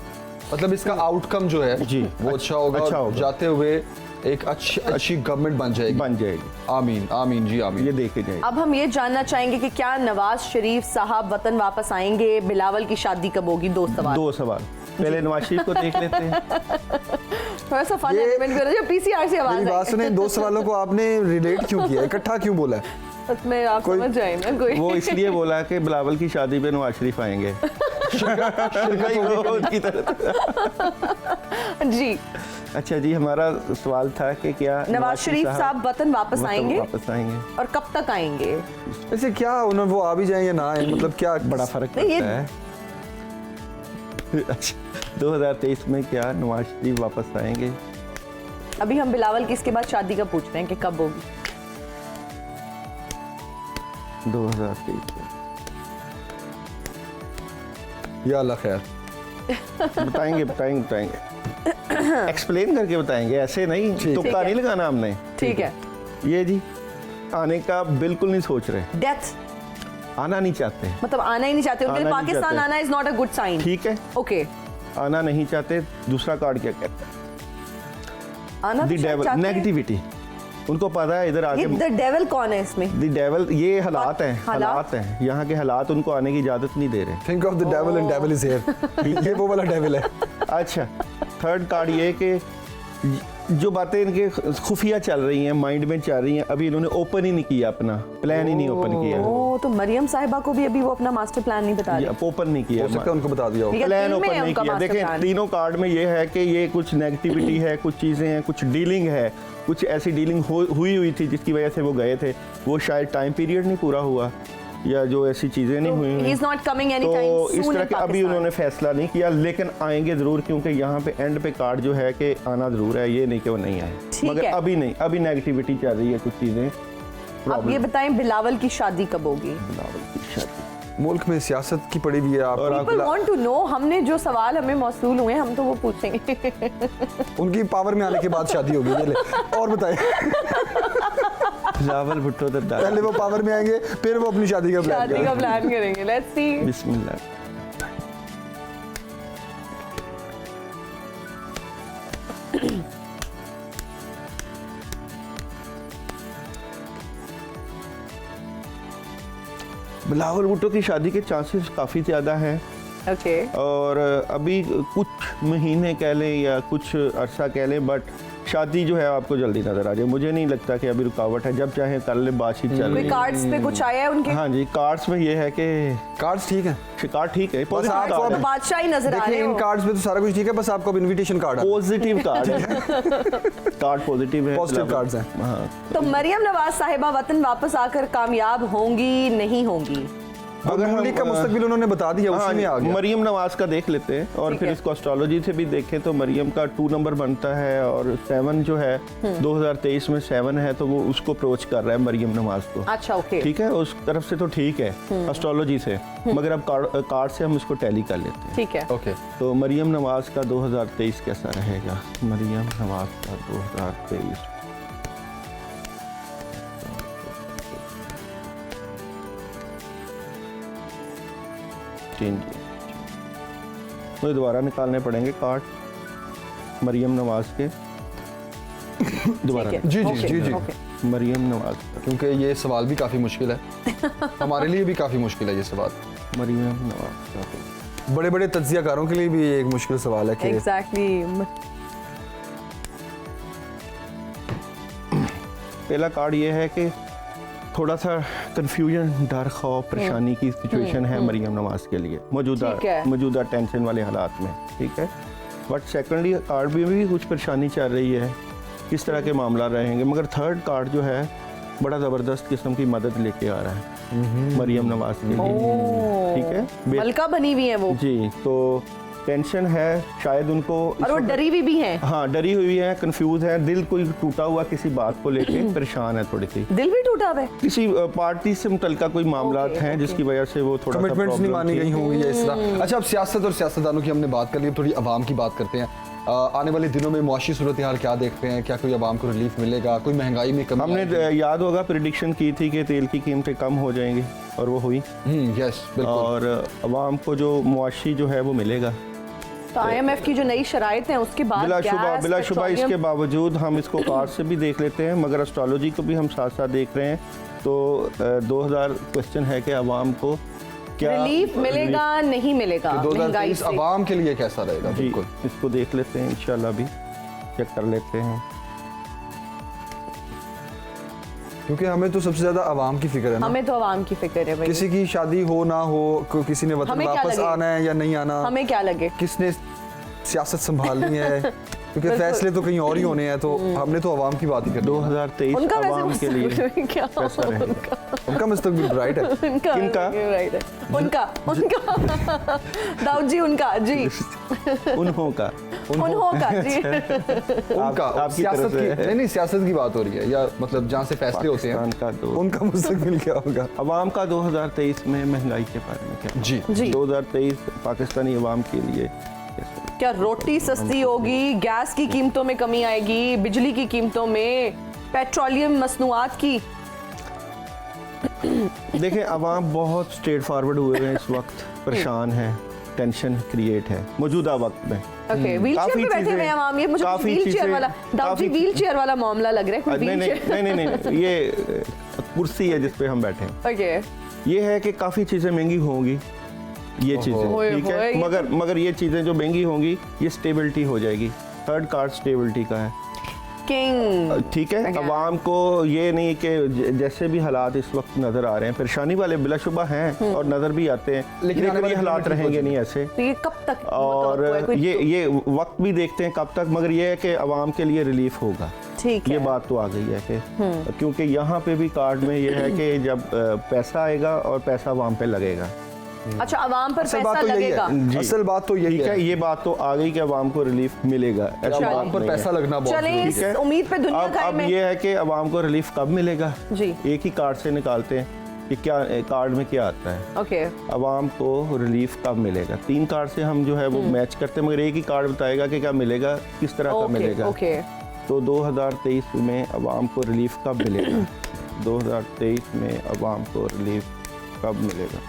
मतलब इसका आउटकम जो है जी, वो अच्छा होगा, अच्छा और होगा। जाते हुए एक अच्छी गवर्नमेंट बन जाएगी। बन जाएगी, आमीन, आमीन जी, आमीन। ये दे के जाएगी। अब हम ये जानना चाहेंगे कि क्या नवाज शरीफ साहब वतन वापस आएंगे? बिलावल की शादी कब होगी? 2 सवाल। 2 सवाल। पहले नवाज शरीफ को देख लेते हैं। थोड़ा सा फन ये- एलिमेंट करो, जो पीसीआर से मेरी आवाज बात सुने, 2 सवालों को आपने रिलेट क्यों किया, इकट्ठा क्यों बोला है? आई में आप समझ जाए ना कोई। वो इसलिए बोला कि बिलावल की शादी पे नवाज शरीफ आएंगे। उनकी तरह। जी, अच्छा जी, हमारा सवाल था कि क्या नवाज शरीफ साहब वतन वापस आएंगे वापस आएंगे? और कब तक आएंगे? ऐसे क्या उन्होंने, वो आ भी जाए या ना आए, मतलब क्या बड़ा फर्क नहीं, ये- पड़ता है। अच्छा, 2023 में क्या नवाज शरीफ वापस आएंगे? अभी हम बिलावल की इसके बाद शादी का पूछ रहे हैं कि कब होगी। 2023 में या अल्लाह खैर। बताएंगे बताएंगे एक्सप्लेन करके बताएंगे, ऐसे नहीं, तुक्का है। नहीं लगाना हमने। ठीक है। ये जी, आने का बिल्कुल नहीं सोच रहे, डेथ, आना नहीं चाहते। मतलब आना ही नहीं चाहते उनके लिए। आना नहीं पाकिस्तान चाहते। आना is not a good sign. ठीक है, ओके, आना नहीं चाहते। दूसरा कार्ड क्या कहता है? आना द तो शायद डेविल, चाहते हैं। नेगेटिविटी। उनको पता है इधर ये आके द डेविल कौन है इसमें? द डेविल, ये हालात हैं, हालात? हालात हैं, यहाँ के हालात उनको आने की इजाजत नहीं दे रहे। Think of the devil and devil is here. ये वो वाला डेविल है। अच्छा, थर्ड कार्ड ये कि जो बातें इनके खुफिया चल रही हैं, माइंड में चल रही हैं, अभी इन्होंने ओपन ही नहीं किया, अपना प्लान ही नहीं ओपन किया। ओ, तो मरियम साहिबा को भी अभी वो अपना मास्टर प्लान नहीं बता रही। ओपन नहीं किया, हो सकता है उनको बता दिया हो। ठीक है, प्लान 3 में ओपन है नहीं उनका किया। मास्टर देखें, प्लान। तीनों कार्ड में ये है कि ये कुछ नेगेटिविटी है, कुछ चीज़ें हैं, कुछ डीलिंग है, कुछ ऐसी डीलिंग हुई थी जिसकी वजह से वो गए थे। वो शायद टाइम पीरियड नहीं पूरा हुआ, या जो ऐसी चीज़ें नहीं हुई ही हुई। इज नॉट कमिंग एनी तो टाइम इस सून तरह इन के अभी पाकिस्तान। उन्होंने फैसला नहीं किया, लेकिन आएंगे ज़रूर, क्योंकि यहाँ पे एंड पे कार्ड जो है कि आना ज़रूर है, ये नहीं कि वो नहीं आए। ठीक मगर है। अभी नहीं, अभी नेगेटिविटी चल रही है, कुछ चीज़ें। अब ये बताएं बिलावल की शादी कब होगी? मुल्क में सियासत की पड़ी हुई है आप, और People want to know। हमने जो सवाल हमें मौसूल हुए हम तो वो पूछेंगे। उनकी पावर में आने के बाद शादी होगी। ये ले, और बताएं। बिलावल भुट्टो दरदार, पहले वो पावर में आएंगे, फिर वो अपनी शादी का प्लान शादी का करेंगे। प्लान करेंगे। Let's see. बिस्मिल्लाह। बिलावल भुट्टो की शादी के चांसेस काफ़ी ज़्यादा हैं, ओके, और अभी कुछ महीने कह लें या कुछ अरसा कह लें, बट शादी जो है आपको जल्दी नजर आ जाए, मुझे नहीं लगता कि अभी रुकावट है, जब चाहे कर ले, बातचीत चल कोई रही है। कार्ड्स पे कुछ आया है उनके? हाँ जी, कार्ड्स में ये है कि कार्ड्स ठीक है, कार्ड ठीक है, बस पॉजिटिव आपको कार्ड अब है, बादशाही नजर आ रहे देखिए इन हो। कार्ड्स में तो सारा कुछ ठीक है, बस आपको अब इनविटेशन कार्ड है, पॉजिटिव कार्ड है, कार्ड पॉजिटिव है, पॉजिटिव कार्ड्स हैं। हाँ। तो मरियम नवाज साहिबा वतन वापस आकर कामयाब होंगी नहीं होंगी? अगर हम लीग का मुस्तकबिल उन्होंने बता दिया, उसी में आ गया। मरियम नवाज का देख लेते हैं और ठीक फिर है। इसको एस्ट्रोलॉजी से भी देखें तो मरियम का 2 नंबर बनता है और 7 जो है 2023 में 7 है, तो वो उसको अप्रोच कर रहा है मरियम नवाज को। अच्छा ओके, ठीक है, उस तरफ से तो ठीक है एस्ट्रोलॉजी से, मगर अब कार्ड से हम इसको टैली कर लेते हैं। ठीक है। ओके, तो मरियम नवाज का 2023 कैसा रहेगा? मरियम नवाज का 2023 मुझे दोबारा निकालने पड़ेंगे कार्ड मरियम नवाज के। दोबारा ठीक है। जी, जी, ओके, जी, जी। ओके। मरियम नवाज का, क्योंकि ये सवाल भी काफी मुश्किल है, हमारे लिए भी काफी मुश्किल है ये सवाल, मरियम नवाज का बड़े बड़े तज्जियाकारों के लिए भी ये एक मुश्किल सवाल है कि एग्जैक्टली। पहला कार्ड ये है कि थोड़ा सा कंफ्यूजन, डर, खौफ, परेशानी की सिचुएशन है मरियम नवाज के लिए ठीक है। मौजूदा टेंशन वाले हालात में। ठीक है, बट सेकेंडली कार्ड में भी कुछ परेशानी चल रही है, किस तरह के मामला रहेंगे, मगर थर्ड कार्ड जो है बड़ा ज़बरदस्त किस्म की मदद लेके आ रहा है मरियम नवाज के लिए। ठीक है, मलका बनी हुई है वो, जी, तो टेंशन है शायद उनको, और वो डरी हुई भी हैं। हाँ डरी हुई है, कंफ्यूज है, दिल कोई टूटा हुआ किसी बात को लेके परेशान है, थोड़ी सी दिल भी टूटा हुआ है। किसी पार्टी से मुतल्लिका कोई मामला ओके, हैं ओके। जिसकी वजह से वो थोड़ा सा कमिटमेंट्स नहीं problem मानी थी। गई होंगी या इस तरह। अच्छा, अब सियासत और सियासतदानों की हमने बात कर ली, अब थोड़ी आवाम की बात करते हैं। आने वाले दिनों में मुआशी सूरत हाल क्या देखते हैं? क्या कोई आवाम को रिलीफ मिलेगा? कोई महंगाई में कमी हमने आएगी? याद होगा प्रिडिक्शन की थी कि तेल की कीमतें कम हो जाएंगी और वो हुई, यस बिल्कुल। और आवाम को जो मुआशी जो है वो मिलेगा तो IMF की जो नई शराइत हैं उसके बाद बिलाशुबा इसके बावजूद हम इसको कार्ड से भी देख लेते हैं, मगर एस्ट्रोलॉजी को भी हम साथ साथ देख रहे हैं। तो 2000 क्वेश्चन है कि आवाम को क्या रिलीफ मिलेगा नहीं मिलेगा महंगाई 2023 से? आवाम के लिए कैसा रहेगा? जी, बिल्कुल, इसको देख लेते हैं, इंशाल्लाह भी चेक कर लेते हैं, क्योंकि हमें तो सबसे ज्यादा आवाम की फिक्र है ना। हमें तो आवाम की फिक्र है भाई। किसी की शादी हो ना हो, किसी ने वतन हमें क्या वापस लगे? आना है या नहीं आना, हमें क्या लगे, किसने सियासत संभालनी है, क्योंकि फैसले तो कहीं और ही होने हैं, तो हमने तो आवाम की बात ही करनी है। 2023 उनका आवाम के लिए वैसे क्या कैसा रहेगा? उनका मुस्तकबिल ब्राइट है। उनका किनका? राइट है, उनका दाऊद जी, उनका जी, उन्हों का उन्होंका जी। उनका आपकी सियासत तरफ से की नहीं, सियासत की बात हो रही है, या मतलब जहाँ से फैसले होते हैं, पाकिस्तान का तो उनका मुस्तकबिल क्या होगा? अवाम का 2023 में महंगाई के बारे में क्या? जी, जी। 2023 पाकिस्तानी अवाम के लिए क्या रोटी सस्ती होगी, गैस की कीमतों में कमी आएगी, बिजली की कीमतों में, पेट्रोलियम मसनूआत की? देखें, अवाम बहुत स्ट्रेट फॉरवर्ड हुए हैं इस वक्त, परेशान है, टेंशन क्रिएट है मौजूदा वक्त में। ओके, व्हील चेयर काफी पे बैठे हुए हैं आवाम, ये मुझे काफी व्हील चेयर चीजें- वाला, दाऊद जी काफी- व्हील चेयर वाला मामला लग रहा है, कोई नहीं व्हील चेयर। नहीं नहीं नहीं, ये कुर्सी है जिस पे हम बैठे हैं। ओके, ये है कि काफ़ी चीज़ें महंगी होंगी, ये ओए चीज़ें ठीक होए, है, ये मगर ये चीज़ें जो महंगी होंगी ये स्टेबिलिटी हो जाएगी। थर्ड कार्ड स्टेबिलिटी का है, किंग। ठीक है। Okay. अवाम को ये नहीं कि जैसे भी हालात इस वक्त नज़र आ रहे हैं, परेशानी वाले बिलाशुबा हैं और नज़र भी आते हैं, लेकिन आने लेकिन ये वाले हालात दिनों में रहेंगे ठीक नहीं ऐसे, तो ये कब तक और मतलब है, कोई- ये वक्त भी देखते हैं कब तक, मगर ये है कि अवाम के लिए रिलीफ होगा। ठीक ये है। बात तो आ गई है कि क्योंकि यहाँ पे भी कार्ड में ये है कि जब पैसा आएगा और पैसा अवाम पे लगेगा। अच्छा, आवाम पर असल पैसा बात तो यही लगेगा। है, असल बात तो यही ठीक है, है, ये बात तो आ गई कि अवाम को रिलीफ मिलेगा, ऐसी आवाम बात पर नहीं पैसा है। लगना बहुत चलें जरूरी इस है। है। उम्मीद पे दुनिया अब खाई में। ये है कि अवाम को रिलीफ कब मिलेगा, जी, एक ही कार्ड से निकालते हैं कि क्या कार्ड में क्या आता है, ओके, अवाम को रिलीफ कब मिलेगा। 3 कार्ड से हम जो है वो मैच करते हैं, मगर एक ही कार्ड बताएगा कि क्या मिलेगा, किस तरह का ओके, मिलेगा। ओके। तो 2023 में अवाम को रिलीफ कब मिलेगा? 2023 में अवाम को रिलीफ कब मिलेगा?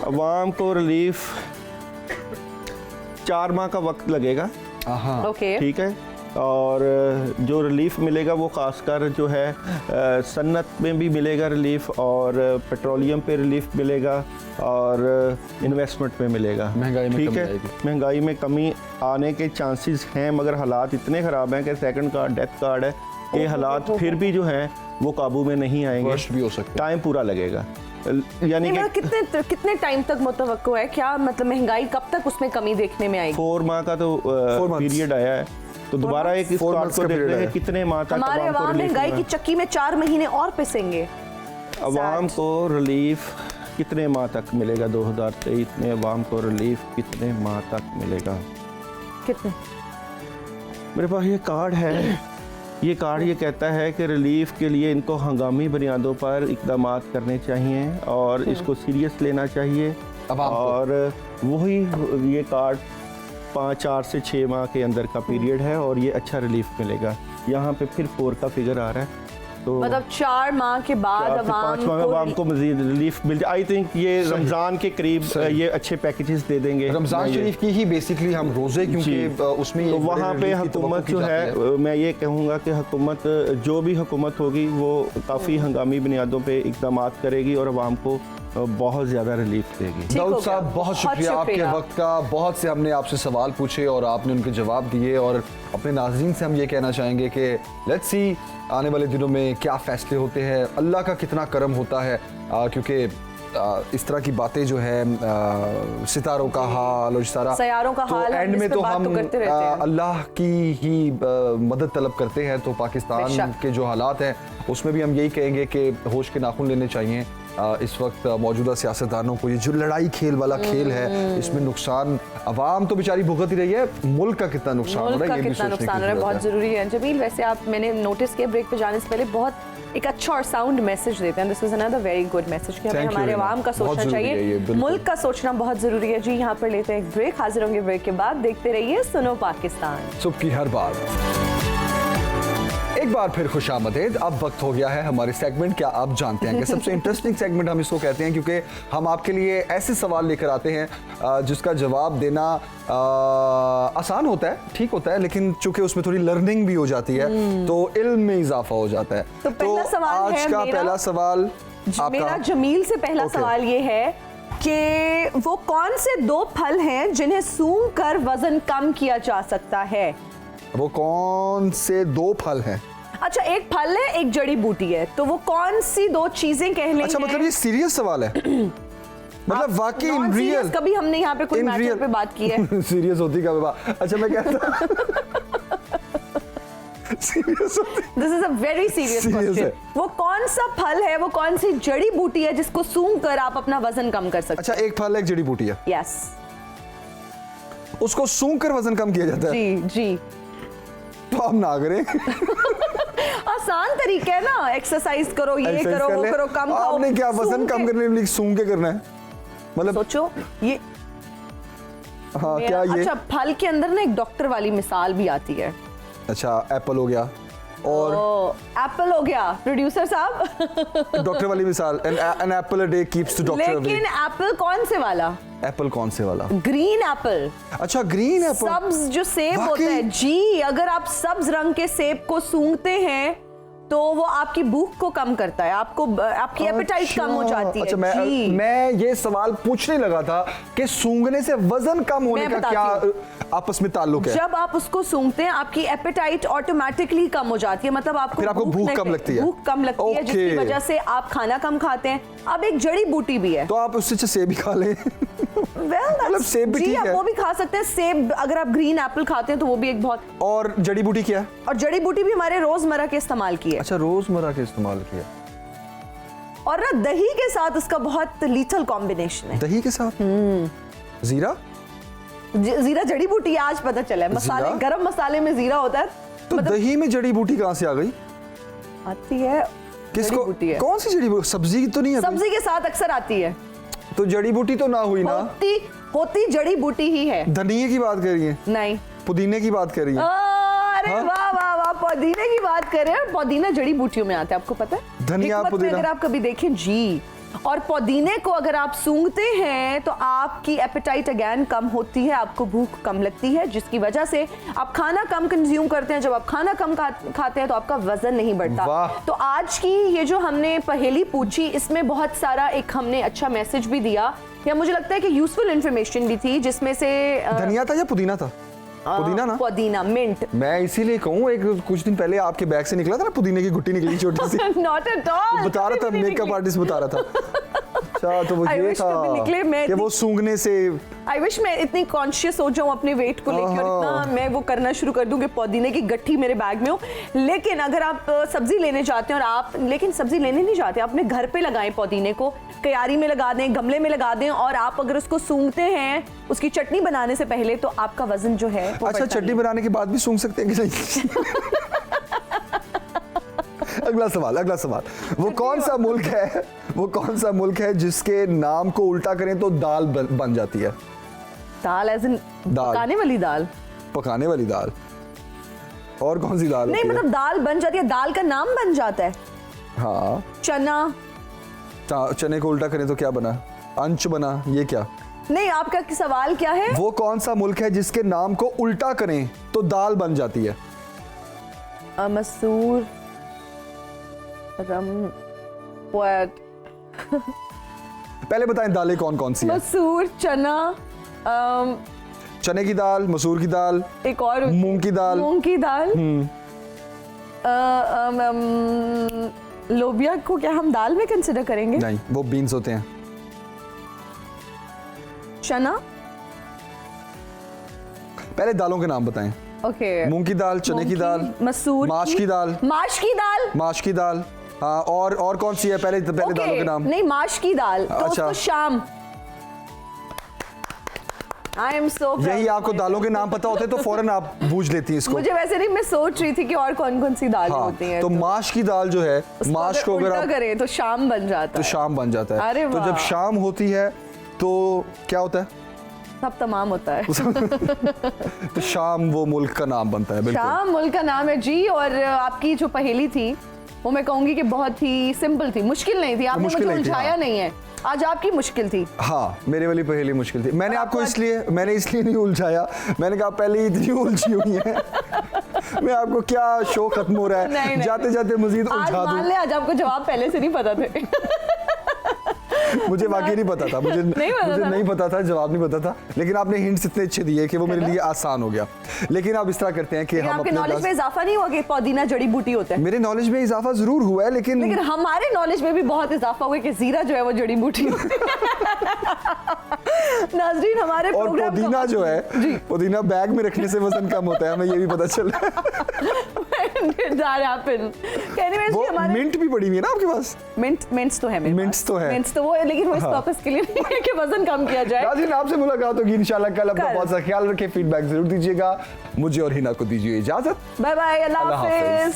अवाम को रिलीफ 4 माह का वक्त लगेगा, हाँ, ओके, ठीक है। और जो रिलीफ मिलेगा वो खासकर जो है सन्नत में भी मिलेगा रिलीफ, और पेट्रोलियम पे रिलीफ मिलेगा, और इन्वेस्टमेंट में मिलेगा। महंगाई में ठीक कमी है, आएगी। महंगाई में कमी आने के चांसेस हैं, मगर हालात इतने ख़राब हैं कि सेकंड कार्ड डेथ कार्ड है, ये हालात फिर भी जो है वो काबू में नहीं आएंगे, वर्स्ट भी हो सकता है। टाइम पूरा लगेगा। यानी नहीं, कि मतलब कितने टाइम तक मुतवक्को है, क्या मतलब महंगाई कब तक उसमें कमी देखने में आएगी? 4 माह का तो months। पीरियड आया है, तो दोबारा एक इस 4 कार्ड months को का देखते period हैं है। कितने माह तक हमारे अवाम को अवाम रिलीफ महंगाई की मिलेगा। चक्की में 4 महीने और पिसेंगे। अवाम को रिलीफ कितने माह तक मिलेगा? 2023 में अवाम को रिलीफ कितने माह तक मिलेगा? कितने? मेरे पास ये कार्ड है, ये कार्ड ये कहता है कि रिलीफ के लिए इनको हंगामी बुनियादों पर इकदाम करने चाहिए और इसको सीरियस लेना चाहिए, अवाम को। और वही ये कार्ड 4 से 6 माह के अंदर का पीरियड है और ये अच्छा रिलीफ मिलेगा। यहाँ पे फिर 4 का फिगर आ रहा है, तो मतलब 4 माह के बाद 4 से 5 माह में अवाम को मजीद रिलीफ मिल जाए। आई थिंक ये रमज़ान के करीब ये अच्छे पैकेजेस दे देंगे। रमजान शरीफ की ही बेसिकली हम रोजे, क्योंकि उसमें तो एक बड़े वहाँ पे रिलीफ की हुकूमत तवक्को की जो जाती है, मैं ये कहूँगा कि हुकूमत जो भी हुकूमत होगी वो काफ़ी हंगामी बुनियादों पे इक़दाम करेगी और आवाम को बहुत ज़्यादा रिलीफ देगी। ठीक हो दाऊद साहब गया। बहुत शुक्रिया आपके शुक्रिया। वक्त का। बहुत से हमने आपसे सवाल पूछे और आपने उनके जवाब दिए, और अपने नाज़रीन से हम ये कहना चाहेंगे कि लेट्स सी आने वाले दिनों में क्या फ़ैसले होते हैं, अल्लाह का कितना करम होता है, क्योंकि इस तरह की बातें जो है सितारों का हाल और सारा सयारों का हाल, हम एंड इस में पे तो बात तो हम करते रहते हैं। अल्लाह की ही मदद तलब करते हैं। तो पाकिस्तान बेशक। के जो हालात हैं उसमें भी हम यही कहेंगे कि होश के नाखून लेने चाहिए। इस वक्त मौजूदा सियासतदानों को ये जो लड़ाई खेल वाला खेल है, इसमें नुकसान आवाम तो बेचारी भुगत ही रही है, मुल्क का कितना नुकसान हो मुल्क रहा का है ये भी कितना सोचने की नुकसान हो रहा है, जरूरत बहुत जरूरी है। जमील, वैसे आप मैंने नोटिस किया ब्रेक पे जाने से पहले बहुत एक अच्छा और साउंड मैसेज देते हैं। This is another very good message कि हमें Thank you, हमारे रीना। आवाम का बहुत सोचना जरूरी है ये, चाहिए, बिल्कुल। मुल्क का सोचना बहुत जरूरी है। जी, यहाँ पर लेते हैं एक ब्रेक, हाजिर होंगे ब्रेक के बाद। देखते रहिए सुनो पाकिस्तान। सुबह की हर बात। एक बार फिर खुशामदीद। अब वक्त हो गया है हमारे सेगमेंट क्या आप जानते हैं कि सबसे इंटरेस्टिंग सेगमेंट हम इसको कहते हैं, क्योंकि हम आपके लिए ऐसे सवाल लेकर आते हैं जिसका जवाब देना आसान होता है, ठीक होता है, लेकिन चूंकि उसमें थोड़ी लर्निंग भी हो जाती है तो इल्म में इजाफा हो जाता है। तो पहला सवाल आज है का मेरा- पहला सवाल मेरा आपका जमील से पहला Okay. सवाल ये है कि वो कौन से 2 फल हैं जिन्हें सूंघ कर वजन कम किया जा सकता है? वो कौन से 2 फल हैं? अच्छा, एक फल है, एक जड़ी बूटी है, तो वो कौन सी 2 चीजें कह लें? अच्छा, मतलब ये सीरियस सवाल है? मतलब वाकई इन Non-serious रियल कभी हमने यहाँ पे कोई मैटर पे बात की है? सीरियस होती का बात। अच्छा, मैं कहता सीरियस होती। This is a very serious Serious question. है। वो कौन सा फल है, वो कौन सी जड़ी बूटी है जिसको सूंघ कर आप अपना वजन कम कर सकते अच्छा, एक फल है, एक जड़ी बूटी है, हैं? यस, उसको सूंघ कर वजन कम किया जाता है। जी जी। तो आप ना करें। आसान तरीका है ना, एक्सरसाइज करो, ये Exercise करो, कर वो ले। करो, कम खाओ। आपने क्या वजन सूंघ कम के- करने के लिए सूंघ के करना है? मतलब सोचो ये हाँ, क्या ये? अच्छा, फल के अंदर ना एक डॉक्टर वाली मिसाल भी आती है। अच्छा, एप्पल हो गया और एप्पल हो गया प्रोड्यूसर साहब। डॉक्टर वाली मिसाल, an apple a day keeps the doctor away. लेकिन एप्पल कौन से वाला? एप्पल कौन से वाला? ग्रीन एप्पल, अच्छा, ग्रीन एप्पल, सब्ज जो सेब होता वाकई? है जी। अगर आप सब्ज रंग के सेब को सूंघते हैं तो वो आपकी भूख को कम करता है, आपकी एपेटाइट कम हो जाती है। अच्छा, जी। मैं ये सवाल पूछने लगा था कि सूंघने से वजन कम होने मैं का क्या बताती आपस में ताल्लुक है? जब आप उसको सूंघते हैं आपकी एपेटाइट ऑटोमेटिकली कम हो जाती है, मतलब फिर आपको भूख नहीं- कम लगती है। भूख कम लगती है, जिसकी Okay. वजह से आप खाना कम खाते हैं। अब एक जड़ी बूटी भी है। तो आप उससे अच्छा सेब ही खा लें। मतलब सेब भी ठीक आप है। वो भी खा सकते हैं। सेब, अगर आप ग्रीन एप्पल खाते हैं तो वो भी एक बहुत। और जड़ी बूटी क्या है? और जड़ी बूटी भी हमारे रोजमर्रा के इस्तेमाल की है। अच्छा, रोजमर्रा के इस्तेमाल किया। और ना दही के साथ उसका बहुत लीथल कॉम्बिनेशन है। दही के साथ जीरा? जीरा जड़ी बूटी है, आज पता चला है। मसाले, जीरा? गरम मसाले में जीरा होता है। तो दही में जड़ी बूटी कहाँ से आ गई? आती है, किसको? जड़ी बूटी है। कौन सी जड़ी बूटी? सब्जी तो नहीं है? सब्जी के साथ अक्सर आती है। तो जड़ी बूटी तो ना हुई ना? होती जड़ी बूटी ही है। धनिये की बात कर रही है? नहीं, पुदीने की बात कर रही है? अरे हाँ? वाह वाह वाह, पुदीने की बात कर रहे हैं। पुदीना जड़ी बूटियों में आता है, आपको पता है? धनिया, हिकमत में पुदीना। अगर आप कभी देखें जी, और पुदीने को अगर आप सूंघते हैं तो आपकी एपेटाइट अगेन कम होती है, आपको भूख कम लगती है, जिसकी वजह से आप खाना कम कंज्यूम करते हैं। जब आप खाना कम खाते हैं तो आपका वजन नहीं बढ़ता। तो आज की ये जो हमने पहेली पूछी, इसमें बहुत सारा एक हमने अच्छा मैसेज भी दिया, या मुझे लगता है कि यूजफुल इंफॉर्मेशन भी थी, जिसमें से धनिया था या पुदीना था? पुदीना ना? पुदीना, मिंट। मैं इसीलिए कहूँ, एक कुछ दिन पहले आपके बैग से निकला था ना पुदीने की गुट्टी निकली छोटी सी। नॉट एट ऑल, बता रहा था, मेकअप आर्टिस्ट बता रहा था। अच्छा, तो वो ये था कि वो सूंघने से। आई विश मैं इतनी कॉन्शियस हो जाऊं अपने वेट को लेकर, इतना मैं वो करना शुरू कर दूं कि पुदीने की गट्ठी मेरे बैग में हो। लेकिन अगर आप सब्जी लेने जाते हैं और आप, लेकिन सब्जी लेने नहीं जाते, अपने घर पे लगाएं पुदीने को, क्यारी में लगा दें, गमले में लगा दें, और आप अगर उसको सूंघते हैं उसकी चटनी बनाने से पहले, तो आपका वजन जो है। अच्छा, चटनी बनाने के बाद भी सूंघ सकते हैं कि नहीं? अगला सवाल, वो कौन सा मुल्क है जिसके नाम को उल्टा करें तो दाल बन जाती है? दाल एज इन पकाने वाली दाल। और कौन सी दाल? नहीं, मतलब दाल बन जाती है, दाल का नाम बन जाता है। हाँ, चने को उल्टा करें तो क्या बना? अंश बना। ये क्या? नहीं, आपका सवाल क्या है? वो कौन सा मुल्क है जिसके नाम को उल्टा करें तो दाल बन जाती है? मसूर, पहले बताएं दालें कौन कौन सी हैं? मसूर, चना, चने की दाल, मसूर की दाल, एक और मूंग की दाल, लोबिया को क्या हम दाल में कंसिडर करेंगे? नहीं, वो बीन्स होते हैं। चना। पहले दालों के नाम बताएं। ओके। मूंग की दाल, चने की दाल, मसूर, माश की दाल। हाँ, और कौन सी है? पहले दालों के नाम। नहीं, माश की दाल। तो अच्छा, शाम। I am so proud. यही आपको दालों के नाम पता होते तो फौरन आप बूझ लेती हैं इसको। मुझे वैसे नहीं, मैं सोच रही थी कि और कौन कौन सी दाल होती हैं। तो माश की दाल जो है, माश को अगर आप करें तो शाम बन जाता है। तो जब शाम होती है तो क्या होता है? सब तमाम होता है। तो शाम वो मुल्क का नाम बनता है। बिल्कुल, शाम मुल्क का नाम है जी। और आपकी जो पहेली थी वो मैं कहूंगी कि बहुत ही सिंपल थी, मुश्किल नहीं थी। आपने मुझे उलझाया नहीं है। आज आपकी मुश्किल थी। हाँ, मेरे वाली पहेली मुश्किल थी। मैंने आपको इसलिए नहीं उलझाया। मैंने कहा पहले ही इतनी उलझी हुई है, मैं आपको क्या शो खत्म हो रहा है, जाते जाते मजीद उलझा दूं। आज आपको जवाब पहले से नहीं पता थे। मुझे वाकई नहीं पता था, मुझे नहीं पता था, जवाब नहीं पता था, लेकिन आपने हिंट्स इतने अच्छे दिए कि वो मेरे लिए आसान हो गया। लेकिन अब इस तरह करते हैं कि हम अपने नॉलेज में इजाफा नहीं हुआ कि पुदीना जड़ी बूटी होता है। मेरे नॉलेज में इजाफा जरूर हुआ है, लेकिन हमारे नॉलेज में भी बहुत इजाफा हुआ कि जीरा जो है वो जड़ी बूटी होती है। नाज़रीन, हमारे प्रोग्राम और पुदीना जो है, पुदीना बैग में रखने से वजन कम होता है, हमें ये भी पता चला। वो मिंट भी पड़ी हुई है ना आपके पास? मिंट्स तो है, मिंट्स तो वो है, लेकिन वो इस पर्पस के लिए नहीं है कि वजन कम किया जाए। नाज़रीन, आपसे मुलाकात होगी इंशाल्लाह कल। अपना बहुत सा ख्याल रखें, फीडबैक जरूर दीजिएगा। मुझे और हिना को दीजिए इजाजत। बाय बाय, अल्लाह हाफिज।